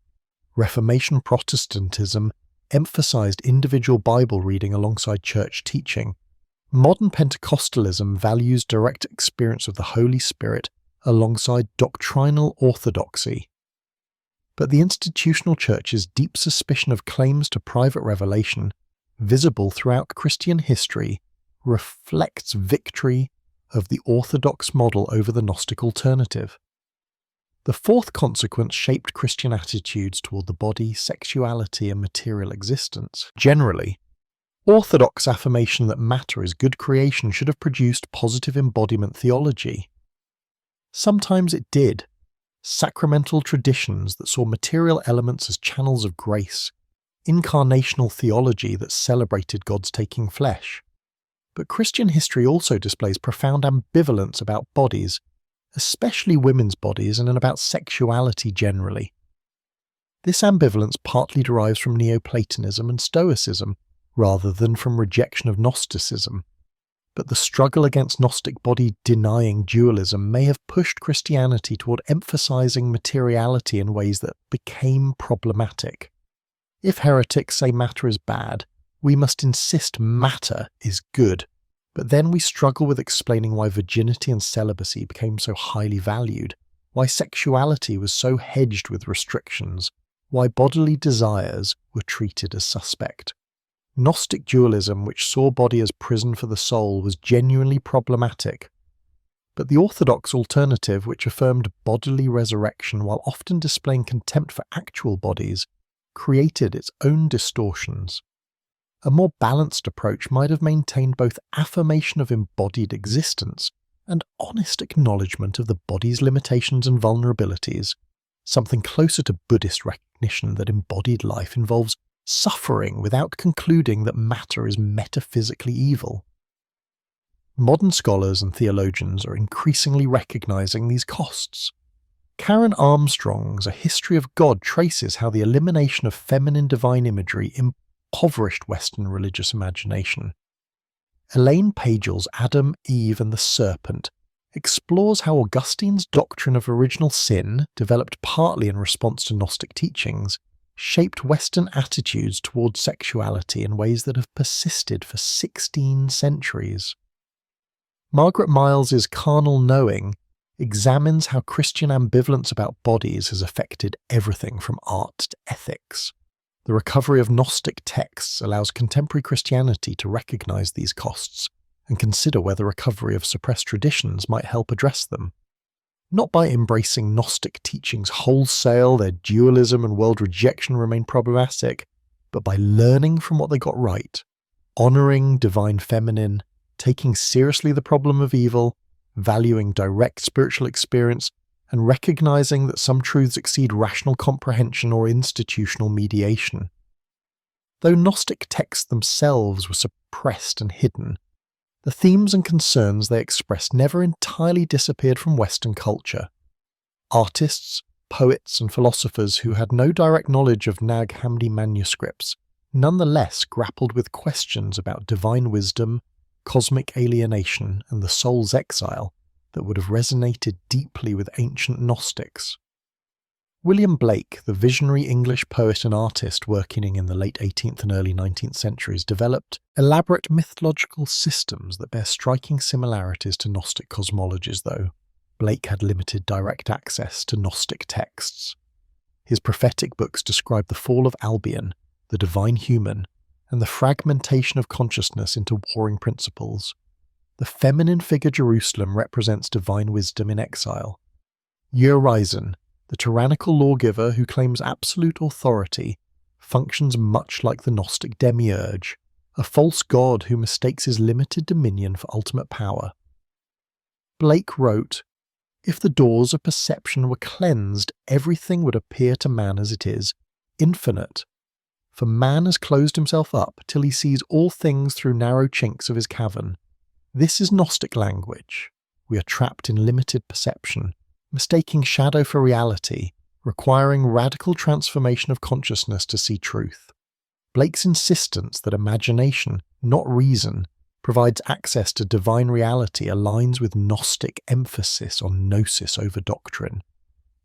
Reformation Protestantism emphasized individual Bible reading alongside church teaching. Modern Pentecostalism values direct experience of the Holy Spirit alongside doctrinal orthodoxy. But the institutional church's deep suspicion of claims to private revelation, visible throughout Christian history, reflects victory of the orthodox model over the Gnostic alternative. The fourth consequence shaped Christian attitudes toward the body, sexuality, and material existence. Generally, orthodox affirmation that matter is good creation should have produced positive embodiment theology. Sometimes it did. Sacramental traditions that saw material elements as channels of grace, incarnational theology that celebrated God's taking flesh. But Christian history also displays profound ambivalence about bodies, especially women's bodies, and about sexuality generally. This ambivalence partly derives from Neoplatonism and Stoicism, rather than from rejection of Gnosticism. But the struggle against Gnostic body-denying dualism may have pushed Christianity toward emphasizing materiality in ways that became problematic. If heretics say matter is bad, we must insist matter is good, but then we struggle with explaining why virginity and celibacy became so highly valued, why sexuality was so hedged with restrictions, why bodily desires were treated as suspect. Gnostic dualism, which saw body as prison for the soul, was genuinely problematic. But the orthodox alternative, which affirmed bodily resurrection while often displaying contempt for actual bodies, created its own distortions. A more balanced approach might have maintained both affirmation of embodied existence and honest acknowledgement of the body's limitations and vulnerabilities, something closer to Buddhist recognition that embodied life involves suffering without concluding that matter is metaphysically evil. Modern scholars and theologians are increasingly recognizing these costs. Karen Armstrong's A History of God traces how the elimination of feminine divine imagery impoverished Western religious imagination. Elaine Pagel's Adam, Eve and the Serpent explores how Augustine's doctrine of original sin, developed partly in response to Gnostic teachings, shaped Western attitudes towards sexuality in ways that have persisted for 16 centuries. Margaret Miles's Carnal Knowing examines how Christian ambivalence about bodies has affected everything from art to ethics. The recovery of Gnostic texts allows contemporary Christianity to recognize these costs and consider whether recovery of suppressed traditions might help address them. Not by embracing Gnostic teachings wholesale, their dualism and world rejection remain problematic, but by learning from what they got right, honoring divine feminine, taking seriously the problem of evil, valuing direct spiritual experience, and recognizing that some truths exceed rational comprehension or institutional mediation. Though Gnostic texts themselves were suppressed and hidden, the themes and concerns they expressed never entirely disappeared from Western culture. Artists, poets, and philosophers who had no direct knowledge of Nag Hammadi manuscripts nonetheless grappled with questions about divine wisdom, cosmic alienation, and the soul's exile that would have resonated deeply with ancient Gnostics. William Blake, the visionary English poet and artist working in the late 18th and early 19th centuries, developed elaborate mythological systems that bear striking similarities to Gnostic cosmologies, though Blake had limited direct access to Gnostic texts. His prophetic books describe the fall of Albion, the divine human, and the fragmentation of consciousness into warring principles. The feminine figure Jerusalem represents divine wisdom in exile. Urizen, the tyrannical lawgiver who claims absolute authority, functions much like the Gnostic demiurge, a false god who mistakes his limited dominion for ultimate power. Blake wrote, "If the doors of perception were cleansed, everything would appear to man as it is, infinite. For man has closed himself up till he sees all things through narrow chinks of his cavern. This is Gnostic language. We are trapped in limited perception, mistaking shadow for reality, requiring radical transformation of consciousness to see truth." Blake's insistence that imagination, not reason, provides access to divine reality aligns with Gnostic emphasis on gnosis over doctrine.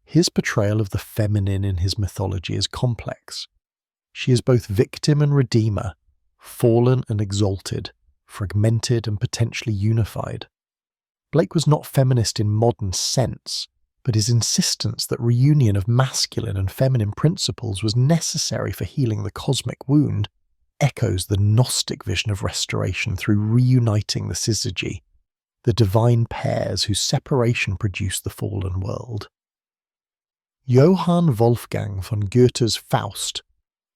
His portrayal of the feminine in his mythology is complex. She is both victim and redeemer, fallen and exalted, fragmented and potentially unified. Blake was not feminist in modern sense, but his insistence that reunion of masculine and feminine principles was necessary for healing the cosmic wound echoes the Gnostic vision of restoration through reuniting the syzygy, the divine pairs whose separation produced the fallen world. Johann Wolfgang von Goethe's Faust,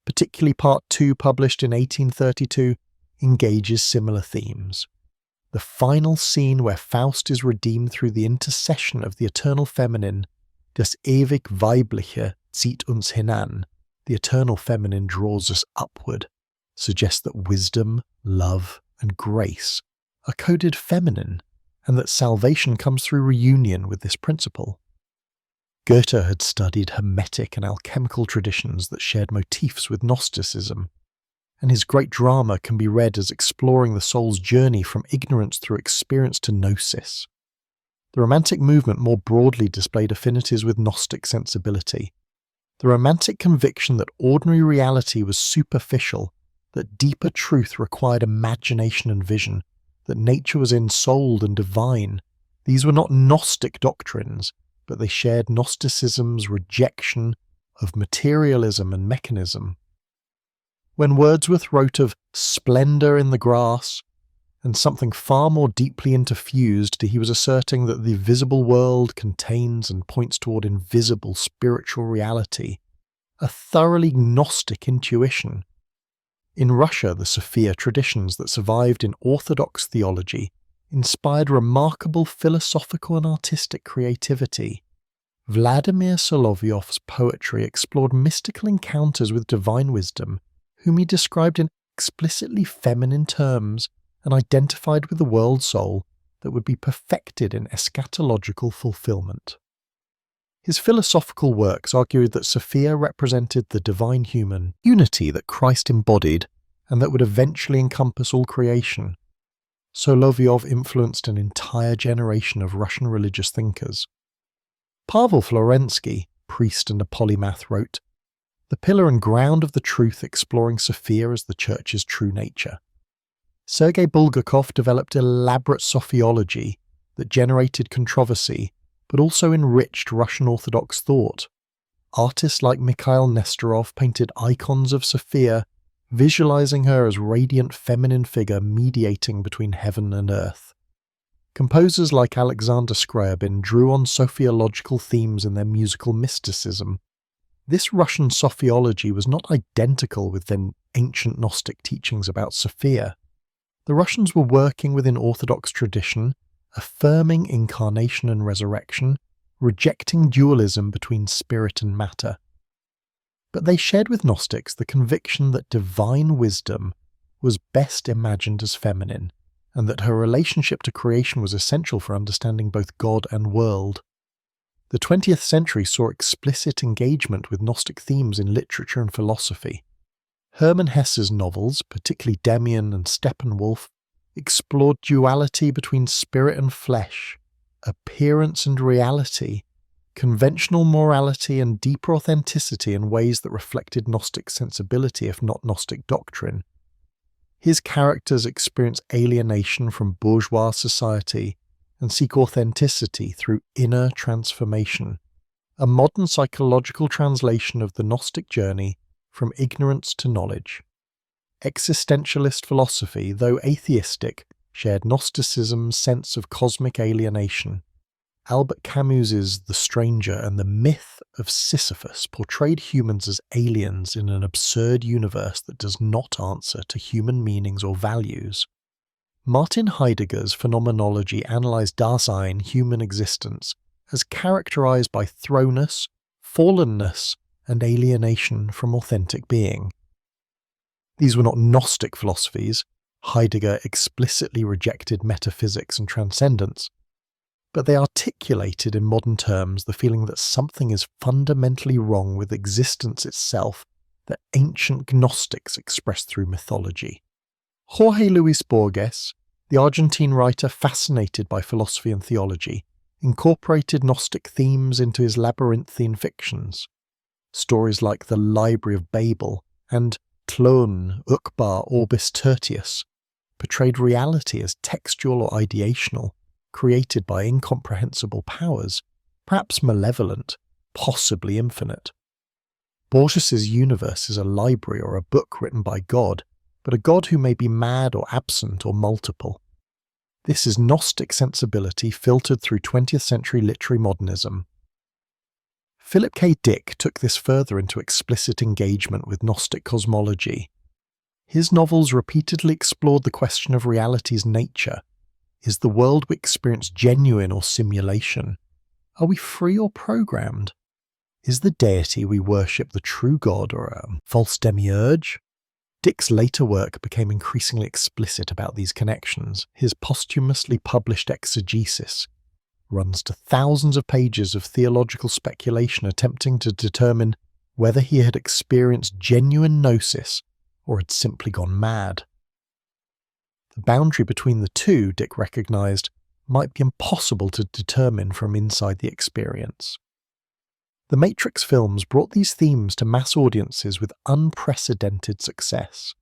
particularly Part 2 published in 1832, engages similar themes. The final scene where Faust is redeemed through the intercession of the eternal feminine, das ewig Weibliche zieht uns hinan, the eternal feminine draws us upward, suggests that wisdom, love, and grace are coded feminine, and that salvation comes through reunion with this principle. Goethe had studied Hermetic and alchemical traditions that shared motifs with Gnosticism, and his great drama can be read as exploring the soul's journey from ignorance through experience to gnosis. The Romantic movement more broadly displayed affinities with Gnostic sensibility. The Romantic conviction that ordinary reality was superficial, that deeper truth required imagination and vision, that nature was ensouled and divine. These were not Gnostic doctrines, but they shared Gnosticism's rejection of materialism and mechanism. When Wordsworth wrote of splendour in the grass, and something far more deeply interfused, he was asserting that the visible world contains and points toward invisible spiritual reality, a thoroughly Gnostic intuition. In Russia, the Sophia traditions that survived in Orthodox theology inspired remarkable philosophical and artistic creativity. Vladimir Solovyov's poetry explored mystical encounters with divine wisdom, whom he described in explicitly feminine terms and identified with the world soul that would be perfected in eschatological fulfillment. His philosophical works argued that Sophia represented the divine human unity that Christ embodied and that would eventually encompass all creation. Solovyov influenced an entire generation of Russian religious thinkers. Pavel Florensky, priest and a polymath, wrote, "The pillar and ground of the truth exploring Sophia as the Church's true nature." Sergei Bulgakov developed elaborate sophiology that generated controversy but also enriched Russian Orthodox thought. Artists like Mikhail Nesterov painted icons of Sophia, visualizing her as radiant feminine figure mediating between heaven and earth. Composers like Alexander Scriabin drew on sophiological themes in their musical mysticism. This Russian sophiology was not identical with the ancient Gnostic teachings about Sophia. The Russians were working within Orthodox tradition, affirming incarnation and resurrection, rejecting dualism between spirit and matter. But they shared with Gnostics the conviction that divine wisdom was best imagined as feminine, and that her relationship to creation was essential for understanding both God and world. The 20th century saw explicit engagement with Gnostic themes in literature and philosophy. Hermann Hesse's novels, particularly Demian and Steppenwolf, explored duality between spirit and flesh, appearance and reality, conventional morality and deeper authenticity in ways that reflected Gnostic sensibility if not Gnostic doctrine. His characters experience alienation from bourgeois society and seek authenticity through inner transformation, a modern psychological translation of the Gnostic journey from ignorance to knowledge. Existentialist philosophy, though atheistic, shared Gnosticism's sense of cosmic alienation. Albert Camus's The Stranger and the myth of Sisyphus portrayed humans as aliens in an absurd universe that does not answer to human meanings or values. Martin Heidegger's phenomenology analysed Dasein, human existence, as characterised by thrownness, fallenness, and alienation from authentic being. These were not Gnostic philosophies. Heidegger explicitly rejected metaphysics and transcendence, but they articulated in modern terms the feeling that something is fundamentally wrong with existence itself that ancient Gnostics expressed through mythology. Jorge Luis Borges, the Argentine writer fascinated by philosophy and theology, incorporated Gnostic themes into his labyrinthine fictions. Stories like The Library of Babel and Clone, Uqbar, Orbis Tertius portrayed reality as textual or ideational, created by incomprehensible powers, perhaps malevolent, possibly infinite. Borges's universe is a library or a book written by God, but a God who may be mad or absent or multiple. This is Gnostic sensibility filtered through 20th century literary modernism. Philip K. Dick took this further into explicit engagement with Gnostic cosmology. His novels repeatedly explored the question of reality's nature. Is the world we experience genuine or simulation? Are we free or programmed? Is the deity we worship the true God or a false demiurge? Dick's later work became increasingly explicit about these connections. His posthumously published exegesis runs to thousands of pages of theological speculation attempting to determine whether he had experienced genuine gnosis or had simply gone mad. The boundary between the two, Dick recognized, might be impossible to determine from inside the experience. The Matrix films brought these themes to mass audiences with unprecedented success.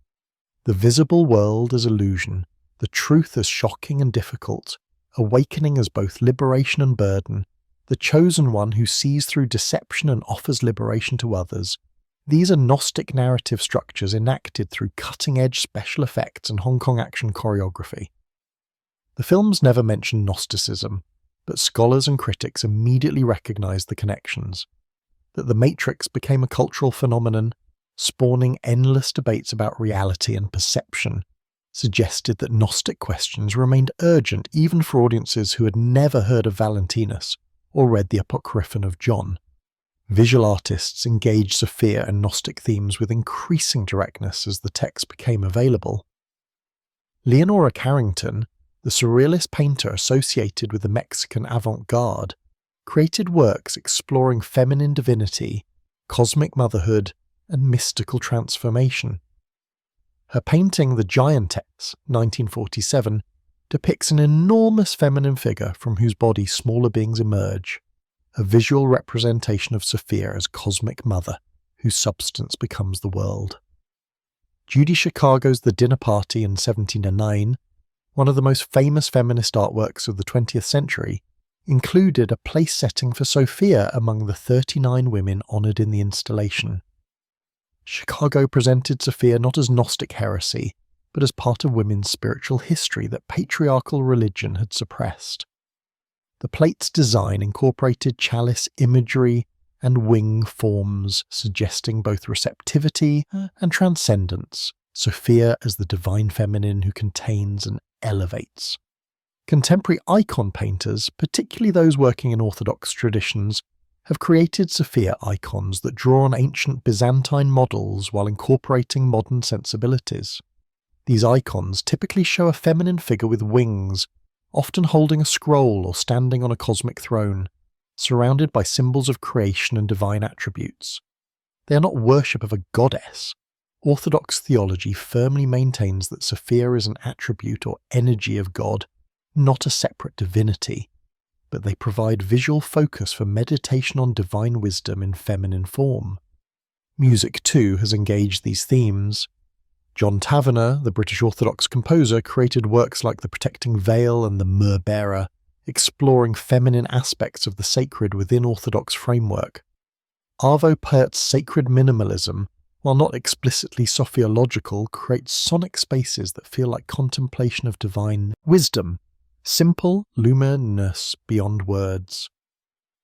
The visible world as illusion, the truth as shocking and difficult, awakening as both liberation and burden, the chosen one who sees through deception and offers liberation to others. These are Gnostic narrative structures enacted through cutting-edge special effects and Hong Kong action choreography. The films never mention Gnosticism, but scholars and critics immediately recognized the connections. That The Matrix became a cultural phenomenon, spawning endless debates about reality and perception, suggested that Gnostic questions remained urgent even for audiences who had never heard of Valentinus or read the Apocryphon of John. Visual artists engaged Sophia and Gnostic themes with increasing directness as the text became available. Leonora Carrington, the surrealist painter associated with the Mexican avant-garde, created works exploring feminine divinity, cosmic motherhood, and mystical transformation. Her painting The Giantess, 1947, depicts an enormous feminine figure from whose body smaller beings emerge, a visual representation of Sophia as cosmic mother, whose substance becomes the world. Judy Chicago's The Dinner Party in 1709, one of the most famous feminist artworks of the 20th century, included a place setting for Sophia among the 39 women honoured in the installation. Chicago presented Sophia not as Gnostic heresy, but as part of women's spiritual history that patriarchal religion had suppressed. The plate's design incorporated chalice imagery and wing forms suggesting both receptivity and transcendence, Sophia as the divine feminine who contains and elevates. Contemporary icon painters, particularly those working in Orthodox traditions, have created Sophia icons that draw on ancient Byzantine models while incorporating modern sensibilities. These icons typically show a feminine figure with wings, often holding a scroll or standing on a cosmic throne, surrounded by symbols of creation and divine attributes. They are not worship of a goddess. Orthodox theology firmly maintains that Sophia is an attribute or energy of God, not a separate divinity, but they provide visual focus for meditation on divine wisdom in feminine form. Music, too, has engaged these themes. John Tavener, the British Orthodox composer, created works like The Protecting Veil and The Myrrh-Bearer, exploring feminine aspects of the sacred within Orthodox framework. Arvo Pärt's sacred minimalism, while not explicitly sophiological, creates sonic spaces that feel like contemplation of divine wisdom, simple, luminous beyond words.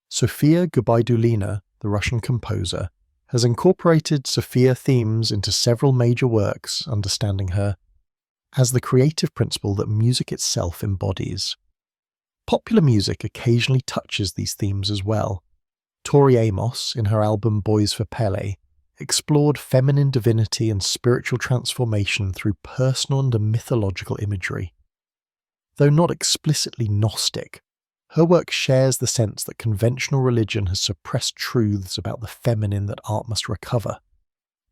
Sofia Gubaidulina, the Russian composer, has incorporated Sophia themes into several major works, understanding her as the creative principle that music itself embodies. Popular music occasionally touches these themes as well. Tori Amos, in her album Boys for Pele, explored feminine divinity and spiritual transformation through personal and mythological imagery. Though not explicitly Gnostic, her work shares the sense that conventional religion has suppressed truths about the feminine that art must recover.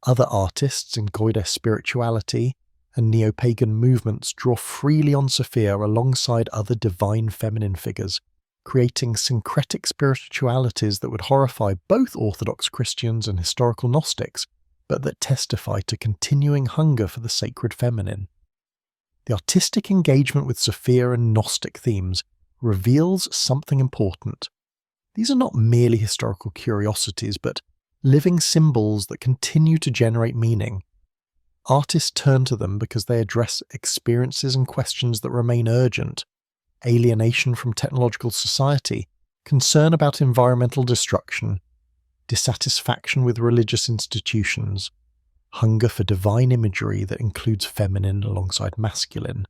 Other artists in Goides spirituality and neo-pagan movements draw freely on Sophia alongside other divine feminine figures, creating syncretic spiritualities that would horrify both Orthodox Christians and historical Gnostics, but that testify to continuing hunger for the sacred feminine. The artistic engagement with Sophia and Gnostic themes reveals something important. These are not merely historical curiosities, but living symbols that continue to generate meaning. Artists turn to them because they address experiences and questions that remain urgent: alienation from technological society, concern about environmental destruction, dissatisfaction with religious institutions, hunger for divine imagery that includes feminine alongside masculine,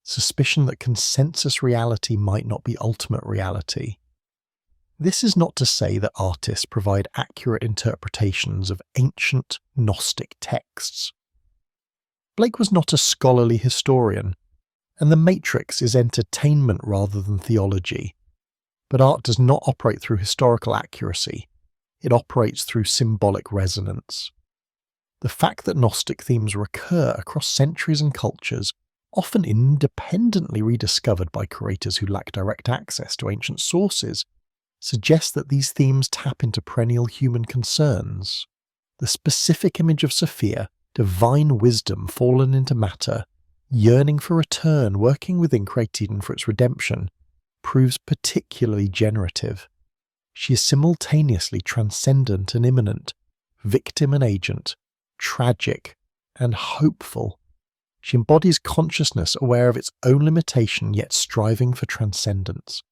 suspicion that consensus reality might not be ultimate reality. This is not to say that artists provide accurate interpretations of ancient Gnostic texts. Blake was not a scholarly historian, and The Matrix is entertainment rather than theology. But art does not operate through historical accuracy. It operates through symbolic resonance. The fact that Gnostic themes recur across centuries and cultures, often independently rediscovered by curators who lack direct access to ancient sources, suggests that these themes tap into perennial human concerns. The specific image of Sophia, divine wisdom fallen into matter, yearning for return, working within creation for its redemption, proves particularly generative. She is simultaneously transcendent and immanent, victim and agent, tragic and hopeful. She embodies consciousness aware of its own limitation yet striving for transcendence.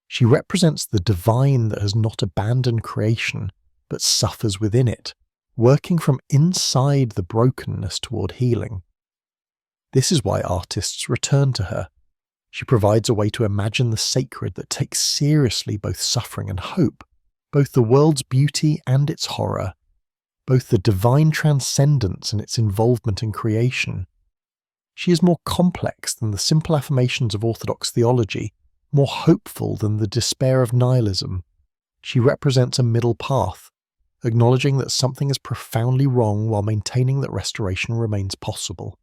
She represents the divine that has not abandoned creation but suffers within it, working from inside the brokenness toward healing. This is why artists return to her. She provides a way to imagine the sacred that takes seriously both suffering and hope, both the world's beauty and its horror, both the divine transcendence and its involvement in creation. She is more complex than the simple affirmations of Orthodox theology, more hopeful than the despair of nihilism. She represents a middle path, acknowledging that something is profoundly wrong while maintaining that restoration remains possible.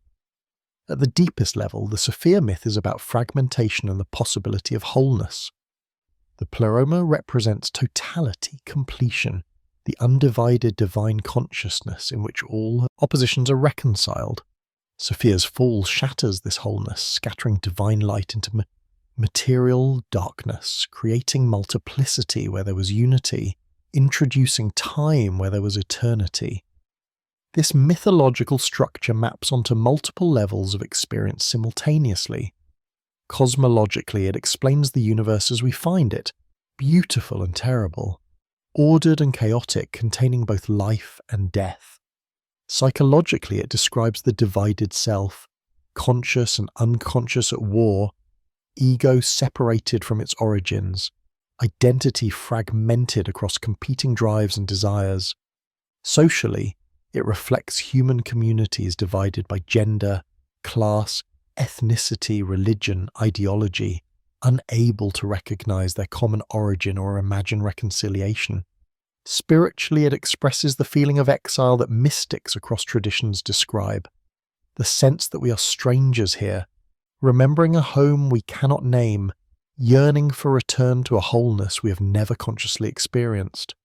At the deepest level, the Sophia myth is about fragmentation and the possibility of wholeness. The pleroma represents totality, completion, the undivided divine consciousness in which all oppositions are reconciled. Sophia's fall shatters this wholeness, scattering divine light into material darkness, creating multiplicity where there was unity, introducing time where there was eternity. This mythological structure maps onto multiple levels of experience simultaneously. Cosmologically, it explains the universe as we find it, beautiful and terrible, ordered and chaotic, containing both life and death. Psychologically, it describes the divided self, conscious and unconscious at war, ego separated from its origins, identity fragmented across competing drives and desires. Socially, it reflects human communities divided by gender, class, ethnicity, religion, ideology, unable to recognize their common origin or imagine reconciliation. Spiritually, it expresses the feeling of exile that mystics across traditions describe, the sense that we are strangers here, remembering a home we cannot name, yearning for return to a wholeness we have never consciously experienced.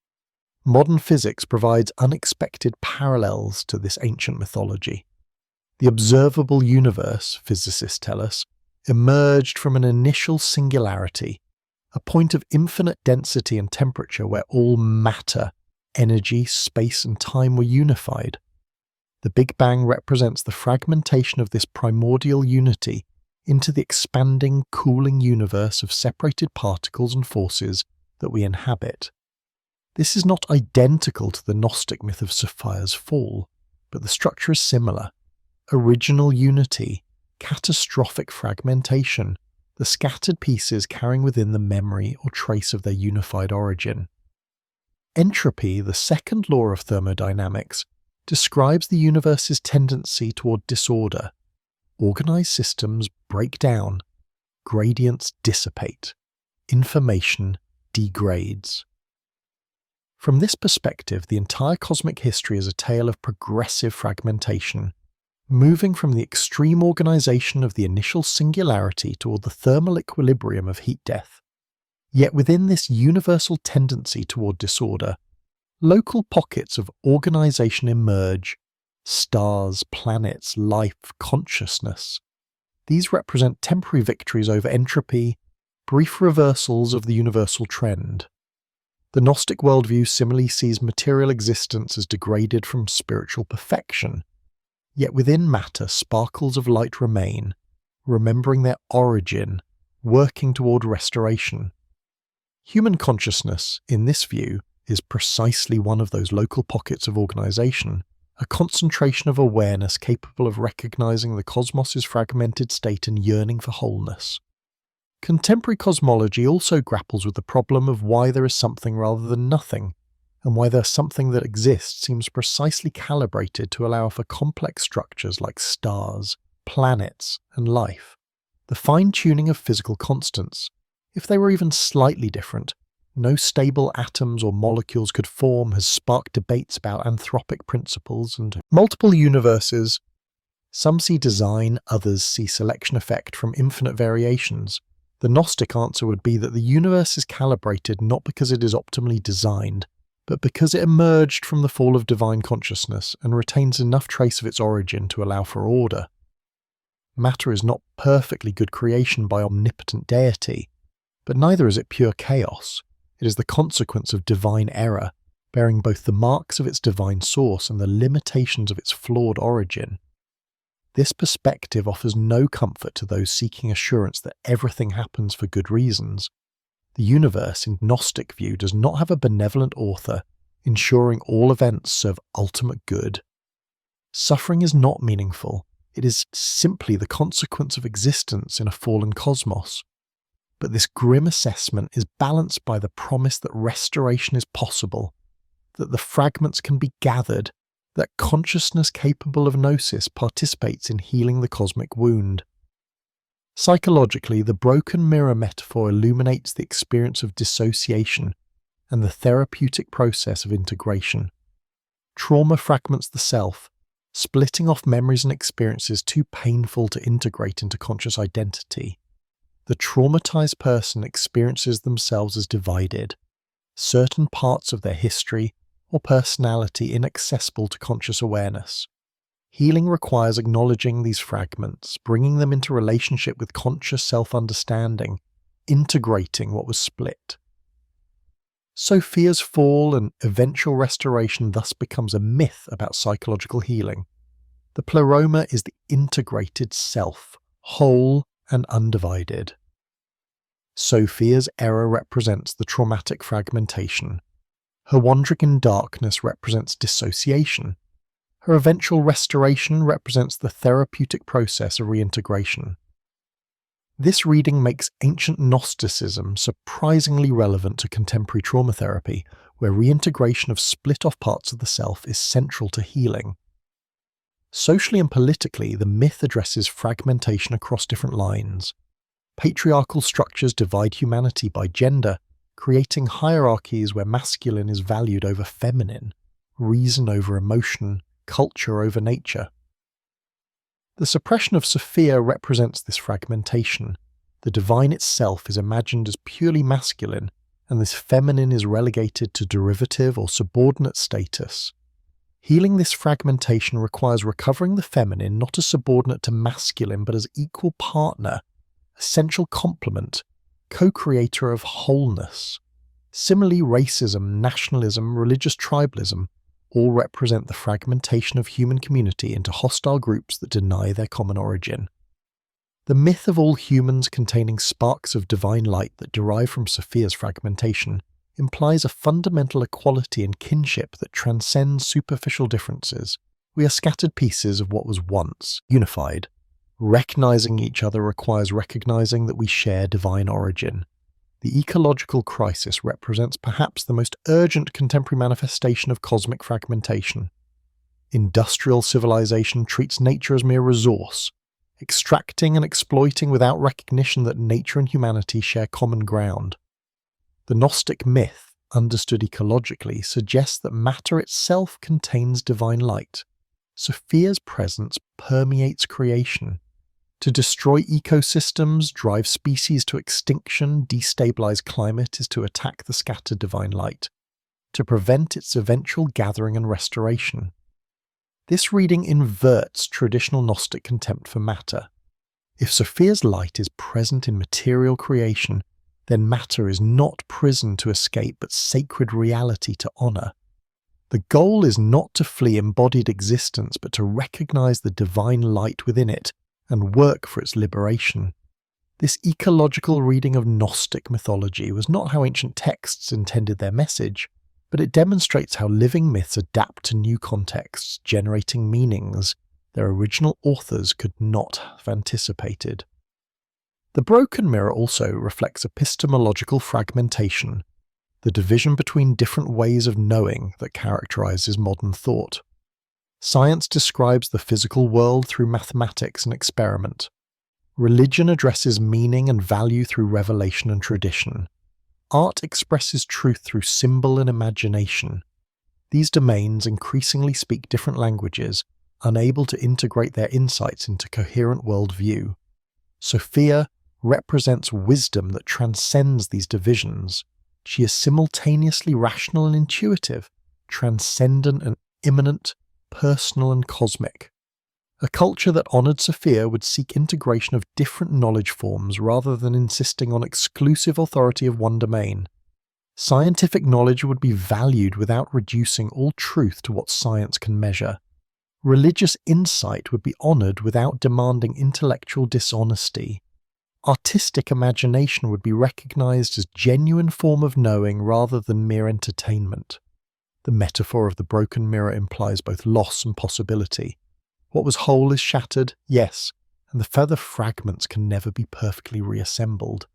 Modern physics provides unexpected parallels to this ancient mythology. The observable universe, physicists tell us, emerged from an initial singularity, a point of infinite density and temperature where all matter, energy, space, and time were unified. The Big Bang represents the fragmentation of this primordial unity into the expanding, cooling universe of separated particles and forces that we inhabit. This is not identical to the Gnostic myth of Sophia's fall, but the structure is similar. Original unity, catastrophic fragmentation, the scattered pieces carrying within the memory or trace of their unified origin. Entropy, the second law of thermodynamics, describes the universe's tendency toward disorder. Organized systems break down, gradients dissipate, information degrades. From this perspective, the entire cosmic history is a tale of progressive fragmentation, moving from the extreme organization of the initial singularity toward the thermal equilibrium of heat death. Yet within this universal tendency toward disorder, local pockets of organization emerge: stars, planets, life, consciousness. These represent temporary victories over entropy, brief reversals of the universal trend. The Gnostic worldview similarly sees material existence as degraded from spiritual perfection, yet within matter sparkles of light remain, remembering their origin, working toward restoration. Human consciousness, in this view, is precisely one of those local pockets of organization, a concentration of awareness capable of recognizing the cosmos's fragmented state and yearning for wholeness. Contemporary cosmology also grapples with the problem of why there is something rather than nothing, and why the something that exists seems precisely calibrated to allow for complex structures like stars, planets, and life. The fine-tuning of physical constants, if they were even slightly different, no stable atoms or molecules could form, has sparked debates about anthropic principles and multiple universes. Some see design, others see selection effect from infinite variations. The Gnostic answer would be that the universe is calibrated not because it is optimally designed, but because it emerged from the fall of divine consciousness and retains enough trace of its origin to allow for order. Matter is not perfectly good creation by omnipotent deity, but neither is it pure chaos. It is the consequence of divine error, bearing both the marks of its divine source and the limitations of its flawed origin. This perspective offers no comfort to those seeking assurance that everything happens for good reasons. The universe, in Gnostic view, does not have a benevolent author, ensuring all events serve ultimate good. Suffering is not meaningful. It is simply the consequence of existence in a fallen cosmos. But this grim assessment is balanced by the promise that restoration is possible, that the fragments can be gathered, that consciousness capable of gnosis participates in healing the cosmic wound. Psychologically, the broken mirror metaphor illuminates the experience of dissociation and the therapeutic process of integration. Trauma fragments the self, splitting off memories and experiences too painful to integrate into conscious identity. The traumatized person experiences themselves as divided, certain parts of their history or personality inaccessible to conscious awareness. Healing requires acknowledging these fragments, bringing them into relationship with conscious self-understanding, integrating what was split. Sophia's fall and eventual restoration thus becomes a myth about psychological healing. The pleroma is the integrated self, whole and undivided. Sophia's error represents the traumatic fragmentation. Her wandering in darkness represents dissociation. Her eventual restoration represents the therapeutic process of reintegration. This reading makes ancient Gnosticism surprisingly relevant to contemporary trauma therapy, where reintegration of split-off parts of the self is central to healing. Socially and politically, the myth addresses fragmentation across different lines. Patriarchal structures divide humanity by gender, creating hierarchies where masculine is valued over feminine, reason over emotion, culture over nature. The suppression of Sophia represents this fragmentation. The divine itself is imagined as purely masculine, and this feminine is relegated to derivative or subordinate status. Healing this fragmentation requires recovering the feminine not as subordinate to masculine but as equal partner, essential complement, co-creator of wholeness. Similarly, racism, nationalism, religious tribalism all represent the fragmentation of human community into hostile groups that deny their common origin. The myth of all humans containing sparks of divine light that derive from Sophia's fragmentation implies a fundamental equality and kinship that transcends superficial differences. We are scattered pieces of what was once unified. Recognizing each other requires recognizing that we share divine origin. The ecological crisis represents perhaps the most urgent contemporary manifestation of cosmic fragmentation. Industrial civilization treats nature as mere resource, extracting and exploiting without recognition that nature and humanity share common ground. The Gnostic myth, understood ecologically, suggests that matter itself contains divine light. Sophia's presence permeates creation. To destroy ecosystems, drive species to extinction, destabilize climate is to attack the scattered divine light, to prevent its eventual gathering and restoration. This reading inverts traditional Gnostic contempt for matter. If Sophia's light is present in material creation, then matter is not prison to escape but sacred reality to honor. The goal is not to flee embodied existence but to recognize the divine light within it and work for its liberation. This ecological reading of Gnostic mythology was not how ancient texts intended their message, but it demonstrates how living myths adapt to new contexts, generating meanings their original authors could not have anticipated. The broken mirror also reflects epistemological fragmentation, the division between different ways of knowing that characterizes modern thought. Science describes the physical world through mathematics and experiment. Religion addresses meaning and value through revelation and tradition. Art expresses truth through symbol and imagination. These domains increasingly speak different languages, unable to integrate their insights into coherent worldview. Sophia represents wisdom that transcends these divisions. She is simultaneously rational and intuitive, transcendent and immanent, personal and cosmic. A culture that honored Sophia would seek integration of different knowledge forms rather than insisting on exclusive authority of one domain. Scientific knowledge would be valued without reducing all truth to what science can measure. Religious insight would be honored without demanding intellectual dishonesty. Artistic imagination would be recognized as genuine form of knowing rather than mere entertainment. The metaphor of the broken mirror implies both loss and possibility. What was whole is shattered, yes, and the further fragments can never be perfectly reassembled.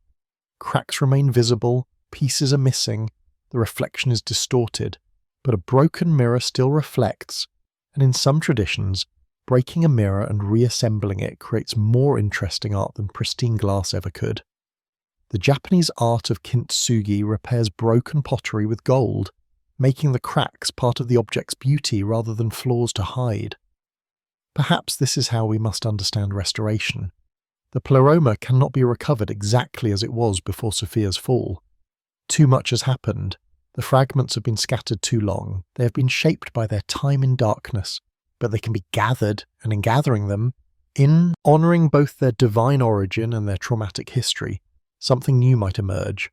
Cracks remain visible, pieces are missing, the reflection is distorted, but a broken mirror still reflects, and in some traditions, breaking a mirror and reassembling it creates more interesting art than pristine glass ever could. The Japanese art of kintsugi repairs broken pottery with gold, making the cracks part of the object's beauty rather than flaws to hide. Perhaps this is how we must understand restoration. The pleroma cannot be recovered exactly as it was before Sophia's fall. Too much has happened. The fragments have been scattered too long. They have been shaped by their time in darkness, but they can be gathered, and in gathering them, in honouring both their divine origin and their traumatic history, something new might emerge.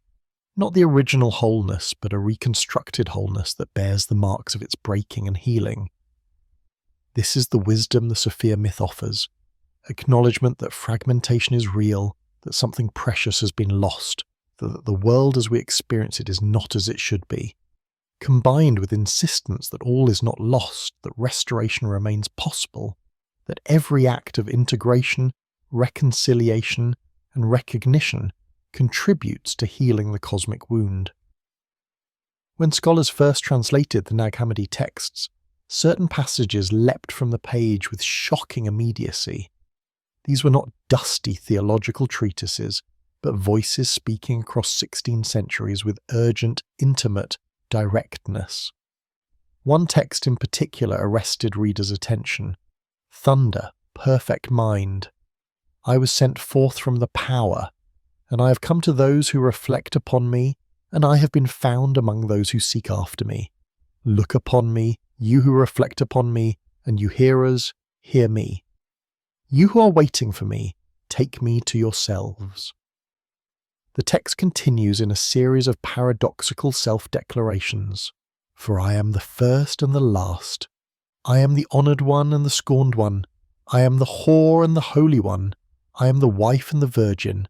Not the original wholeness, but a reconstructed wholeness that bears the marks of its breaking and healing. This is the wisdom the Sophia myth offers. Acknowledgement that fragmentation is real, that something precious has been lost, that the world as we experience it is not as it should be, combined with insistence that all is not lost, that restoration remains possible, that every act of integration, reconciliation, and recognition contributes to healing the cosmic wound. When scholars first translated the Nag Hammadi texts, certain passages leapt from the page with shocking immediacy. These were not dusty theological treatises, but voices speaking across 16 centuries with urgent, intimate directness. One text in particular arrested readers' attention. Thunder, perfect mind. I was sent forth from the power, and I have come to those who reflect upon me, and I have been found among those who seek after me. Look upon me, you who reflect upon me, and you hearers, hear me. You who are waiting for me, take me to yourselves. The text continues in a series of paradoxical self-declarations. For I am the first and the last. I am the honoured one and the scorned one. I am the whore and the holy one. I am the wife and the virgin.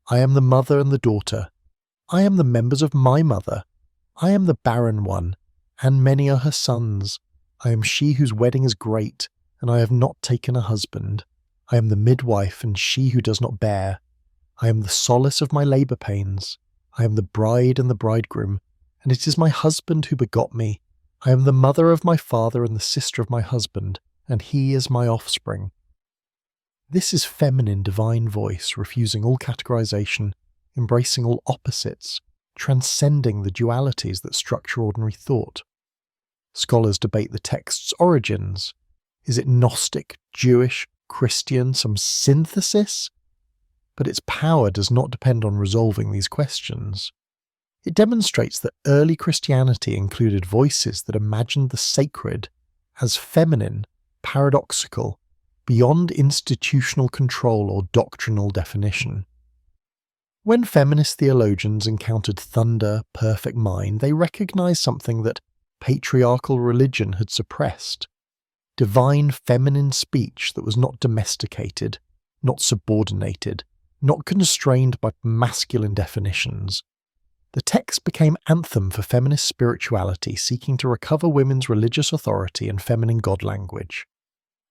I am the mother and the daughter. I am the members of my mother. I am the barren one, and many are her sons. I am she whose wedding is great, and I have not taken a husband. I am the midwife and she who does not bear. I am the solace of my labour pains. I am the bride and the bridegroom, and it is my husband who begot me. I am the mother of my father and the sister of my husband, and he is my offspring. This is feminine divine voice, refusing all categorization, embracing all opposites, transcending the dualities that structure ordinary thought. Scholars debate the text's origins. Is it Gnostic, Jewish, Christian, some synthesis? But its power does not depend on resolving these questions. It demonstrates that early Christianity included voices that imagined the sacred as feminine, paradoxical, beyond institutional control or doctrinal definition. When feminist theologians encountered thunder, perfect mind, they recognized something that patriarchal religion had suppressed. Divine feminine speech that was not domesticated, not subordinated, not constrained by masculine definitions. The text became anthem for feminist spirituality seeking to recover women's religious authority and feminine god language.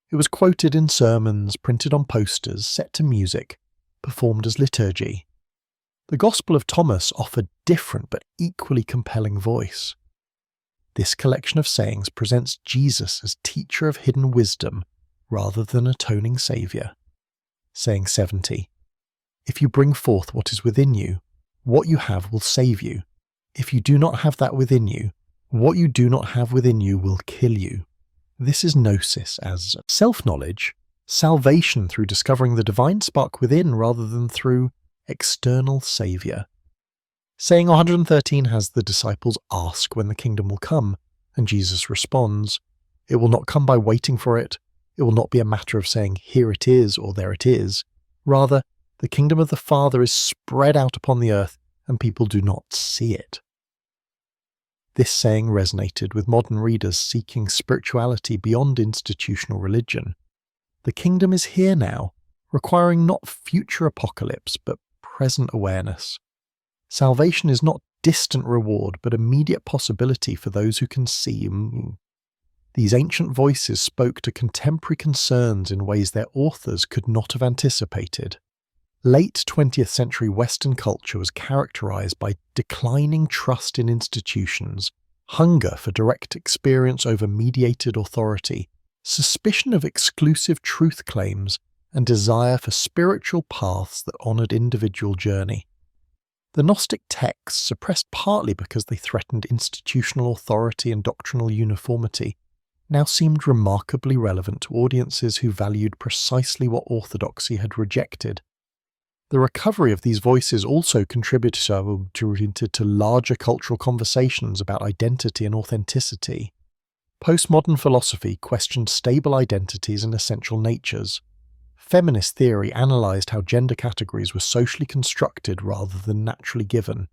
It was quoted in sermons, printed on posters, set to music, performed as liturgy. The Gospel of Thomas offered different but equally compelling voice. This collection of sayings presents Jesus as teacher of hidden wisdom rather than atoning saviour. Saying 70. If you bring forth what is within you, what you have will save you. If you do not have that within you, what you do not have within you will kill you. This is gnosis as self-knowledge, salvation through discovering the divine spark within rather than through external saviour. Saying 113 has the disciples ask when the kingdom will come, and Jesus responds, it will not come by waiting for it. It will not be a matter of saying, here it is or there it is. Rather, the kingdom of the Father is spread out upon the earth, and people do not see it. This saying resonated with modern readers seeking spirituality beyond institutional religion. The kingdom is here now, requiring not future apocalypse, but present awareness. Salvation is not distant reward, but immediate possibility for those who can see. These ancient voices spoke to contemporary concerns in ways their authors could not have anticipated. Late 20th century Western culture was characterized by declining trust in institutions, hunger for direct experience over mediated authority, suspicion of exclusive truth claims, and desire for spiritual paths that honored individual journey. The Gnostic texts, suppressed partly because they threatened institutional authority and doctrinal uniformity, now seemed remarkably relevant to audiences who valued precisely what orthodoxy had rejected. The recovery of these voices also contributed to larger cultural conversations about identity and authenticity. Postmodern philosophy questioned stable identities and essential natures. Feminist theory analysed how gender categories were socially constructed rather than naturally given.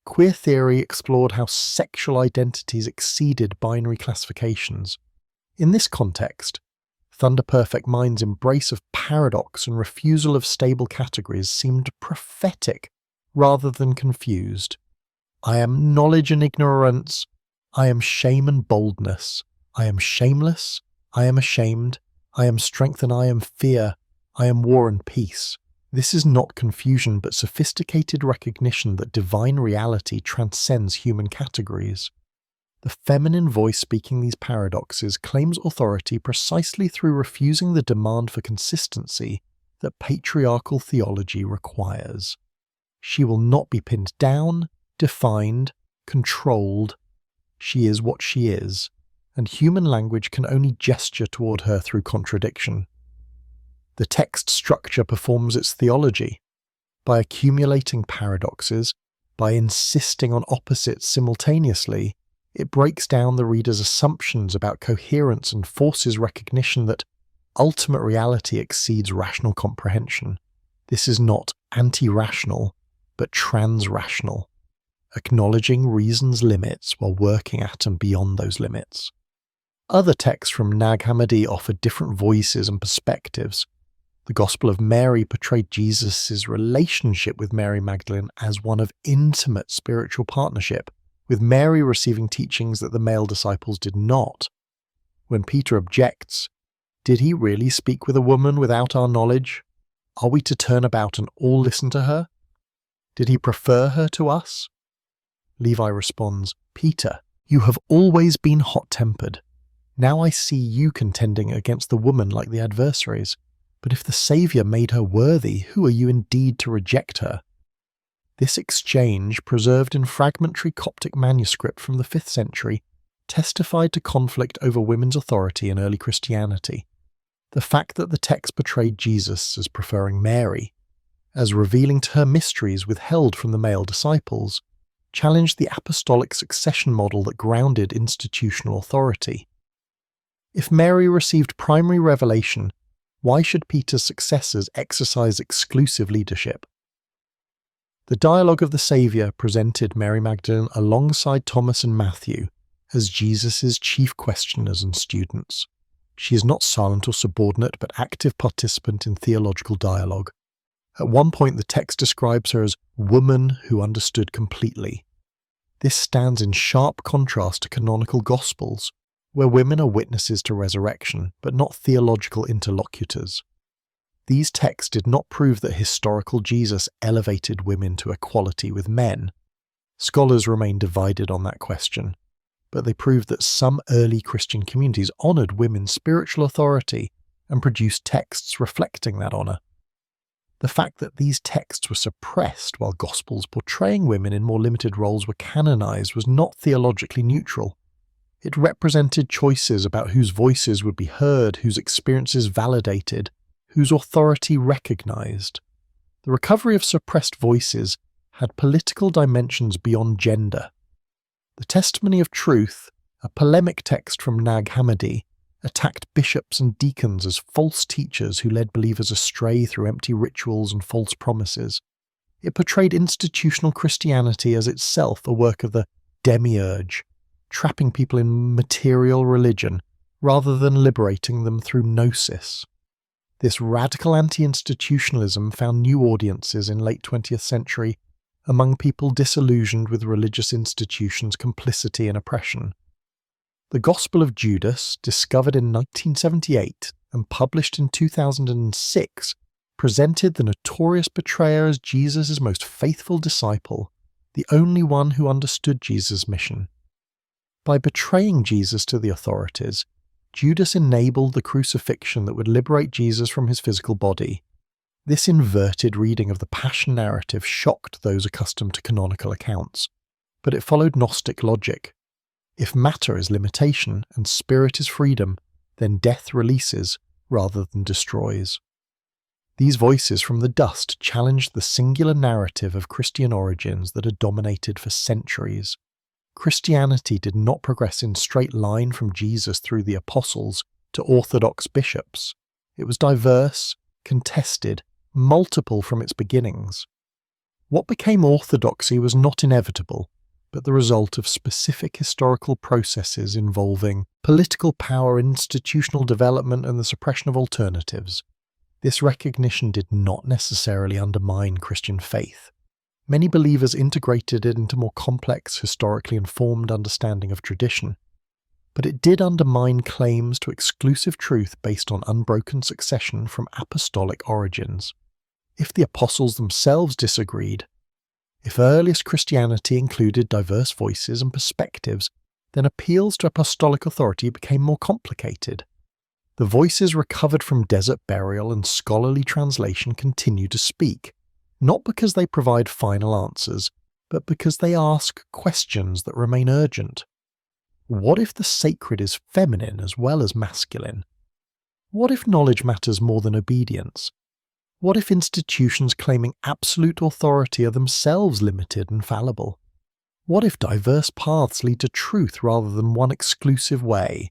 Queer theory explored how sexual identities exceeded binary classifications. In this context, Thunder Perfect Mind's embrace of paradox and refusal of stable categories seemed prophetic rather than confused. I am knowledge and ignorance. I am shame and boldness. I am shameless. I am ashamed. I am strength and I am fear. I am war and peace. This is not confusion but sophisticated recognition that divine reality transcends human categories. The feminine voice speaking these paradoxes claims authority precisely through refusing the demand for consistency that patriarchal theology requires. She will not be pinned down, defined, controlled. She is what she is, and human language can only gesture toward her through contradiction. The text structure performs its theology. By accumulating paradoxes, by insisting on opposites simultaneously, it breaks down the reader's assumptions about coherence and forces recognition that ultimate reality exceeds rational comprehension. This is not anti-rational, but trans-rational, acknowledging reason's limits while working at and beyond those limits. Other texts from Nag Hammadi offer different voices and perspectives. The Gospel of Mary portrayed Jesus' relationship with Mary Magdalene as one of intimate spiritual partnership, with Mary receiving teachings that the male disciples did not. When Peter objects, did he really speak with a woman without our knowledge? Are we to turn about and all listen to her? Did he prefer her to us? Levi responds, Peter, you have always been hot-tempered. Now I see you contending against the woman like the adversaries. But if the Saviour made her worthy, who are you indeed to reject her? This exchange, preserved in fragmentary Coptic manuscript from the 5th century, testified to conflict over women's authority in early Christianity. The fact that the text portrayed Jesus as preferring Mary, as revealing to her mysteries withheld from the male disciples, challenged the apostolic succession model that grounded institutional authority. If Mary received primary revelation, why should Peter's successors exercise exclusive leadership? The dialogue of the Saviour presented Mary Magdalene alongside Thomas and Matthew as Jesus' chief questioners and students. She is not silent or subordinate, but active participant in theological dialogue. At one point the text describes her as woman who understood completely. This stands in sharp contrast to canonical Gospels, where women are witnesses to resurrection, but not theological interlocutors. These texts did not prove that historical Jesus elevated women to equality with men. Scholars remain divided on that question, but they proved that some early Christian communities honoured women's spiritual authority and produced texts reflecting that honour. The fact that these texts were suppressed while Gospels portraying women in more limited roles were canonised was not theologically neutral. It represented choices about whose voices would be heard, whose experiences validated, whose authority recognised. The recovery of suppressed voices had political dimensions beyond gender. The Testimony of Truth, a polemic text from Nag Hammadi, attacked bishops and deacons as false teachers who led believers astray through empty rituals and false promises. It portrayed institutional Christianity as itself a work of the demiurge, trapping people in material religion rather than liberating them through gnosis. This radical anti-institutionalism found new audiences in late 20th century among people disillusioned with religious institutions' complicity and oppression. The Gospel of Judas, discovered in 1978 and published in 2006, presented the notorious betrayer as Jesus' most faithful disciple, the only one who understood Jesus' mission. By betraying Jesus to the authorities, Judas enabled the crucifixion that would liberate Jesus from his physical body. This inverted reading of the Passion narrative shocked those accustomed to canonical accounts, but it followed Gnostic logic. If matter is limitation and spirit is freedom, then death releases rather than destroys. These voices from the dust challenged the singular narrative of Christian origins that had dominated for centuries. Christianity did not progress in straight line from Jesus through the apostles to orthodox bishops. It was diverse, contested, multiple from its beginnings. What became orthodoxy was not inevitable, but the result of specific historical processes involving political power, institutional development, and the suppression of alternatives. This recognition did not necessarily undermine Christian faith. Many believers integrated it into more complex, historically informed understanding of tradition, but it did undermine claims to exclusive truth based on unbroken succession from apostolic origins. If the apostles themselves disagreed, if earliest Christianity included diverse voices and perspectives, then appeals to apostolic authority became more complicated. The voices recovered from desert burial and scholarly translation continue to speak, not because they provide final answers, but because they ask questions that remain urgent. What if the sacred is feminine as well as masculine? What if knowledge matters more than obedience? What if institutions claiming absolute authority are themselves limited and fallible? What if diverse paths lead to truth rather than one exclusive way?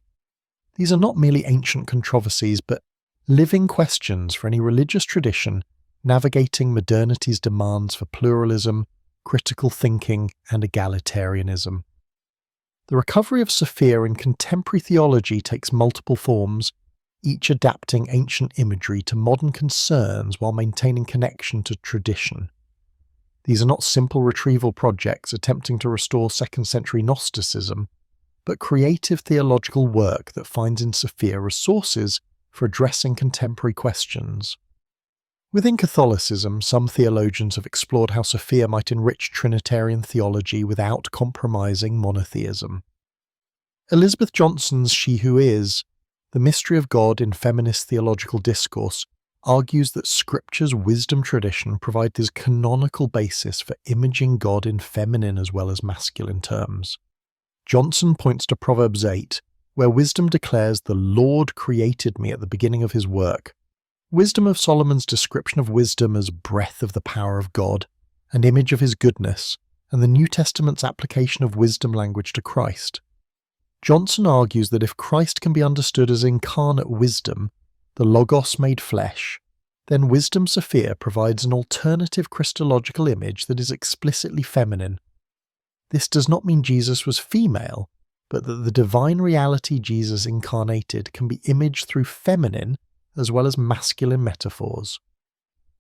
These are not merely ancient controversies, but living questions for any religious tradition navigating modernity's demands for pluralism, critical thinking, and egalitarianism. The recovery of Sophia in contemporary theology takes multiple forms, each adapting ancient imagery to modern concerns while maintaining connection to tradition. These are not simple retrieval projects attempting to restore second-century Gnosticism, but creative theological work that finds in Sophia resources for addressing contemporary questions. Within Catholicism, some theologians have explored how Sophia might enrich Trinitarian theology without compromising monotheism. Elizabeth Johnson's She Who Is, The Mystery of God in Feminist Theological Discourse, argues that Scripture's wisdom tradition provides this canonical basis for imaging God in feminine as well as masculine terms. Johnson points to Proverbs 8, where wisdom declares the Lord created me at the beginning of his work. Wisdom of Solomon's description of wisdom as breath of the power of God, an image of his goodness, and the New Testament's application of wisdom language to Christ. Johnson argues that if Christ can be understood as incarnate wisdom, the Logos made flesh, then Wisdom Sophia provides an alternative Christological image that is explicitly feminine. This does not mean Jesus was female, but that the divine reality Jesus incarnated can be imaged through feminine as well as masculine metaphors.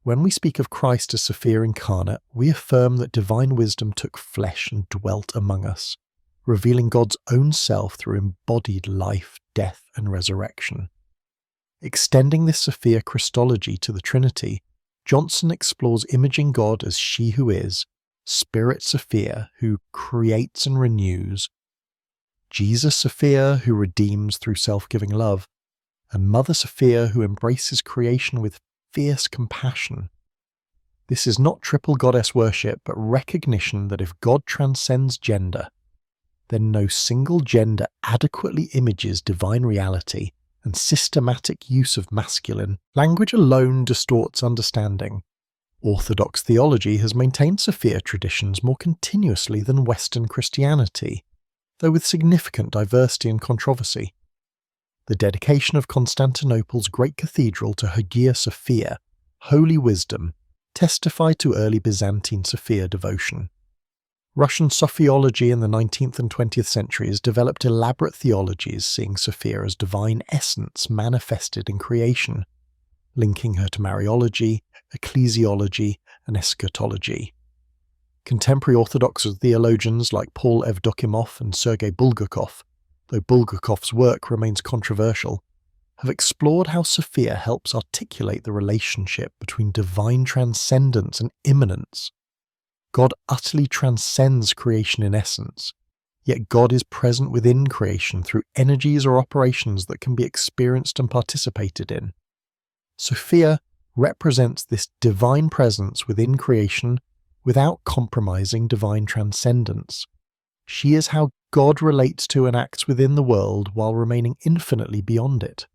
When we speak of Christ as Sophia incarnate, we affirm that divine wisdom took flesh and dwelt among us, revealing God's own self through embodied life, death, and resurrection. Extending this Sophia Christology to the Trinity, Johnson explores imaging God as She Who Is, Spirit Sophia who creates and renews, Jesus Sophia who redeems through self-giving love, and Mother Sophia who embraces creation with fierce compassion. This is not triple goddess worship, but recognition that if God transcends gender, then no single gender adequately images divine reality, and systematic use of masculine language alone distorts understanding. Orthodox theology has maintained Sophia traditions more continuously than Western Christianity, though with significant diversity and controversy. The dedication of Constantinople's great cathedral to Hagia Sophia, Holy Wisdom, testify to early Byzantine Sophia devotion. Russian Sophiology in the 19th and 20th centuries developed elaborate theologies seeing Sophia as divine essence manifested in creation, linking her to Mariology, ecclesiology, and eschatology. Contemporary Orthodox theologians like Paul Evdokimov and Sergei Bulgakov, though Bulgakov's work remains controversial, have explored how Sophia helps articulate the relationship between divine transcendence and immanence. God utterly transcends creation in essence, yet God is present within creation through energies or operations that can be experienced and participated in. Sophia represents this divine presence within creation without compromising divine transcendence. She is how God relates to and acts within the world while remaining infinitely beyond it.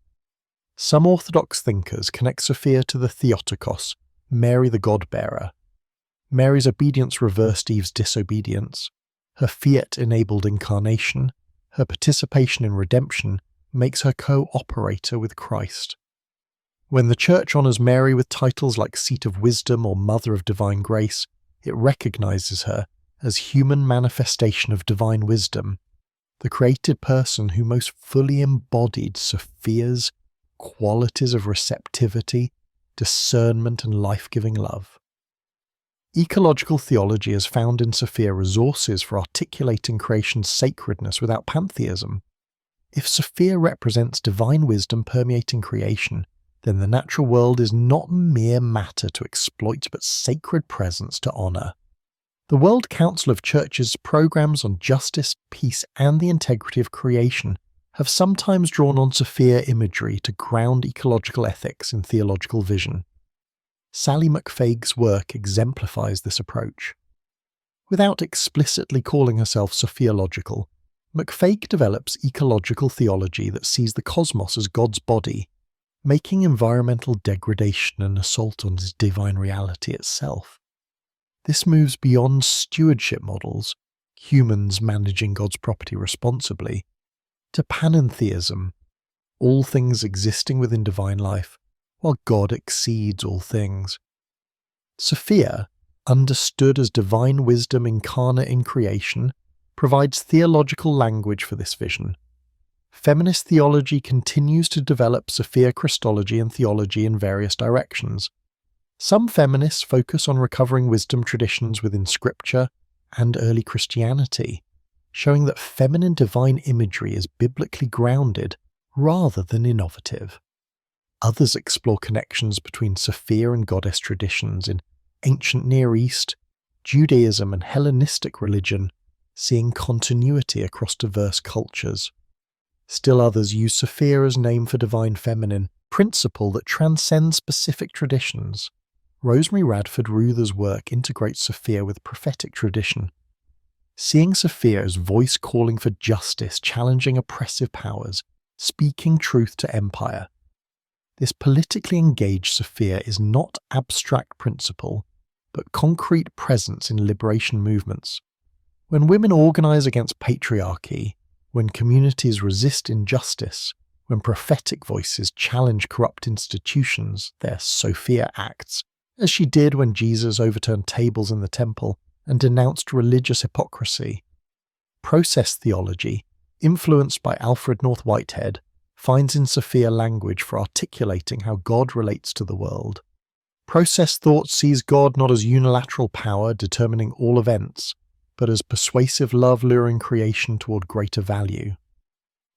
Some Orthodox thinkers connect Sophia to the Theotokos, Mary the God-bearer. Mary's obedience reversed Eve's disobedience. Her fiat-enabled incarnation, her participation in redemption, makes her co-operator with Christ. When the Church honours Mary with titles like Seat of Wisdom or Mother of Divine Grace, it recognises her as human manifestation of divine wisdom, the created person who most fully embodied Sophia's qualities of receptivity, discernment and life-giving love. Ecological theology has found in Sophia resources for articulating creation's sacredness without pantheism. If Sophia represents divine wisdom permeating creation, then the natural world is not mere matter to exploit but sacred presence to honour. The World Council of Churches' programs on justice, peace and the integrity of creation have sometimes drawn on Sophia imagery to ground ecological ethics in theological vision. Sally McFague's work exemplifies this approach. Without explicitly calling herself Sophiological, McFague develops ecological theology that sees the cosmos as God's body, making environmental degradation an assault on his divine reality itself. This moves beyond stewardship models, humans managing God's property responsibly, to panentheism, all things existing within divine life, while God exceeds all things. Sophia, understood as divine wisdom incarnate in creation, provides theological language for this vision. Feminist theology continues to develop Sophia Christology and theology in various directions. Some feminists focus on recovering wisdom traditions within Scripture and early Christianity, showing that feminine divine imagery is biblically grounded rather than innovative. Others explore connections between Sophia and goddess traditions in ancient Near East, Judaism and Hellenistic religion, seeing continuity across diverse cultures. Still others use Sophia as name for divine feminine, principle that transcends specific traditions. Rosemary Radford Ruther's work integrates Sophia with prophetic tradition, seeing Sophia as voice calling for justice, challenging oppressive powers, speaking truth to empire. This politically engaged Sophia is not abstract principle, but concrete presence in liberation movements. When women organise against patriarchy, when communities resist injustice, when prophetic voices challenge corrupt institutions, their Sophia acts, as she did when Jesus overturned tables in the temple and denounced religious hypocrisy. Process theology, influenced by Alfred North Whitehead, finds in Sophia language for articulating how God relates to the world. Process thought sees God not as unilateral power determining all events, but as persuasive love luring creation toward greater value.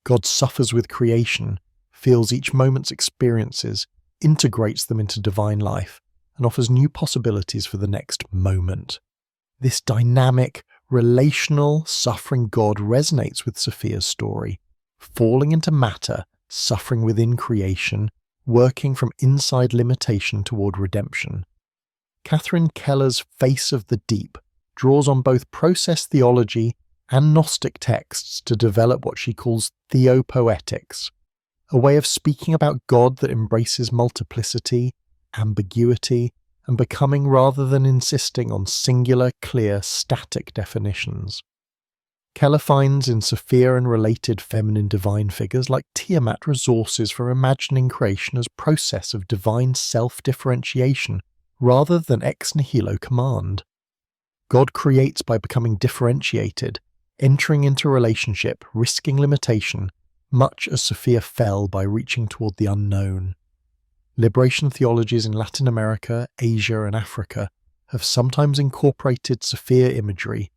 God suffers with creation, feels each moment's experiences, integrates them into divine life, and offers new possibilities for the next moment. This dynamic, relational, suffering God resonates with Sophia's story, falling into matter, suffering within creation, working from inside limitation toward redemption. Catherine Keller's Face of the Deep draws on both process theology and Gnostic texts to develop what she calls theopoetics, a way of speaking about God that embraces multiplicity, ambiguity, and becoming rather than insisting on singular, clear, static definitions. Keller finds in Sophia and related feminine divine figures like Tiamat resources for imagining creation as process of divine self-differentiation rather than ex nihilo command. God creates by becoming differentiated, entering into relationship, risking limitation, much as Sophia fell by reaching toward the unknown. Liberation theologies in Latin America, Asia and Africa have sometimes incorporated Sophia imagery,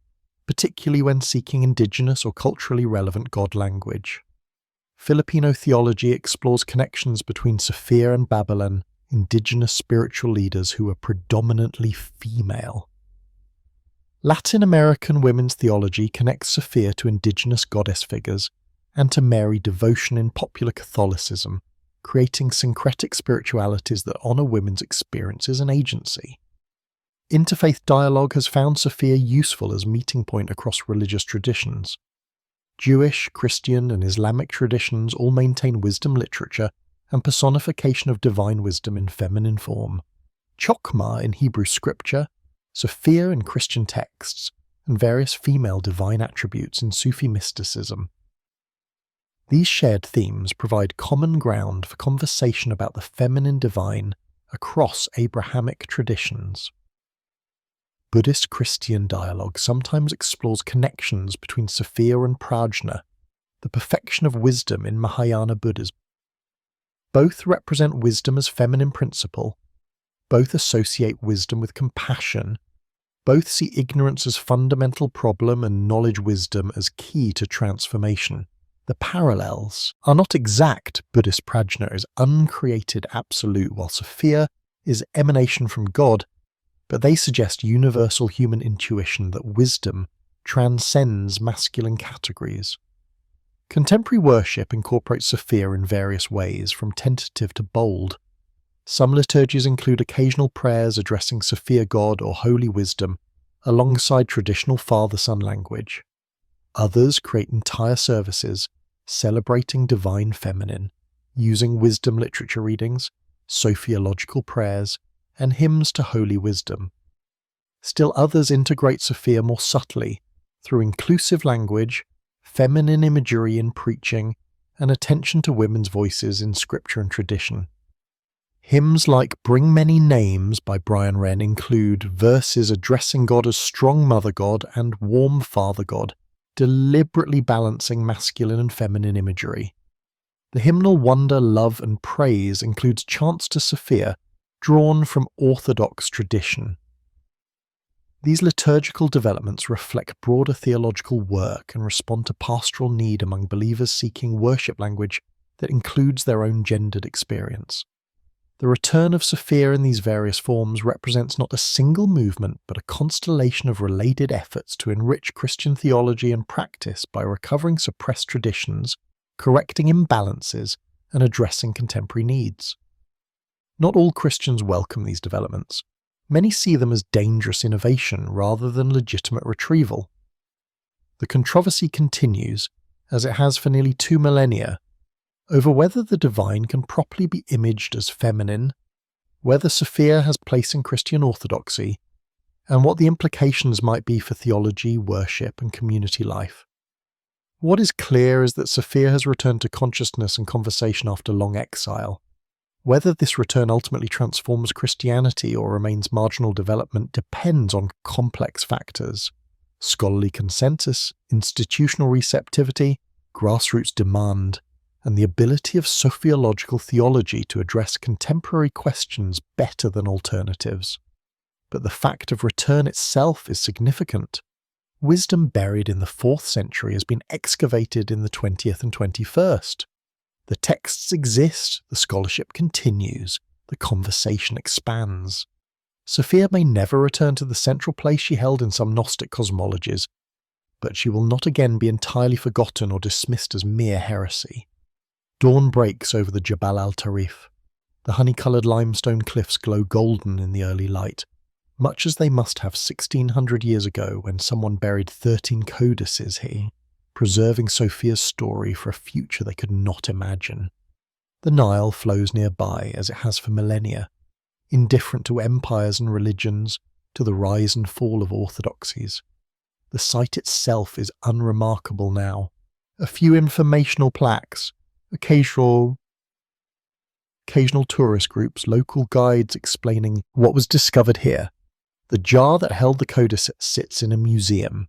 particularly when seeking indigenous or culturally relevant God language. Filipino theology explores connections between Sophia and Babylon, indigenous spiritual leaders who were predominantly female. Latin American women's theology connects Sophia to indigenous goddess figures and to Mary devotion in popular Catholicism, creating syncretic spiritualities that honour women's experiences and agency. Interfaith dialogue has found Sophia useful as meeting point across religious traditions. Jewish, Christian, and Islamic traditions all maintain wisdom literature and personification of divine wisdom in feminine form. Chokmah in Hebrew scripture, Sophia in Christian texts, and various female divine attributes in Sufi mysticism. These shared themes provide common ground for conversation about the feminine divine across Abrahamic traditions. Buddhist-Christian dialogue sometimes explores connections between Sophia and Prajna, the perfection of wisdom in Mahayana Buddhism. Both represent wisdom as feminine principle, both associate wisdom with compassion, both see ignorance as fundamental problem and knowledge wisdom as key to transformation. The parallels are not exact. Buddhist Prajna is uncreated absolute, while Sophia is emanation from God, but they suggest universal human intuition that wisdom transcends masculine categories. Contemporary worship incorporates Sophia in various ways, from tentative to bold. Some liturgies include occasional prayers addressing Sophia God or holy wisdom, alongside traditional father-son language. Others create entire services celebrating divine feminine, using wisdom literature readings, sophiological prayers, and hymns to holy wisdom. Still others integrate Sophia more subtly, through inclusive language, feminine imagery in preaching, and attention to women's voices in scripture and tradition. Hymns like Bring Many Names by Brian Wren include verses addressing God as strong mother God and warm father God, deliberately balancing masculine and feminine imagery. The hymnal Wonder, Love and Praise includes chants to Sophia drawn from Orthodox tradition. These liturgical developments reflect broader theological work and respond to pastoral need among believers seeking worship language that includes their own gendered experience. The return of Sophia in these various forms represents not a single movement but a constellation of related efforts to enrich Christian theology and practice by recovering suppressed traditions, correcting imbalances, and addressing contemporary needs. Not all Christians welcome these developments. Many see them as dangerous innovation rather than legitimate retrieval. The controversy continues, as it has for nearly 2 millennia, over whether the divine can properly be imaged as feminine, whether Sophia has place in Christian orthodoxy, and what the implications might be for theology, worship, and community life. What is clear is that Sophia has returned to consciousness and conversation after long exile. Whether this return ultimately transforms Christianity or remains marginal development depends on complex factors: scholarly consensus, institutional receptivity, grassroots demand, and the ability of sophiological theology to address contemporary questions better than alternatives. But the fact of return itself is significant. Wisdom buried in the 4th century has been excavated in the 20th and 21st. The texts exist, the scholarship continues, the conversation expands. Sophia may never return to the central place she held in some Gnostic cosmologies, but she will not again be entirely forgotten or dismissed as mere heresy. Dawn breaks over the Jabal al-Tarif. The honey-coloured limestone cliffs glow golden in the early light, much as they must have 1600 years ago when someone buried 13 codices here, preserving Sophia's story for a future they could not imagine. The Nile flows nearby, as it has for millennia, indifferent to empires and religions, to the rise and fall of orthodoxies. The site itself is unremarkable now. A few informational plaques, occasional tourist groups, local guides explaining what was discovered here. The jar that held the codice sits in a museum.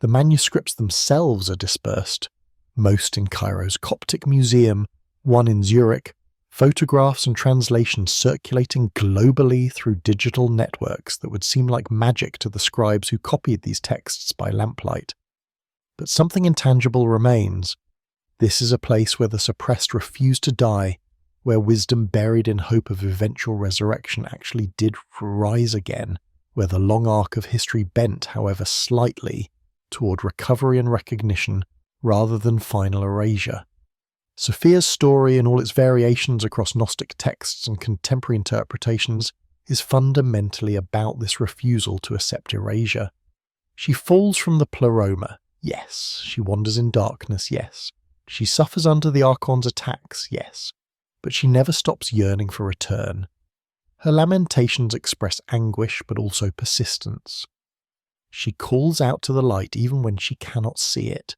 The manuscripts themselves are dispersed, most in Cairo's Coptic Museum, one in Zurich, photographs and translations circulating globally through digital networks that would seem like magic to the scribes who copied these texts by lamplight. But something intangible remains. This is a place where the suppressed refuse to die, where wisdom buried in hope of eventual resurrection actually did rise again, where the long arc of history bent, however slightly, toward recovery and recognition rather than final erasure. Sophia's story, in all its variations across Gnostic texts and contemporary interpretations, is fundamentally about this refusal to accept erasure. She falls from the pleroma, yes. She wanders in darkness, yes. She suffers under the Archon's attacks, yes. But she never stops yearning for return. Her lamentations express anguish but also persistence. She calls out to the light even when she cannot see it.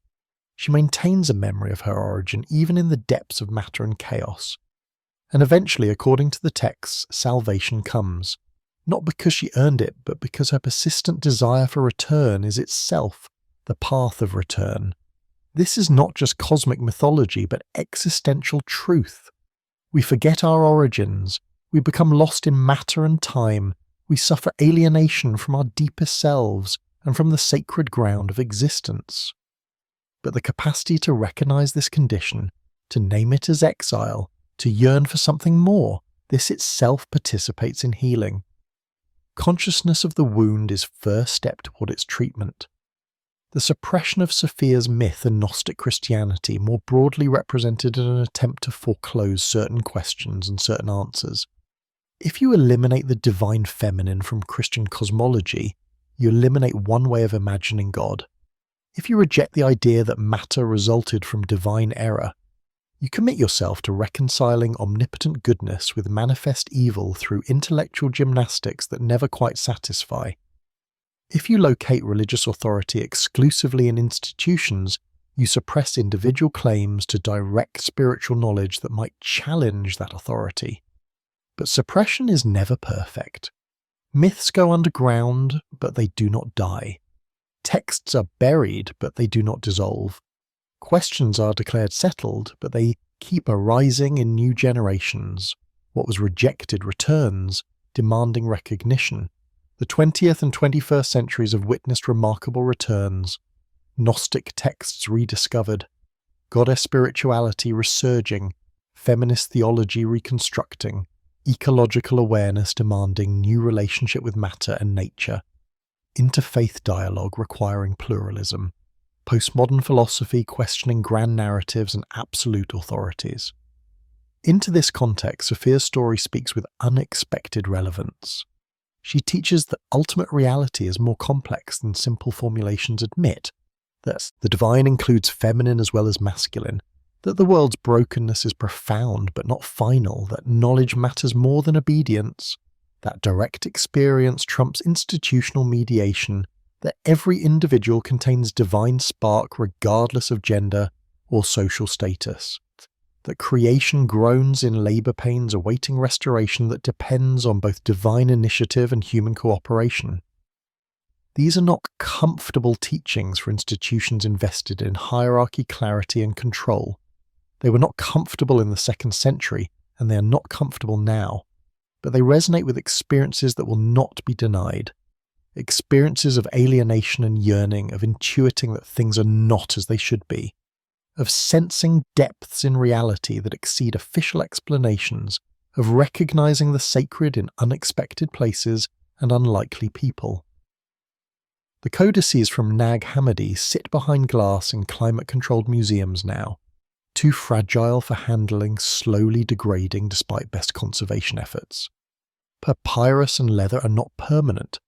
She maintains a memory of her origin even in the depths of matter and chaos. And eventually, according to the texts, salvation comes, not because she earned it, but because her persistent desire for return is itself the path of return. This is not just cosmic mythology, but existential truth. We forget our origins, we become lost in matter and time, we suffer alienation from our deepest selves and from the sacred ground of existence. But the capacity to recognize this condition, to name it as exile, to yearn for something more, this itself participates in healing. Consciousness of the wound is first step toward its treatment. The suppression of Sophia's myth and Gnostic Christianity more broadly represented an attempt to foreclose certain questions and certain answers. If you eliminate the divine feminine from Christian cosmology, you eliminate one way of imagining God. If you reject the idea that matter resulted from divine error, you commit yourself to reconciling omnipotent goodness with manifest evil through intellectual gymnastics that never quite satisfy. If you locate religious authority exclusively in institutions, you suppress individual claims to direct spiritual knowledge that might challenge that authority. But suppression is never perfect. Myths go underground, but they do not die. Texts are buried, but they do not dissolve. Questions are declared settled, but they keep arising in new generations. What was rejected returns, demanding recognition. The 20th and 21st centuries have witnessed remarkable returns. Gnostic texts rediscovered, goddess spirituality resurging, feminist theology reconstructing, ecological awareness demanding new relationship with matter and nature, interfaith dialogue requiring pluralism, postmodern philosophy questioning grand narratives and absolute authorities. Into this context, Sophia's story speaks with unexpected relevance. She teaches that ultimate reality is more complex than simple formulations admit, that the divine includes feminine as well as masculine, that the world's brokenness is profound but not final, that knowledge matters more than obedience, that direct experience trumps institutional mediation, that every individual contains divine spark regardless of gender or social status, that creation groans in labour pains awaiting restoration that depends on both divine initiative and human cooperation. These are not comfortable teachings for institutions invested in hierarchy, clarity and control. They were not comfortable in the 2nd century, and they are not comfortable now, but they resonate with experiences that will not be denied. Experiences of alienation and yearning, of intuiting that things are not as they should be, of sensing depths in reality that exceed official explanations, of recognizing the sacred in unexpected places and unlikely people. The codices from Nag Hammadi sit behind glass in climate-controlled museums now, too fragile for handling, slowly degrading despite best conservation efforts. Papyrus and leather are not permanent.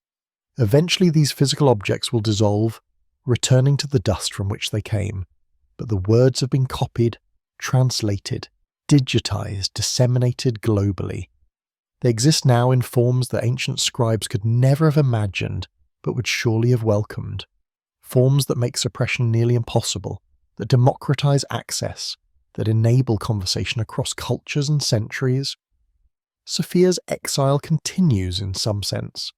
Eventually these physical objects will dissolve, returning to the dust from which they came. But the words have been copied, translated, digitized, disseminated globally. They exist now in forms that ancient scribes could never have imagined, but would surely have welcomed. Forms that make suppression nearly impossible, that democratize access, that enable conversation across cultures and centuries. Sophia's exile continues in some sense.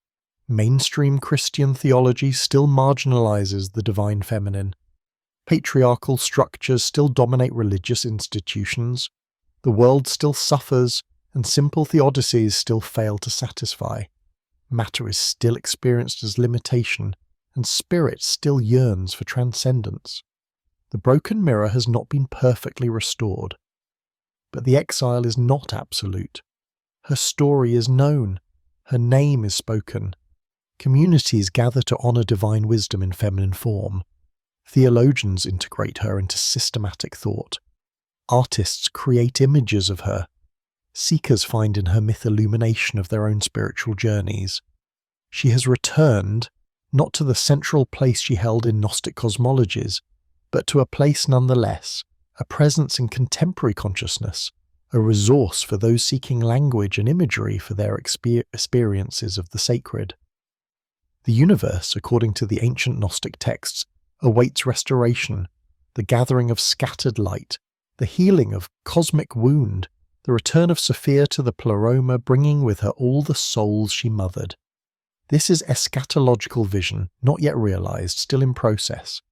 Mainstream Christian theology still marginalizes the divine feminine. Patriarchal structures still dominate religious institutions. The world still suffers, and simple theodicies still fail to satisfy. Matter is still experienced as limitation, and spirit still yearns for transcendence. The broken mirror has not been perfectly restored. But the exile is not absolute. Her story is known. Her name is spoken. Communities gather to honor divine wisdom in feminine form. Theologians integrate her into systematic thought. Artists create images of her. Seekers find in her myth illumination of their own spiritual journeys. She has returned, not to the central place she held in Gnostic cosmologies, but to a place nonetheless, a presence in contemporary consciousness, a resource for those seeking language and imagery for their experiences of the sacred. The universe, according to the ancient Gnostic texts, awaits restoration, the gathering of scattered light, the healing of cosmic wound, the return of Sophia to the pleroma, bringing with her all the souls she mothered. This is eschatological vision, not yet realized, still in process.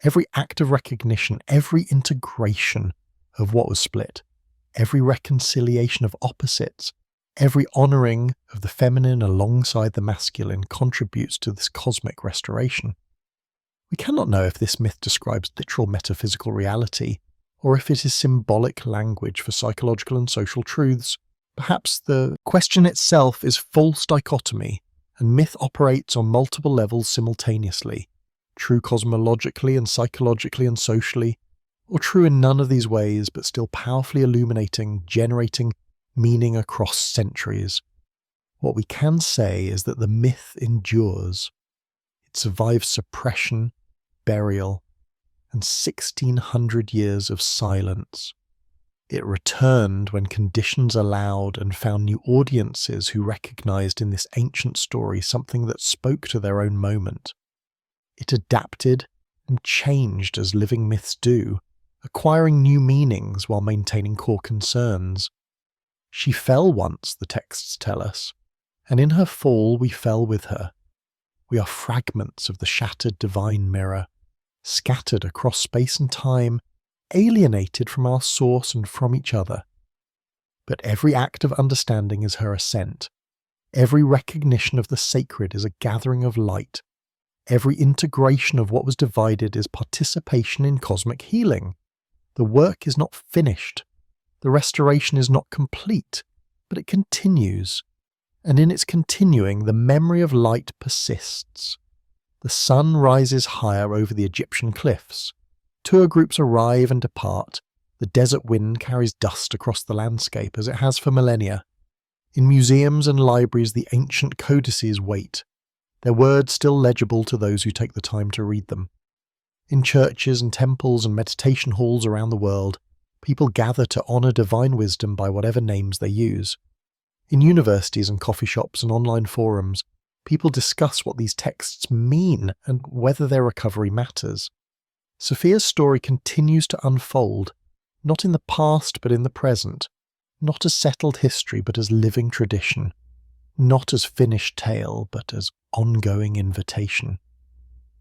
Every act of recognition, every integration of what was split, every reconciliation of opposites, every honoring of the feminine alongside the masculine contributes to this cosmic restoration. We cannot know if this myth describes literal metaphysical reality, or if it is symbolic language for psychological and social truths. Perhaps the question itself is false dichotomy, and myth operates on multiple levels simultaneously, true cosmologically and psychologically and socially, or true in none of these ways but still powerfully illuminating, generating meaning across centuries. What we can say is that the myth endures. It survives suppression, burial, and 1600 years of silence. It returned when conditions allowed and found new audiences who recognized in this ancient story something that spoke to their own moment. It adapted and changed as living myths do, acquiring new meanings while maintaining core concerns. She fell once, the texts tell us, and in her fall we fell with her. We are fragments of the shattered divine mirror, scattered across space and time, alienated from our source and from each other. But every act of understanding is her ascent. Every recognition of the sacred is a gathering of light. Every integration of what was divided is participation in cosmic healing. The work is not finished. The restoration is not complete, but it continues. And in its continuing, the memory of light persists. The sun rises higher over the Egyptian cliffs. Tour groups arrive and depart. The desert wind carries dust across the landscape as it has for millennia. In museums and libraries, the ancient codices wait, their words still legible to those who take the time to read them. In churches and temples and meditation halls around the world, people gather to honor divine wisdom by whatever names they use. In universities and coffee shops and online forums, people discuss what these texts mean and whether their recovery matters. Sophia's story continues to unfold, not in the past but in the present, not as settled history but as living tradition, not as finished tale but as ongoing invitation.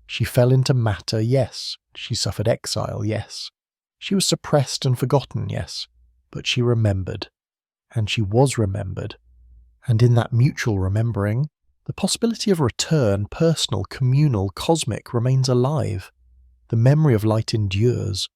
She fell into matter, yes. She suffered exile, yes. She was suppressed and forgotten, yes. But she remembered. And she was remembered. And in that mutual remembering, the possibility of return, personal, communal, cosmic, remains alive. The memory of light endures.